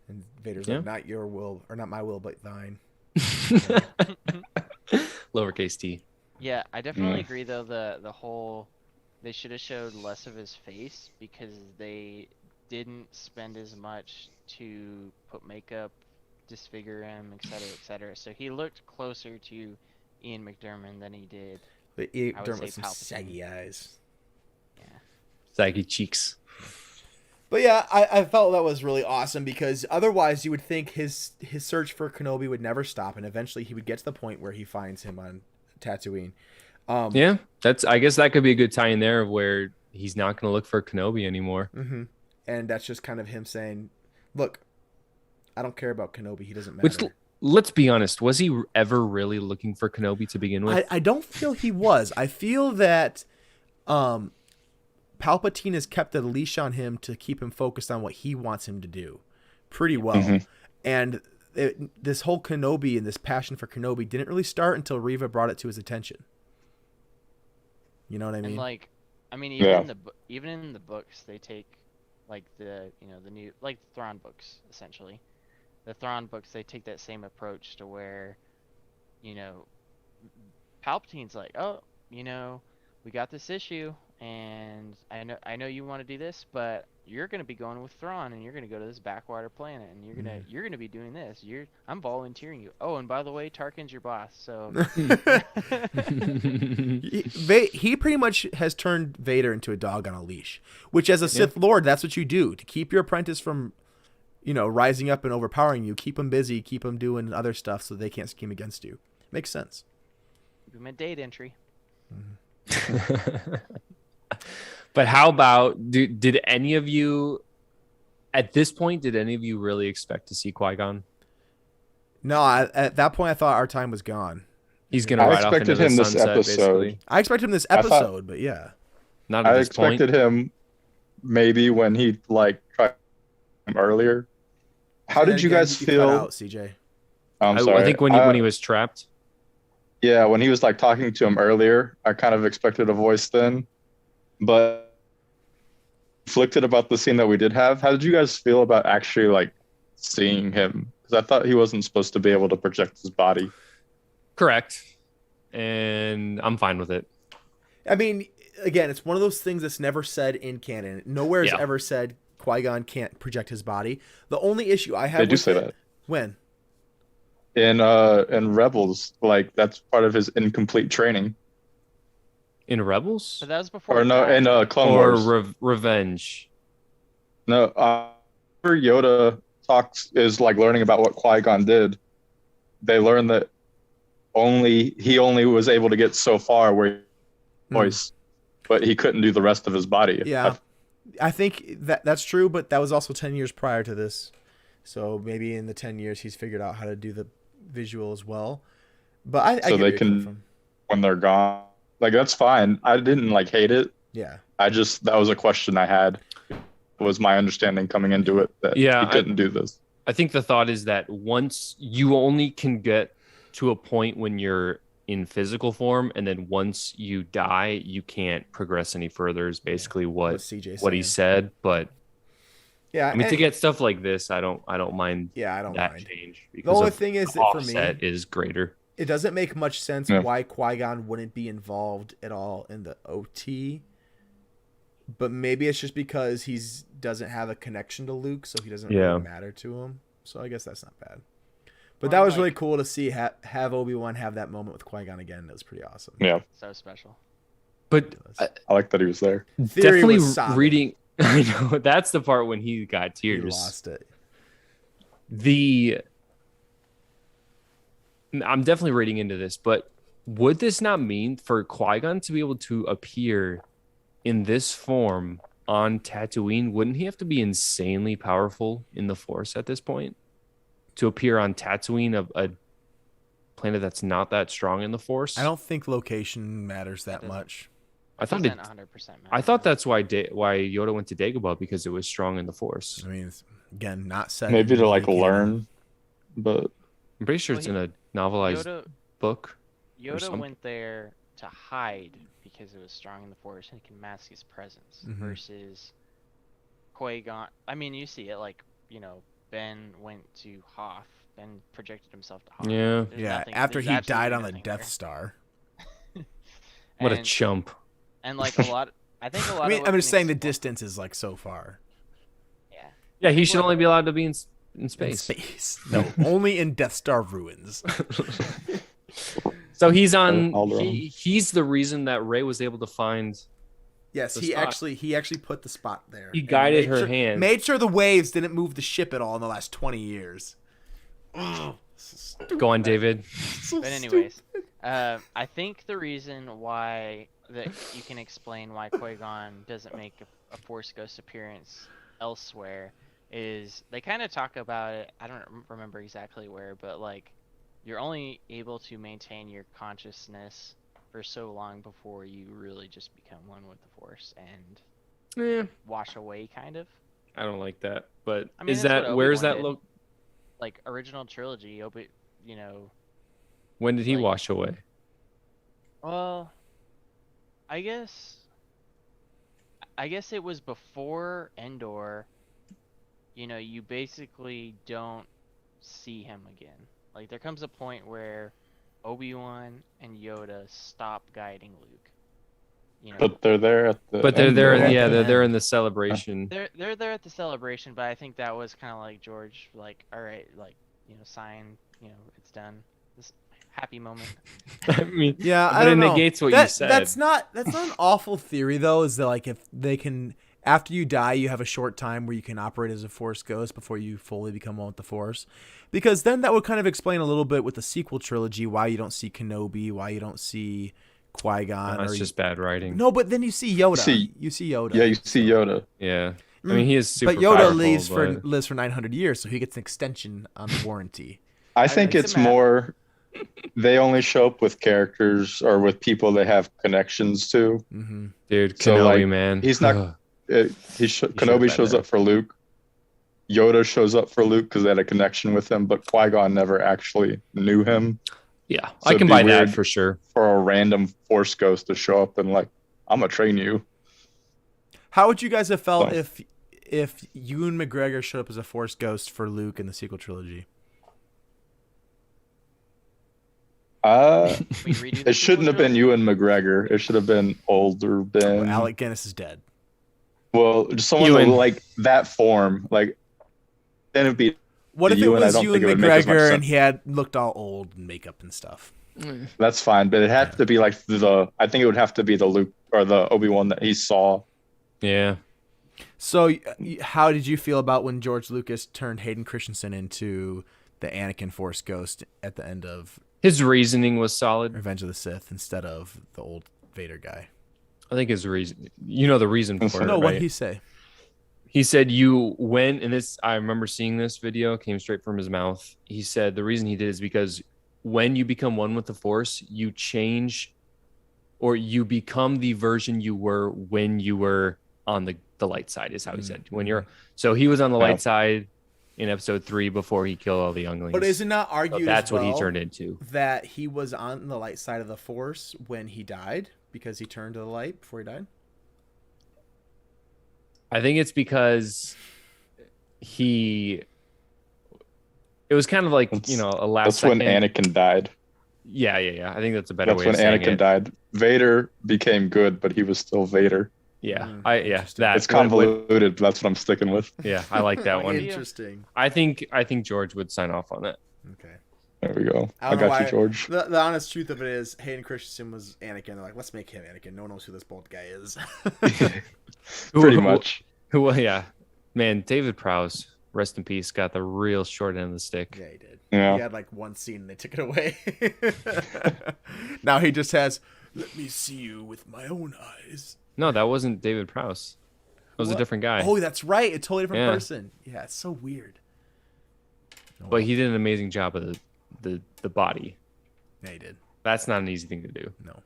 [SPEAKER 2] And Vader's
[SPEAKER 1] yeah.
[SPEAKER 2] like, not your will, or not my will, but thine.
[SPEAKER 1] Lowercase t.
[SPEAKER 3] Yeah, I definitely agree though. The whole they should have showed less of his face because they didn't spend as much to put makeup, disfigure him, etc., etc. So he looked closer to Ian McDiarmid than he did,
[SPEAKER 2] But
[SPEAKER 3] I would
[SPEAKER 2] Dermot
[SPEAKER 3] say,
[SPEAKER 2] with some
[SPEAKER 3] Palpatine.
[SPEAKER 2] saggy eyes.
[SPEAKER 3] Yeah.
[SPEAKER 1] Saggy cheeks.
[SPEAKER 2] But yeah, I felt that was really awesome because otherwise you would think his search for Kenobi would never stop, and eventually he would get to the point where he finds him on Tatooine.
[SPEAKER 1] Yeah, I guess that could be a good tie in there of where he's not going to look for Kenobi anymore.
[SPEAKER 2] Mm-hmm. And that's just kind of him saying, "Look, I don't care about Kenobi. He doesn't
[SPEAKER 1] Which,
[SPEAKER 2] matter."
[SPEAKER 1] let's be honest, was he ever really looking for Kenobi to begin with?
[SPEAKER 2] I don't feel he was. I feel that Palpatine has kept a leash on him to keep him focused on what he wants him to do pretty well.
[SPEAKER 4] Mhm.
[SPEAKER 2] And this whole Kenobi and this passion for Kenobi didn't really start until Reva brought it to his attention. You know what I mean?
[SPEAKER 3] And like, I mean,
[SPEAKER 4] Yeah.
[SPEAKER 3] even in the books, they take like the the new like the Thrawn books essentially. The Thrawn books they take that same approach to where, you know, Palpatine's like, oh, we got this issue, and I know you want to do this, but you're gonna be going with Thrawn, and you're gonna go to this backwater planet, and you're gonna be doing this. I'm volunteering you. Oh, and by the way, Tarkin's your boss, so.
[SPEAKER 2] He pretty much has turned Vader into a dog on a leash, which as a Sith Lord, that's what you do to keep your apprentice from, rising up and overpowering you. Keep him busy, keep him doing other stuff so they can't scheme against you. Makes sense.
[SPEAKER 3] Keep him at date entry.
[SPEAKER 1] But how about did any of you at this point really expect to see Qui-Gon?
[SPEAKER 2] No, at that point I thought our time was gone.
[SPEAKER 1] He's gonna
[SPEAKER 4] I
[SPEAKER 1] ride off into
[SPEAKER 4] expected
[SPEAKER 1] the
[SPEAKER 4] him this
[SPEAKER 1] sunset,
[SPEAKER 4] episode.
[SPEAKER 1] basically.
[SPEAKER 2] I expected him this
[SPEAKER 4] I thought-
[SPEAKER 2] episode, but yeah.
[SPEAKER 1] Not at
[SPEAKER 4] I
[SPEAKER 1] this point.
[SPEAKER 4] expected him maybe when he like tried him earlier. How did you guys
[SPEAKER 2] cut
[SPEAKER 4] feel?
[SPEAKER 2] out, CJ?
[SPEAKER 4] I'm
[SPEAKER 1] I
[SPEAKER 4] sorry.
[SPEAKER 1] think when he was trapped.
[SPEAKER 4] Yeah, when he was like talking to him earlier, I kind of expected a voice then, but conflicted about the scene that we did have. How did you guys feel about actually like seeing him? Because I thought he wasn't supposed to be able to project his body.
[SPEAKER 1] Correct. And I'm fine with it.
[SPEAKER 2] I mean, again, it's one of those things that's never said in canon. Nowhere is
[SPEAKER 1] Yeah.
[SPEAKER 2] ever said Qui-Gon can't project his body. The only issue I have
[SPEAKER 4] They do
[SPEAKER 2] with
[SPEAKER 4] say
[SPEAKER 2] it,
[SPEAKER 4] that.
[SPEAKER 2] when?
[SPEAKER 4] In Rebels, like that's part of his incomplete training.
[SPEAKER 1] In Rebels?
[SPEAKER 3] But that was before.
[SPEAKER 4] Or
[SPEAKER 3] he
[SPEAKER 4] no,
[SPEAKER 3] died.
[SPEAKER 4] in Clone
[SPEAKER 1] Or
[SPEAKER 4] Wars.
[SPEAKER 1] Revenge?
[SPEAKER 4] No, whenever Yoda talks is like learning about what Qui-Gon did. They learn that he only was able to get so far where voice, but he couldn't do the rest of his body.
[SPEAKER 2] Yeah. I think that's true, but that was also 10 years prior to this. So maybe in the 10 years he's figured out how to do the visual as well. But I
[SPEAKER 4] So
[SPEAKER 2] get where
[SPEAKER 4] they
[SPEAKER 2] you're coming
[SPEAKER 4] can,
[SPEAKER 2] from.
[SPEAKER 4] when they're gone, like that's fine. I didn't like hate it.
[SPEAKER 2] Yeah.
[SPEAKER 4] That was a question I had. Was my understanding coming into it that
[SPEAKER 1] Yeah,
[SPEAKER 4] he couldn't do this.
[SPEAKER 1] I think the thought is that once you only can get to a point when you're in physical form, and then once you die, you can't progress any further. Is basically what
[SPEAKER 2] CJ
[SPEAKER 1] he said. But
[SPEAKER 2] Yeah.
[SPEAKER 1] I mean, to get stuff like this, I don't mind.
[SPEAKER 2] Yeah, I don't
[SPEAKER 1] that
[SPEAKER 2] mind.
[SPEAKER 1] change
[SPEAKER 2] The
[SPEAKER 1] because
[SPEAKER 2] only
[SPEAKER 1] of
[SPEAKER 2] thing is
[SPEAKER 1] the
[SPEAKER 2] that for me,
[SPEAKER 1] offset is greater.
[SPEAKER 2] it doesn't make much sense
[SPEAKER 4] Yeah.
[SPEAKER 2] why Qui-Gon wouldn't be involved at all in the OT. But maybe it's just because he doesn't have a connection to Luke, so he doesn't
[SPEAKER 1] Yeah.
[SPEAKER 2] really matter to him. So I guess that's not bad. But
[SPEAKER 3] Or
[SPEAKER 2] that was
[SPEAKER 3] like-
[SPEAKER 2] really cool to see have Obi-Wan have that moment with Qui-Gon again. That was pretty awesome.
[SPEAKER 4] Yeah,
[SPEAKER 3] So special.
[SPEAKER 1] But
[SPEAKER 4] I like that he was there.
[SPEAKER 2] Theory
[SPEAKER 1] definitely
[SPEAKER 2] was sobbing.
[SPEAKER 1] reading. I know that's the part when he got
[SPEAKER 2] He
[SPEAKER 1] tears.
[SPEAKER 2] lost it.
[SPEAKER 1] I'm definitely reading into this, but would this not mean for Qui-Gon to be able to appear in this form on Tatooine, wouldn't he have to be insanely powerful in the Force at this point to appear on Tatooine, a planet that's not that strong in the Force?
[SPEAKER 2] I don't think location matters that
[SPEAKER 3] doesn't-
[SPEAKER 2] much.
[SPEAKER 1] I thought
[SPEAKER 3] Doesn't
[SPEAKER 1] it.
[SPEAKER 3] 100% matter.
[SPEAKER 1] I thought that's why why Yoda went to Dagobah, because it was strong in the Force.
[SPEAKER 2] I mean, it's, again, not set.
[SPEAKER 4] Maybe
[SPEAKER 2] in
[SPEAKER 4] to like
[SPEAKER 2] canon.
[SPEAKER 4] learn, but
[SPEAKER 1] I'm pretty sure
[SPEAKER 3] Well,
[SPEAKER 1] it's in a novelized book.
[SPEAKER 3] Yoda
[SPEAKER 1] something.
[SPEAKER 3] went there to hide because it was strong in the Force and he can mask his presence.
[SPEAKER 2] Mhm.
[SPEAKER 3] Versus Qui-Gon. I mean, you see it like, Ben went to Hoth. Ben projected himself to Hoth.
[SPEAKER 1] Yeah.
[SPEAKER 3] There's
[SPEAKER 2] Yeah,
[SPEAKER 3] nothing-
[SPEAKER 2] after
[SPEAKER 3] there's
[SPEAKER 2] he died
[SPEAKER 3] absolutely
[SPEAKER 2] on the
[SPEAKER 3] nothing
[SPEAKER 2] Death
[SPEAKER 3] there.
[SPEAKER 2] Star.
[SPEAKER 1] What a
[SPEAKER 3] And-
[SPEAKER 1] chump!
[SPEAKER 3] And like a lot, I think a lot.
[SPEAKER 2] I mean,
[SPEAKER 3] of what
[SPEAKER 2] I'm just
[SPEAKER 3] can
[SPEAKER 2] saying the
[SPEAKER 3] expl-
[SPEAKER 2] distance is like so far.
[SPEAKER 3] Yeah.
[SPEAKER 1] Yeah, he
[SPEAKER 3] think
[SPEAKER 1] should
[SPEAKER 3] what-
[SPEAKER 1] only be allowed to be in
[SPEAKER 2] In
[SPEAKER 1] space.
[SPEAKER 2] space. No, only in Death Star ruins.
[SPEAKER 1] So he's on.
[SPEAKER 4] Alderaan.
[SPEAKER 1] He's the reason that Rey was able to find.
[SPEAKER 2] Yes,
[SPEAKER 1] The
[SPEAKER 2] he
[SPEAKER 1] spot.
[SPEAKER 2] actually put the spot there.
[SPEAKER 1] He
[SPEAKER 2] And
[SPEAKER 1] guided
[SPEAKER 2] made
[SPEAKER 1] her
[SPEAKER 2] sure-
[SPEAKER 1] hand.
[SPEAKER 2] Made sure the waves didn't move the ship at all in the last 20 years.
[SPEAKER 1] Go on, David.
[SPEAKER 3] But anyways, I think the reason why that you can explain why Qui-Gon doesn't make a Force Ghost appearance elsewhere is they kind of talk about it. I don't remember exactly where, but like you're only able to maintain your consciousness for so long before you really just become one with the Force and
[SPEAKER 1] Eh,
[SPEAKER 3] wash away, kind of.
[SPEAKER 1] I don't like that. But
[SPEAKER 3] I mean,
[SPEAKER 1] is
[SPEAKER 3] that's
[SPEAKER 1] that
[SPEAKER 3] what
[SPEAKER 1] where's
[SPEAKER 3] Obi-Wan
[SPEAKER 1] that
[SPEAKER 3] did.
[SPEAKER 1] look?
[SPEAKER 3] Like original trilogy,
[SPEAKER 1] When did he
[SPEAKER 3] like-
[SPEAKER 1] wash away?
[SPEAKER 3] Well, I guess it was before Endor. You basically don't see him again. Like there comes a point where Obi-Wan and Yoda stop guiding Luke.
[SPEAKER 4] but they're there at the.
[SPEAKER 1] But they're
[SPEAKER 4] end
[SPEAKER 1] there.
[SPEAKER 4] of it.
[SPEAKER 1] Yeah, they're there in
[SPEAKER 2] end.
[SPEAKER 1] the celebration.
[SPEAKER 3] They're there at the celebration, but I think that was kind of like George, like, all right, like sign, it's done. This happy moment.
[SPEAKER 1] I mean,
[SPEAKER 2] Yeah,
[SPEAKER 1] but
[SPEAKER 2] I don't
[SPEAKER 1] it
[SPEAKER 2] know.
[SPEAKER 1] negates what you said.
[SPEAKER 2] That's not an awful theory though. Is that like if they can, after you die, you have a short time where you can operate as a Force ghost before you fully become one with the Force, because then that would kind of explain a little bit with the sequel trilogy why you don't see Kenobi, why you don't see Qui-Gon.
[SPEAKER 1] That's
[SPEAKER 2] or
[SPEAKER 1] just bad writing.
[SPEAKER 2] no, but then you see Yoda.
[SPEAKER 4] See-
[SPEAKER 2] you see Yoda.
[SPEAKER 4] Yeah, you see Yoda.
[SPEAKER 1] Yeah, I mean he is super.
[SPEAKER 2] But Yoda
[SPEAKER 1] powerful,
[SPEAKER 2] lives for 900 years, so he gets an extension on the warranty.
[SPEAKER 4] I think
[SPEAKER 3] it's
[SPEAKER 4] it's
[SPEAKER 3] a map.
[SPEAKER 4] more. They only show up with characters or with people they have connections to.
[SPEAKER 2] Mm-hmm.
[SPEAKER 1] dude.
[SPEAKER 4] So,
[SPEAKER 1] Kenobi,
[SPEAKER 4] like,
[SPEAKER 1] man.
[SPEAKER 4] he's not-
[SPEAKER 1] Ugh.
[SPEAKER 4] Kenobi
[SPEAKER 1] been
[SPEAKER 4] shows
[SPEAKER 1] there.
[SPEAKER 4] up for Luke. Yoda shows up for Luke because they had a connection with him, but Qui-Gon never actually knew him.
[SPEAKER 1] Yeah,
[SPEAKER 4] So
[SPEAKER 1] I
[SPEAKER 4] it'd
[SPEAKER 1] can
[SPEAKER 4] be
[SPEAKER 1] buy that
[SPEAKER 4] weird.
[SPEAKER 1] for sure.
[SPEAKER 4] For a random Force ghost to show up and like, I'm gonna train you.
[SPEAKER 2] How would you guys have felt
[SPEAKER 4] So-
[SPEAKER 2] if Ewan McGregor showed up as a Force ghost for Luke in the sequel trilogy?
[SPEAKER 3] We redo the
[SPEAKER 4] It shouldn't have been
[SPEAKER 3] sequel
[SPEAKER 4] Ewan McGregor. It should have been older Ben.
[SPEAKER 2] Alec Guinness is dead.
[SPEAKER 4] Well, just someone
[SPEAKER 1] Ewan.
[SPEAKER 4] like that form, like then it'd be.
[SPEAKER 2] What if it
[SPEAKER 4] Ewan, I
[SPEAKER 2] was
[SPEAKER 4] don't
[SPEAKER 2] Ewan
[SPEAKER 4] think it would make as much
[SPEAKER 2] McGregor
[SPEAKER 4] sense.
[SPEAKER 2] and he had looked all old and makeup and stuff?
[SPEAKER 4] That's fine, but it had to be like the. I think it would have to be the Luke or the Obi-Wan that he saw.
[SPEAKER 1] Yeah,
[SPEAKER 2] So, how did you feel about when George Lucas turned Hayden Christensen into the Anakin Force ghost at the end of
[SPEAKER 1] his reasoning was solid.
[SPEAKER 2] Revenge of the Sith instead of the old Vader guy?
[SPEAKER 1] I think his reason. You know the reason for it,
[SPEAKER 2] No,
[SPEAKER 1] right?
[SPEAKER 2] what did he say?
[SPEAKER 1] He said you went, and this I remember seeing this video, it came straight from his mouth. He said the reason he did is because when you become one with the Force, you change or you become the version you were when you were on the light side, is how he said. When you're so he was on the
[SPEAKER 4] Yeah.
[SPEAKER 1] light side in episode 3 before he killed all the younglings.
[SPEAKER 2] But is it not
[SPEAKER 1] So
[SPEAKER 2] argued
[SPEAKER 1] that's
[SPEAKER 2] as
[SPEAKER 1] what he
[SPEAKER 2] well
[SPEAKER 1] turned into.
[SPEAKER 2] that he was on the light side of the Force when he died because he turned to the light before he died?
[SPEAKER 1] I think it's because it was kind of like,
[SPEAKER 4] That's-
[SPEAKER 1] a last
[SPEAKER 4] That's when
[SPEAKER 1] second.
[SPEAKER 4] Anakin died.
[SPEAKER 1] Yeah. I think that's a better
[SPEAKER 4] That's
[SPEAKER 1] way
[SPEAKER 4] when
[SPEAKER 1] of saying
[SPEAKER 4] Anakin
[SPEAKER 1] it.
[SPEAKER 4] died. Vader became good, but he was still Vader.
[SPEAKER 1] Yeah.
[SPEAKER 2] Interesting.
[SPEAKER 1] That
[SPEAKER 4] It's convoluted, but that's what I'm sticking with.
[SPEAKER 1] yeah, I like that one.
[SPEAKER 2] Interesting.
[SPEAKER 1] I think George would sign off on that.
[SPEAKER 2] Okay.
[SPEAKER 4] There we go.
[SPEAKER 2] I
[SPEAKER 4] I
[SPEAKER 2] don't know
[SPEAKER 4] got you,
[SPEAKER 2] why-
[SPEAKER 4] George.
[SPEAKER 2] The honest truth of it is Hayden Christensen was Anakin. They're like, let's make him Anakin. No one knows who this bald guy is.
[SPEAKER 4] Pretty much.
[SPEAKER 1] Well, yeah. Man, David Prowse, rest in peace, got the real short end of the stick.
[SPEAKER 2] Yeah, he did.
[SPEAKER 4] Yeah.
[SPEAKER 2] He had like one scene and they took it away. Now he just has, let me see you with my own eyes.
[SPEAKER 1] No, that wasn't David Prowse. was a
[SPEAKER 2] What?
[SPEAKER 1] different guy.
[SPEAKER 2] Oh, that's right. A totally different
[SPEAKER 1] Yeah.
[SPEAKER 2] person. Yeah, it's so weird. Oh,
[SPEAKER 1] But he did an amazing job with the body.
[SPEAKER 2] yeah, he did.
[SPEAKER 1] That's not an easy thing to do.
[SPEAKER 2] No.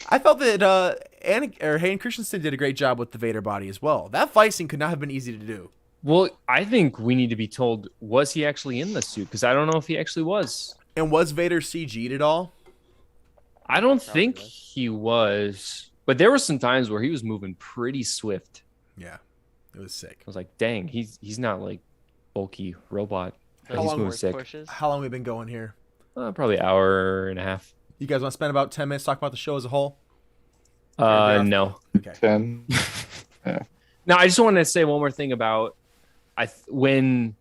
[SPEAKER 2] I felt that Hayden Christensen did a great job with the Vader body as well. That fight scene could not have been easy to do.
[SPEAKER 1] Well, I think we need to be told, was he actually in the suit? Because I don't know if he actually was.
[SPEAKER 2] And was Vader CG'd at all?
[SPEAKER 1] I don't
[SPEAKER 3] Probably
[SPEAKER 1] think
[SPEAKER 3] was.
[SPEAKER 1] he was. But there were some times where he was moving pretty swift.
[SPEAKER 2] Yeah, it was sick.
[SPEAKER 1] I was like, dang, he's not like bulky robot. But
[SPEAKER 3] Those
[SPEAKER 1] he's
[SPEAKER 2] long
[SPEAKER 1] moving
[SPEAKER 3] force
[SPEAKER 1] sick.
[SPEAKER 3] pushes.
[SPEAKER 2] How long have we been going here?
[SPEAKER 1] Probably an hour and a half.
[SPEAKER 2] You guys want to spend about 10 minutes talking about the show as a whole? Yeah.
[SPEAKER 1] No.
[SPEAKER 2] Okay.
[SPEAKER 4] 10.
[SPEAKER 1] Now, I just wanted to say one more thing about when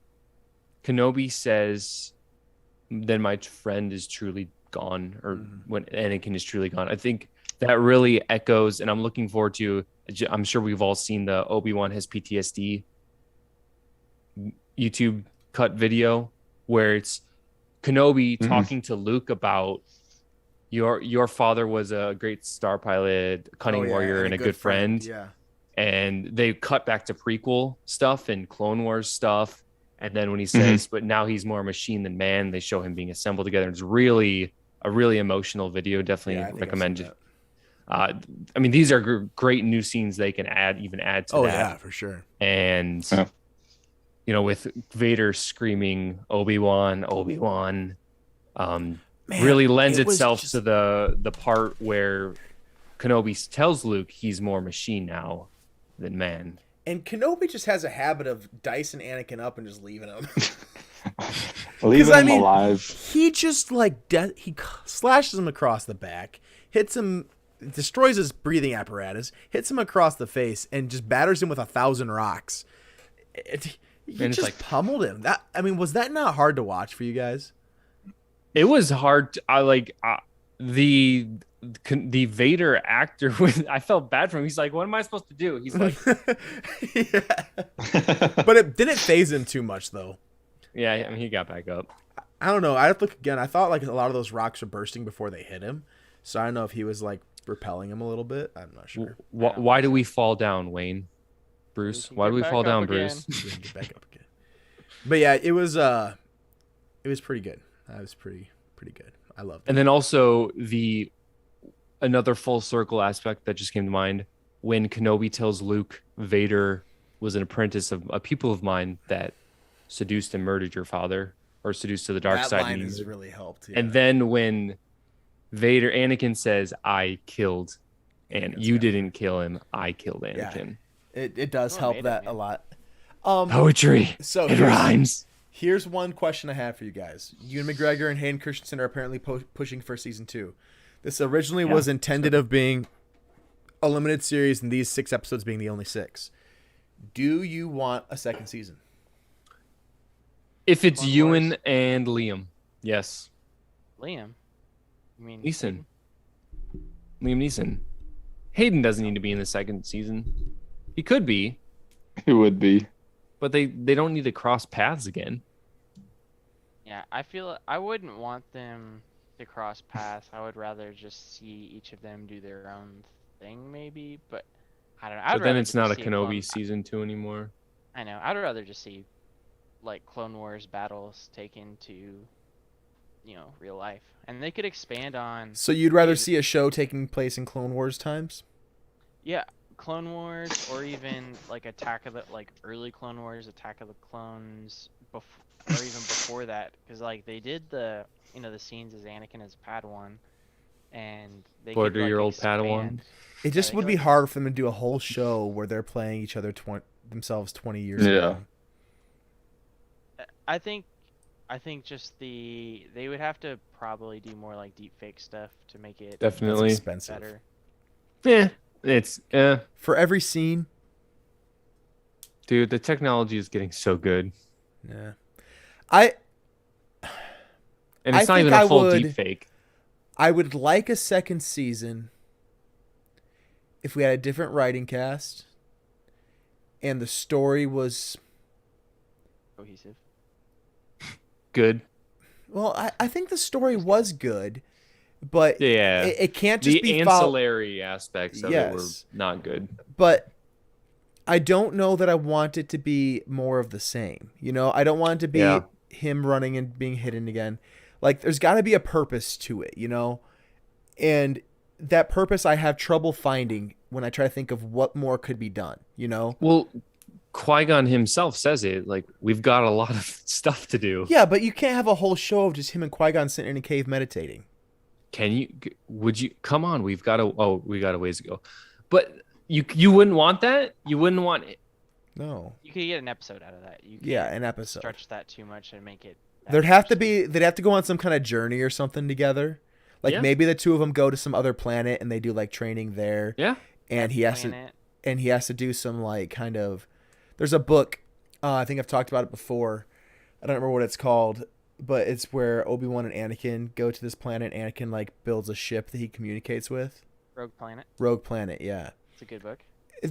[SPEAKER 1] Kenobi says, then my friend is truly gone, or when Anakin is truly gone. I think that really echoes, and I'm looking forward to, I'm sure we've all seen the Obi Wan has PTSD YouTube cut video where it's Kenobi talking to Luke about your father was a great star pilot, cunning
[SPEAKER 2] Oh, yeah,
[SPEAKER 1] warrior, and a good friend.
[SPEAKER 2] Yeah.
[SPEAKER 1] And they cut back to prequel stuff and Clone Wars stuff. And then when he says, but now he's more machine than man, they show him being assembled together. It's really a really emotional video. Definitely
[SPEAKER 2] Yeah, I think I've
[SPEAKER 1] recommend
[SPEAKER 2] seen
[SPEAKER 1] it.
[SPEAKER 2] that.
[SPEAKER 1] I mean, these are great new scenes they can add to
[SPEAKER 2] Oh,
[SPEAKER 1] that.
[SPEAKER 2] yeah, for sure.
[SPEAKER 1] And,
[SPEAKER 4] Yeah.
[SPEAKER 1] you know, with Vader screaming, Obi Wan,
[SPEAKER 2] Man,
[SPEAKER 1] really lends
[SPEAKER 2] it was
[SPEAKER 1] itself
[SPEAKER 2] just-
[SPEAKER 1] to the part where Kenobi tells Luke he's more machine now than man.
[SPEAKER 2] And Kenobi just has a habit of dicing Anakin up and just leaving him.
[SPEAKER 4] Leaving
[SPEAKER 2] I
[SPEAKER 4] him
[SPEAKER 2] mean-
[SPEAKER 4] alive.
[SPEAKER 2] He just he slashes him across the back, hits him, destroys his breathing apparatus, hits him across the face, and just batters him with 1,000 rocks. He
[SPEAKER 1] And it's
[SPEAKER 2] just
[SPEAKER 1] like-
[SPEAKER 2] pummeled him. Was that not hard to watch for you guys?
[SPEAKER 1] It was hard. The Vader actor I felt bad for him. He's like, what am I supposed to do? He's like,
[SPEAKER 2] Yeah. But it didn't phase him too much, though.
[SPEAKER 1] yeah, I mean, he got back up.
[SPEAKER 2] I don't know. I have to look again. I thought like a lot of those rocks were bursting before they hit him. So I don't know if he was like repelling him a little bit. I'm not sure.
[SPEAKER 1] Why do we fall down, Wayne? Bruce,
[SPEAKER 3] We can
[SPEAKER 1] why do
[SPEAKER 3] get
[SPEAKER 1] we
[SPEAKER 3] back
[SPEAKER 1] fall
[SPEAKER 3] up
[SPEAKER 1] down,
[SPEAKER 3] again.
[SPEAKER 1] Bruce?
[SPEAKER 2] We can get back up again. But yeah, it was pretty good. That was pretty good. I loved it.
[SPEAKER 1] And then also another full circle aspect that just came to mind when Kenobi tells Luke Vader was an apprentice of a pupil of mine that seduced and murdered your father, or seduced to the dark
[SPEAKER 2] that
[SPEAKER 1] side.
[SPEAKER 2] line
[SPEAKER 1] and
[SPEAKER 2] has
[SPEAKER 1] murdered.
[SPEAKER 2] really helped. Yeah.
[SPEAKER 1] And then when Anakin says, I killed, and
[SPEAKER 2] Anakin's
[SPEAKER 1] you
[SPEAKER 2] got it.
[SPEAKER 1] didn't kill him, I killed Anakin.
[SPEAKER 2] it does
[SPEAKER 3] Oh,
[SPEAKER 2] help
[SPEAKER 3] made it,
[SPEAKER 2] that a
[SPEAKER 3] man.
[SPEAKER 2] lot.
[SPEAKER 1] Poetry.
[SPEAKER 2] So
[SPEAKER 1] It rhymes.
[SPEAKER 2] Here's one question I have for you guys. Ewan McGregor and Hayden Christensen are apparently pushing for season 2. This originally was intended of being a limited series, and these 6 episodes being the only 6. Do you want a second season?
[SPEAKER 1] If it's
[SPEAKER 3] Clone
[SPEAKER 1] Ewan
[SPEAKER 3] Wars.
[SPEAKER 1] and Liam, yes.
[SPEAKER 3] Liam. I mean,
[SPEAKER 1] Neeson. Liam Neeson. Hayden doesn't need to be in the second season. He could be,
[SPEAKER 4] It would be.
[SPEAKER 1] but they don't need to cross paths again.
[SPEAKER 3] Yeah, I feel I wouldn't want them to cross paths. I would rather just see each of them do their own thing, maybe. But I don't know. I'd
[SPEAKER 1] But then
[SPEAKER 3] rather
[SPEAKER 1] it's
[SPEAKER 3] just
[SPEAKER 1] not a
[SPEAKER 3] see
[SPEAKER 1] Kenobi season 2 anymore.
[SPEAKER 3] I know. I'd rather just see like Clone Wars battles taken to, real life, and they could expand on.
[SPEAKER 2] So you'd rather
[SPEAKER 3] Maybe.
[SPEAKER 2] see a show taking place in Clone Wars times?
[SPEAKER 3] Yeah, Clone Wars, or even like early Clone Wars, Attack of the Clones, or even before that, because like they did the scenes as Anakin as Padawan, and they could,
[SPEAKER 1] 40-year-old
[SPEAKER 3] expand.
[SPEAKER 1] Padawan.
[SPEAKER 2] It just
[SPEAKER 3] they
[SPEAKER 2] would
[SPEAKER 3] could,
[SPEAKER 2] be
[SPEAKER 3] like,
[SPEAKER 2] hard for them to do a whole show where they're playing each other themselves 20 years ago.
[SPEAKER 3] I think just they would have to probably do more like deep fake stuff to make it
[SPEAKER 2] That's
[SPEAKER 1] Definitely.
[SPEAKER 2] expensive.
[SPEAKER 3] better.
[SPEAKER 1] Yeah, it's
[SPEAKER 2] For every scene,
[SPEAKER 1] dude, the technology is getting so good.
[SPEAKER 2] yeah.
[SPEAKER 1] And
[SPEAKER 2] I
[SPEAKER 1] it's not
[SPEAKER 2] think
[SPEAKER 1] even
[SPEAKER 2] I
[SPEAKER 1] a full
[SPEAKER 2] would-
[SPEAKER 1] deep fake.
[SPEAKER 2] I would like a second season if we had a different writing cast and the story was
[SPEAKER 3] Cohesive.
[SPEAKER 1] Good.
[SPEAKER 2] well, I think the story was good, but
[SPEAKER 1] Yeah.
[SPEAKER 2] it can't just
[SPEAKER 1] The
[SPEAKER 2] be
[SPEAKER 1] ancillary aspects of it were
[SPEAKER 2] Yes.
[SPEAKER 1] not good.
[SPEAKER 2] But I don't know that I want it to be more of the same. You know, I don't want it to be
[SPEAKER 1] Yeah.
[SPEAKER 2] him running and being hidden again. Like, there's got to be a purpose to it, you know? And that purpose I have trouble finding when I try to think of what more could be done, you know?
[SPEAKER 1] Well, Qui-Gon himself says it. Like, we've got a lot of stuff to do.
[SPEAKER 2] Yeah, but you can't have a whole show of just him and Qui-Gon sitting in a cave meditating.
[SPEAKER 1] Can you? Would you? Come on, we got a ways to go. But you wouldn't want that. You wouldn't want it.
[SPEAKER 2] No.
[SPEAKER 3] You could get an episode out of that. You
[SPEAKER 2] Yeah,
[SPEAKER 3] can't
[SPEAKER 2] an episode.
[SPEAKER 3] stretch that too much and make it. that
[SPEAKER 2] They'd have to
[SPEAKER 3] interesting.
[SPEAKER 2] be. They'd have to go on some kind of journey or something together. Like
[SPEAKER 1] Yeah.
[SPEAKER 2] maybe the two of them go to some other planet and they do like training there.
[SPEAKER 1] Yeah.
[SPEAKER 2] And he has to.
[SPEAKER 3] Planet.
[SPEAKER 2] And he has to do some like kind of. There's a book. I think I've talked about it before. I don't remember what it's called, but it's where Obi-Wan and Anakin go to this planet. Anakin like builds a ship that he communicates with.
[SPEAKER 3] Rogue Planet.
[SPEAKER 2] Rogue Planet, yeah.
[SPEAKER 3] It's a good book.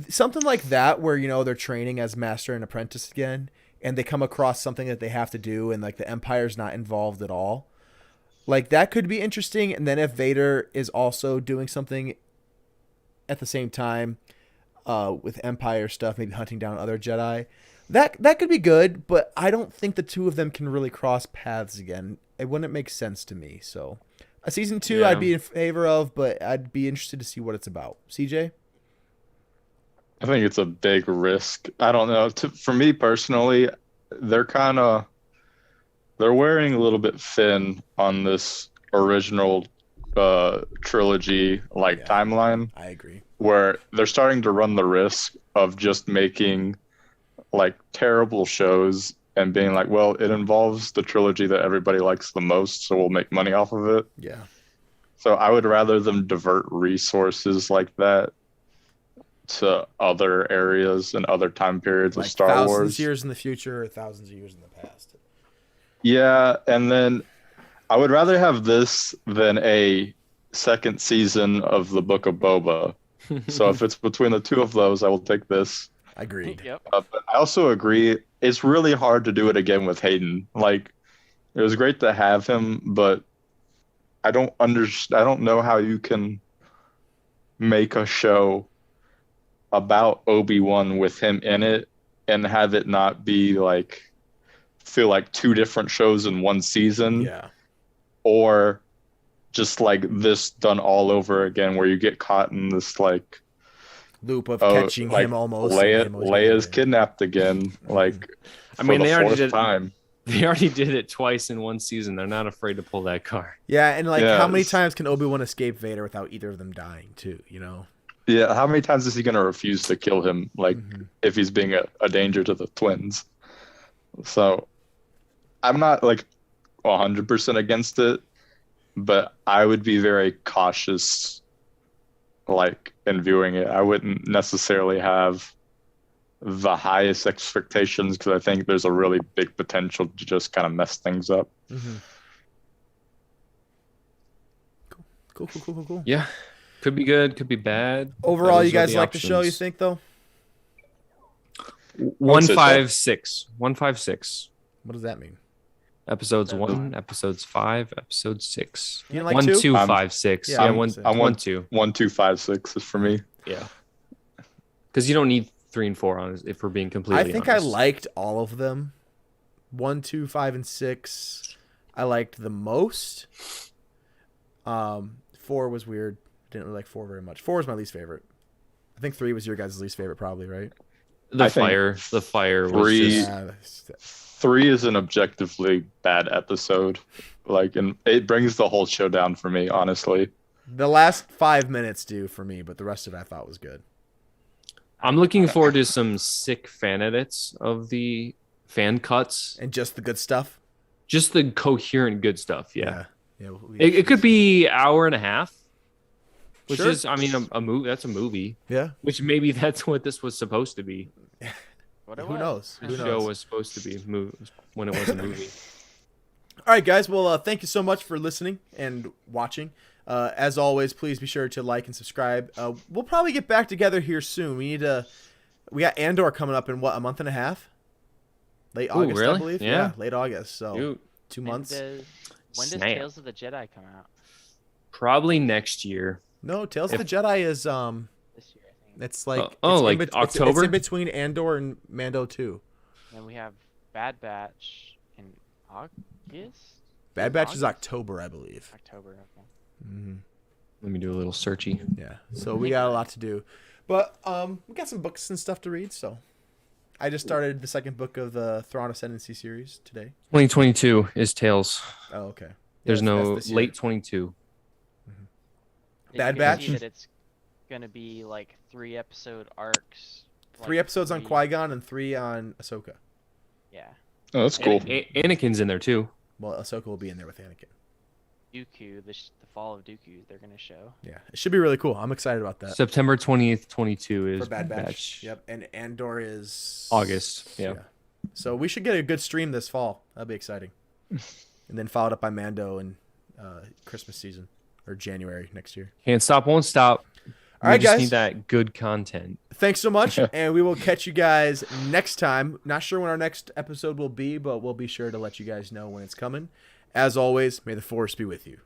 [SPEAKER 2] Something like that where, you know, they're training as master and apprentice again and they come across something that they have to do and like the Empire's not involved at all. Like that could be interesting. And then if Vader is also doing something at the same time with Empire stuff, maybe hunting down other Jedi, that could be good, but I don't think the two of them can really cross paths again. It wouldn't make sense to me. So a season 2
[SPEAKER 1] Yeah.
[SPEAKER 2] I'd be in favor of, but I'd be interested to see what it's about. CJ?
[SPEAKER 4] I think it's a big risk. I don't know. For me personally, they're wearing a little bit thin on this original trilogy
[SPEAKER 2] Yeah.
[SPEAKER 4] timeline,
[SPEAKER 2] I agree.
[SPEAKER 4] where they're starting to run the risk of just making like terrible shows and being like, well, it involves the trilogy that everybody likes the most, so we'll make money off of it.
[SPEAKER 2] Yeah.
[SPEAKER 4] So I would rather them divert resources like that to other areas and other time periods of
[SPEAKER 2] Like
[SPEAKER 4] Star
[SPEAKER 2] thousands
[SPEAKER 4] Wars.
[SPEAKER 2] of years in the future or thousands of years in the past.
[SPEAKER 4] Yeah, and then I would rather have this than a second season of the Book of Boba. So if it's between the two of those, I will take this.
[SPEAKER 2] Agreed.
[SPEAKER 3] Yep.
[SPEAKER 4] But I also agree, it's really hard to do it again with Hayden. Like, it was great to have him, but I don't know how you can make a show about Obi-Wan with him in it and have it not be like feel like two different shows in one season,
[SPEAKER 2] Yeah.
[SPEAKER 4] or just like this done all over again where you get caught in this like
[SPEAKER 2] Loop of
[SPEAKER 4] oh,
[SPEAKER 2] catching
[SPEAKER 4] like
[SPEAKER 2] him almost. and him always
[SPEAKER 4] Leia's
[SPEAKER 2] getting
[SPEAKER 4] kidnapped again, like
[SPEAKER 1] I
[SPEAKER 4] for
[SPEAKER 1] mean,
[SPEAKER 4] the
[SPEAKER 1] they already
[SPEAKER 4] fourth
[SPEAKER 1] did.
[SPEAKER 4] time.
[SPEAKER 1] They already did it twice in one season. They're not afraid to pull that card.
[SPEAKER 2] Yeah, and like how many
[SPEAKER 4] Yes.
[SPEAKER 2] times can Obi-Wan escape Vader without either of them dying too, you know?
[SPEAKER 4] Yeah, how many times is he gonna refuse to kill him, like
[SPEAKER 2] Mhm.
[SPEAKER 4] if he's being a danger to the twins? So I'm not like 100% against it, but I would be very cautious like in viewing it. I wouldn't necessarily have the highest expectations because I think there's a really big potential to just kind of mess things up.
[SPEAKER 2] Mhm. Cool.
[SPEAKER 1] Yeah, could be good, could be bad.
[SPEAKER 2] Overall,
[SPEAKER 1] Those
[SPEAKER 2] you
[SPEAKER 1] are
[SPEAKER 2] guys
[SPEAKER 1] the
[SPEAKER 2] like the show, you
[SPEAKER 1] options.
[SPEAKER 2] think though?
[SPEAKER 1] 156. 156.
[SPEAKER 2] What does that mean?
[SPEAKER 1] Episodes 1, episodes 5, episode 6.
[SPEAKER 2] You didn't like
[SPEAKER 1] 1,
[SPEAKER 2] two?
[SPEAKER 1] 2,
[SPEAKER 4] I'm-
[SPEAKER 1] 5, 6.
[SPEAKER 2] Yeah,
[SPEAKER 1] Yeah,
[SPEAKER 2] I'm
[SPEAKER 1] 1,
[SPEAKER 2] saying.
[SPEAKER 1] 1, 2.
[SPEAKER 4] 1, 2, 5, 6 is for me.
[SPEAKER 1] Yeah. Because you don't need 3 and 4 on it, if we're being completely
[SPEAKER 2] I think
[SPEAKER 1] honest.
[SPEAKER 2] I liked all of them. 1, 2, 5, and 6 I liked the most. 4 was weird. Didn't really like 4 very much. 4 was my least favorite. I think 3 was your guys' least favorite probably, right?
[SPEAKER 1] The
[SPEAKER 4] I think
[SPEAKER 1] fire was
[SPEAKER 4] 3
[SPEAKER 1] just...
[SPEAKER 2] Yeah, that's-
[SPEAKER 4] 3 is an objectively bad episode. Like, and it brings the whole show down for me, honestly.
[SPEAKER 2] the last 5 minutes do for me, but the rest of it I thought was good.
[SPEAKER 1] I'm looking forward to some sick fan edits of the fan cuts.
[SPEAKER 2] And just the good stuff.
[SPEAKER 1] Just the coherent good stuff, yeah.
[SPEAKER 2] Yeah.
[SPEAKER 1] It could be hour and a half, which
[SPEAKER 2] Sure.
[SPEAKER 1] is, I mean, a movie. That's a movie,
[SPEAKER 2] Yeah.
[SPEAKER 1] which maybe that's what this was supposed to be.
[SPEAKER 3] What it
[SPEAKER 2] Who
[SPEAKER 3] was.
[SPEAKER 2] knows?
[SPEAKER 1] The
[SPEAKER 2] Who
[SPEAKER 1] show
[SPEAKER 2] knows?
[SPEAKER 1] was supposed to be when it was a movie.
[SPEAKER 2] All right, guys. Well, thank you so much for listening and watching. As always, please be sure to like and subscribe. We'll probably get back together here soon. We got Andor coming up in a month and a half? Late
[SPEAKER 1] Ooh,
[SPEAKER 2] August, I
[SPEAKER 1] really?
[SPEAKER 2] believe.
[SPEAKER 1] Yeah.
[SPEAKER 2] Late August. So
[SPEAKER 1] Dude,
[SPEAKER 2] 2
[SPEAKER 3] When
[SPEAKER 2] months.
[SPEAKER 3] does
[SPEAKER 1] Snap.
[SPEAKER 3] Tales of the Jedi come out?
[SPEAKER 1] probably next year.
[SPEAKER 2] No, Tales of the Jedi is
[SPEAKER 3] This year, I think.
[SPEAKER 2] It's like
[SPEAKER 1] like
[SPEAKER 2] it's
[SPEAKER 1] October?
[SPEAKER 2] in between Andor and Mando 2.
[SPEAKER 3] Then we have Bad Batch in August.
[SPEAKER 2] Bad Batch is
[SPEAKER 3] August?
[SPEAKER 2] October, I believe.
[SPEAKER 3] October. Okay.
[SPEAKER 2] Mm-hmm.
[SPEAKER 1] Let me do a little searchy.
[SPEAKER 2] Yeah. So we got a lot to do, but we got some books and stuff to read. So I just started the second book of the Thrawn Ascendancy series today.
[SPEAKER 1] 2022 is Tales.
[SPEAKER 2] Oh, okay.
[SPEAKER 1] There's
[SPEAKER 2] That's
[SPEAKER 1] no
[SPEAKER 2] this year.
[SPEAKER 1] late 22.
[SPEAKER 3] Did
[SPEAKER 2] Bad
[SPEAKER 3] you guys
[SPEAKER 2] Batch?
[SPEAKER 3] see that it's gonna be like 3-episode arcs.
[SPEAKER 2] 3 episodes on
[SPEAKER 3] 3
[SPEAKER 2] Qui-Gon and 3 on Ahsoka.
[SPEAKER 3] Yeah.
[SPEAKER 4] Oh, that's cool.
[SPEAKER 1] Anakin's in there too.
[SPEAKER 2] Well, Ahsoka will be in there with Anakin.
[SPEAKER 3] Dooku, the fall of Dooku, they're gonna show.
[SPEAKER 2] Yeah, it should be really cool. I'm excited about that.
[SPEAKER 1] September 20th, 22 is
[SPEAKER 2] For Bad Batch. Yep, and Andor is
[SPEAKER 1] August. Yeah.
[SPEAKER 2] So we should get a good stream this fall. That'll be exciting. And then followed up by Mando and Christmas season or January next year.
[SPEAKER 1] Can't stop, won't stop.
[SPEAKER 2] All right,
[SPEAKER 1] we just
[SPEAKER 2] guys.
[SPEAKER 1] need that good content.
[SPEAKER 2] Thanks so much, and we will catch you guys next time. Not sure when our next episode will be, but we'll be sure to let you guys know when it's coming. As always, may the Force be with you.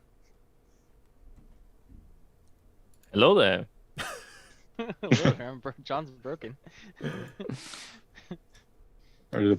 [SPEAKER 1] Hello there.
[SPEAKER 3] Look, John's broken.
[SPEAKER 4] Or